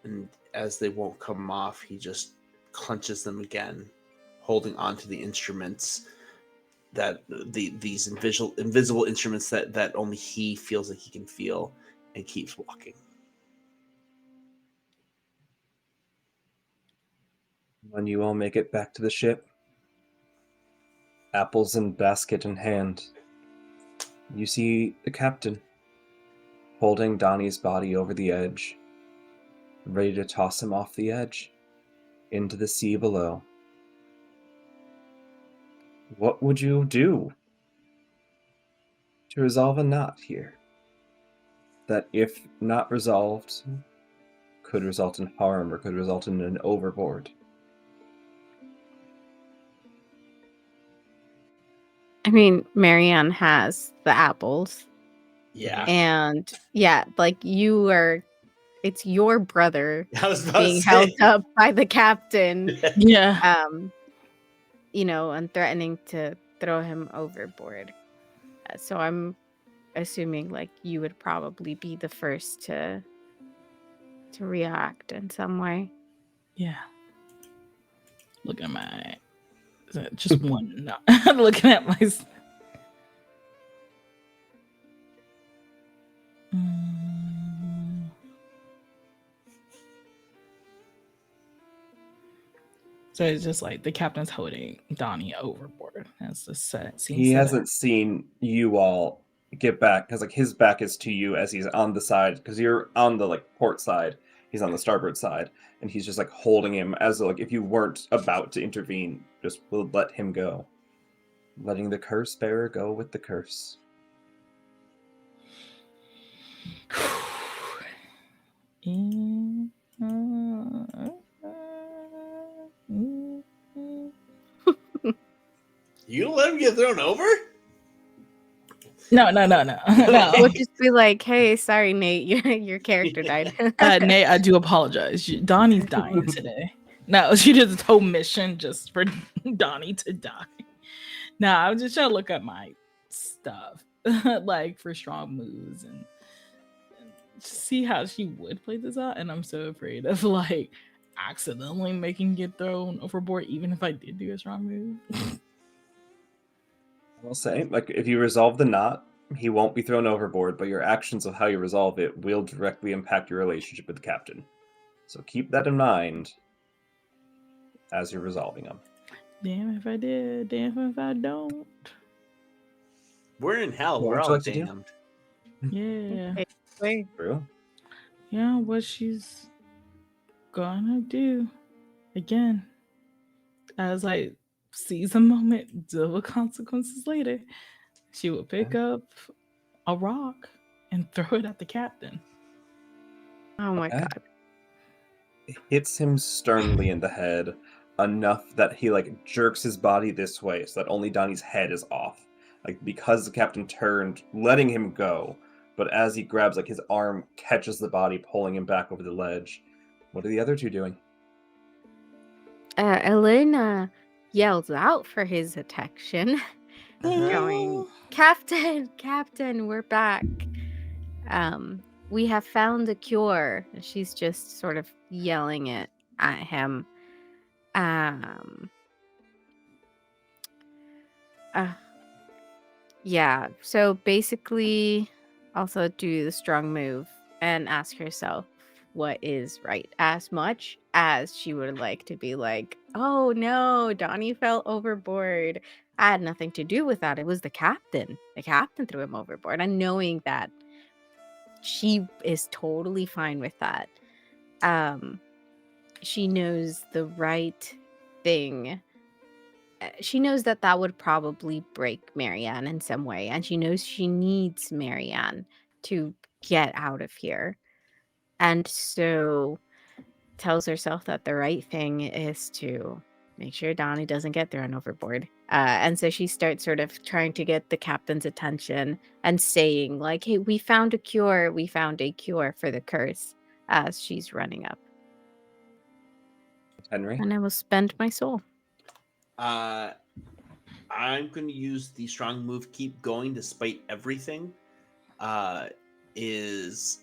And as they won't come off, he just clenches them again, holding onto the instruments that these invisible instruments that only he feels like he can feel, and keeps walking. When you all make it back to the ship, apples and basket in hand, you see the captain holding Donnie's body over the edge, ready to toss him off the edge into the sea below. What would you do to resolve a knot here that, if not resolved, could result in harm or could result in an overboard? I mean, Marianne has the apples. Yeah. And yeah, like it's your brother I was about being to held say. up by the captain, Yeah. and threatening to throw him overboard. So I'm assuming like you would probably be the first to react in some way. Yeah. looking at my just one. No, looking at my. So it's just like the captain's holding Donnie overboard. That's the set scene. He hasn't seen you all get back because like his back is to you as he's on the side because you're on the like port side. He's on the starboard side, and he's just like holding him as like if you weren't about to intervene, just will let him go, letting the curse bearer go with the curse. You let him get thrown over? No. We'll just be like, hey, sorry, Nate, your character died. Nate, I do apologize. Donnie's dying today. No, she did this whole mission just for Donnie to die. No, I was just trying to look at my stuff, like for strong moves and see how she would play this out. And I'm so afraid of like accidentally making it thrown overboard, even if I did do a strong move. I'll say, like, if you resolve the knot, he won't be thrown overboard, but your actions of how you resolve it will directly impact your relationship with the captain. So keep that in mind as you're resolving them. Damn if I did, damn if I don't. We're in hell. What We're would you all like to do? damned. Yeah. Wait. True. Yeah, what she's gonna do again. I was like, seize a moment, deal with consequences later. She will pick up a rock and throw it at the captain. Oh my Okay. god. It hits him sternly in the head, enough that he like jerks his body this way so that only Donnie's head is off. Like because the captain turned, letting him go, but as he grabs, like his arm catches the body, pulling him back over the ledge. What are the other two doing? Elena yells out for his attention, going, Captain, we're back. We have found a cure. And she's just sort of yelling it at him. Yeah, so basically also do the strong move and ask herself what is right, as much as she would like to be like, oh no, Donnie fell overboard. I had nothing to do with that. It was the captain. The captain threw him overboard. And knowing that she is totally fine with that. She knows the right thing. She knows that that would probably break Marianne in some way, and she knows she needs Marianne to get out of here. And so tells herself that the right thing is to make sure Donnie doesn't get thrown overboard. And so she starts sort of trying to get the captain's attention and saying like, hey, we found a cure for the curse, as she's running up. Henry? And I will spend my soul. I'm going to use the strong move, keep going despite everything. Is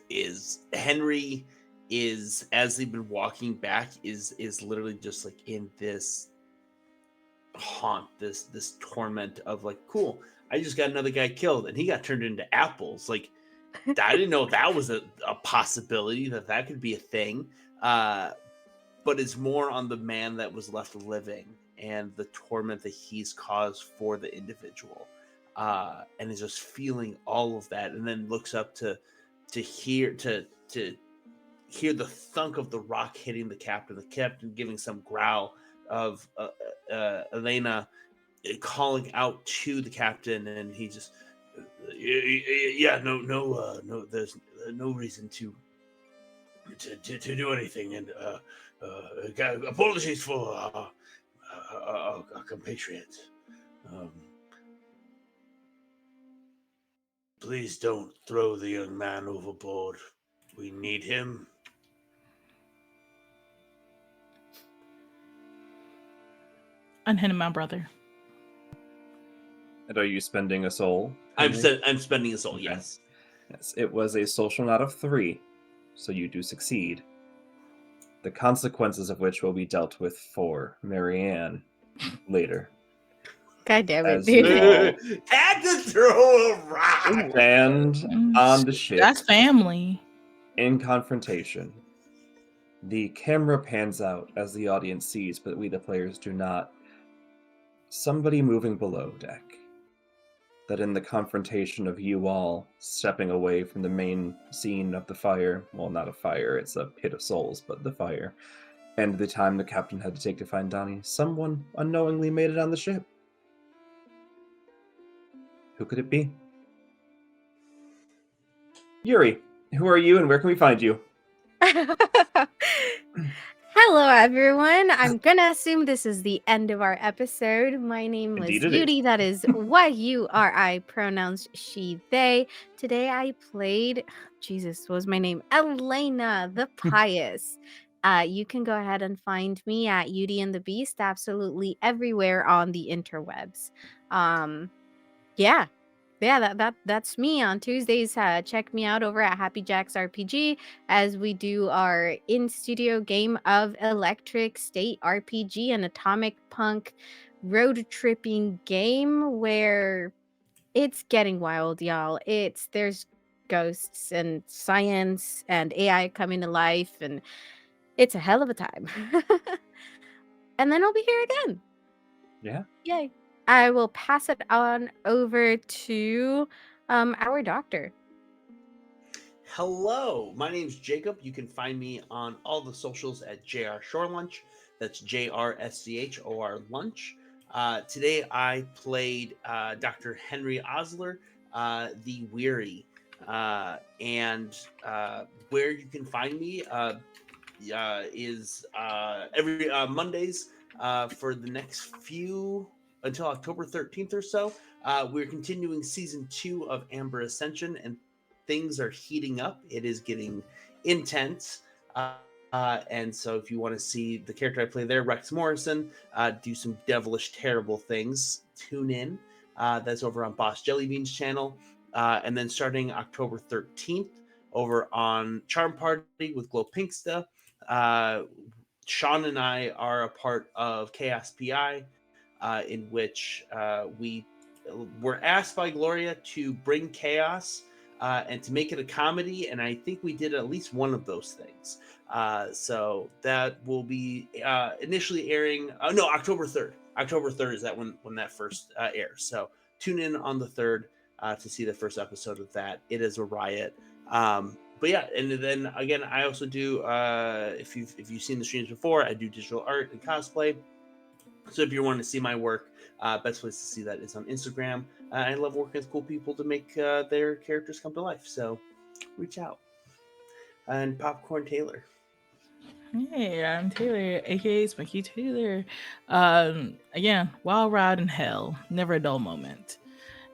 Henry is, as they've been walking back, is literally just like in this haunt, this torment of like, cool, I just got another guy killed and he got turned into apples. Like, I didn't know that was a possibility, that could be a thing. But it's more on the man that was left living and the torment that he's caused for the individual, and is just feeling all of that, and then looks up to hear the thunk of the rock hitting the captain giving some growl of Elena calling out to the captain, and he just no, there's no reason to do anything, and apologies for our compatriot. Please don't throw the young man overboard. We need him. Unhitting my brother. And are you spending a soul? I'm Henry? spending a soul. Okay. Yes. Yes, it was a social knot of 3, so you do succeed. the consequences of which will be dealt with for Marianne later. God damn it, As you dude. all Had to throw a rock. stand on the ship That's family. in confrontation. The camera pans out as the audience sees, but we the players do not. Somebody moving below deck. That in the confrontation of you all stepping away from the main scene of the fire, well, not a fire, it's a pit of souls, but the fire, and the time the captain had to take to find Donnie, someone unknowingly made it on the ship. Who could it be? Yuri, who are you and where can we find you? Hello, everyone. I'm gonna assume this is the end of our episode. My name was Indeed it is. Yuri. That is Y-U-R-I, pronouns she, they. Today I played, Jesus, what was my name? Elena the Pious. You can go ahead and find me at Yuri and the Beast absolutely everywhere on the interwebs. Yeah. That's me on Tuesdays. Check me out over at Happy Jacks RPG as we do our in-studio game of Electric State RPG, an atomic punk road tripping game where it's getting wild, y'all. There's ghosts and science and AI coming to life, and it's a hell of a time. And then I'll be here again. Yeah. Yay. I will pass it on over to our doctor. Hello, my name's Jacob. You can find me on all the socials at JR Shore Lunch. That's JRSCHOR Lunch. Today I played Dr. Henry Osler, the Weary. And where you can find me is every Mondays for the next few until October 13th or so. We're continuing season 2 of Amber Ascension, and things are heating up. It is getting intense. And so if you want to see the character I play there, Rex Morrison, do some devilish, terrible things, tune in. That's over on Boss Jellybean's channel. And then starting October 13th, over on Charm Party with Glow Pinksta, Sean and I are a part of Chaos PI, in which we were asked by Gloria to bring chaos and to make it a comedy, and I think we did at least one of those things. So that will be initially airing. No, October 3rd. October 3rd is that when that first airs. So tune in on the 3rd to see the first episode of that. It is a riot. But yeah, and then again, I also do. If you've seen the streams before, I do digital art and cosplay. So if you want to see my work, best place to see that is on Instagram. I love working with cool people to make their characters come to life. So reach out. And Popcorn Taylor. Hey, I'm Taylor, aka Spunky Taylor. Again, wild ride in hell, never a dull moment.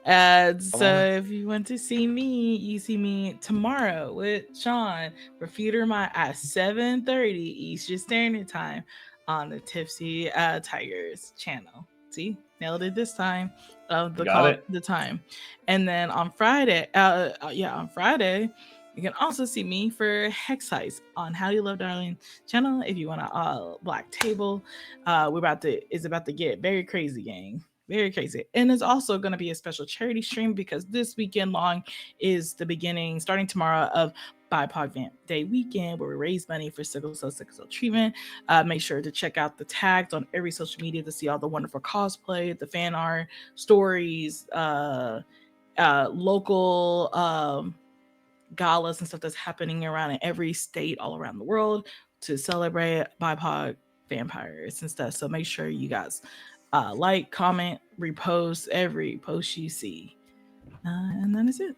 So if you want to see me, you see me tomorrow with Sean for Feeder My at 7:30 Eastern Standard Time on the Tipsy Tigers channel. See, nailed it this time. The time, and then on Friday, on Friday, you can also see me for Hex Heist on How Do You Love Darling channel. If you want a black table, it's about to get very crazy, gang. Very crazy. And it's also going to be a special charity stream because this weekend long is the beginning, starting tomorrow, of BIPOC Vamp Day weekend, where we raise money for sickle cell treatment. Make sure to check out the tags on every social media to see all the wonderful cosplay, the fan art, stories, local galas and stuff that's happening around in every state all around the world to celebrate BIPOC vampires and stuff. So make sure you guys like, comment, repost every post you see. And that is it.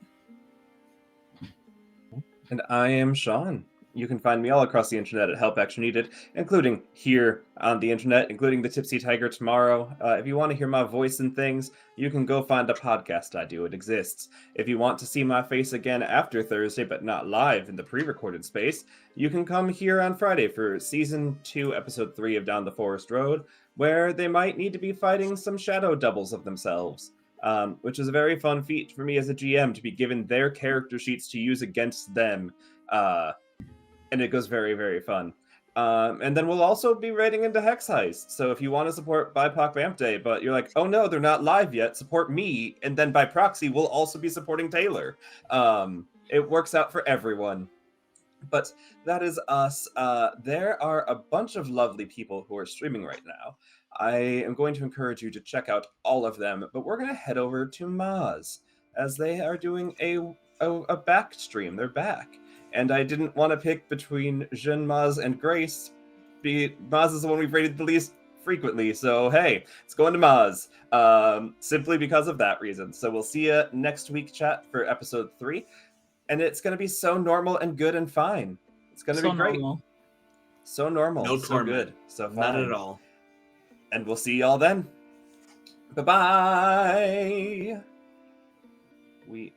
And I am Sean. You can find me all across the internet at Help Action Needed, including here on the internet, including the Tipsy Tiger tomorrow. If you want to hear my voice and things, you can go find a podcast I do. It exists. If you want to see my face again after Thursday, but not live in the pre-recorded space, you can come here on Friday for Season 2, Episode 3 of Down the Forest Road, where they might need to be fighting some shadow doubles of themselves. Which is a very fun feat for me as a GM to be given their character sheets to use against them. And it goes very, very fun. And then we'll also be raiding into Hex Heist. So if you want to support BIPOC Vamp Day, but you're like, oh no, they're not live yet, support me. And then by proxy, we'll also be supporting Taylor. It works out for everyone. But that is us. There are a bunch of lovely people who are streaming right now. I am going to encourage you to check out all of them, but we're going to head over to Maz as they are doing a back stream. They're back. And I didn't want to pick between Jean, Maz, and Grace. Maz is the one we've rated the least frequently, so hey, it's going to Maz. Simply because of that reason. So we'll see you next week, chat, for episode 3. And it's going to be so normal and good and fine. It's going to So be great. normal. So normal. No so torment. good. So fine. Not at all. And we'll see y'all then. Bye-bye. We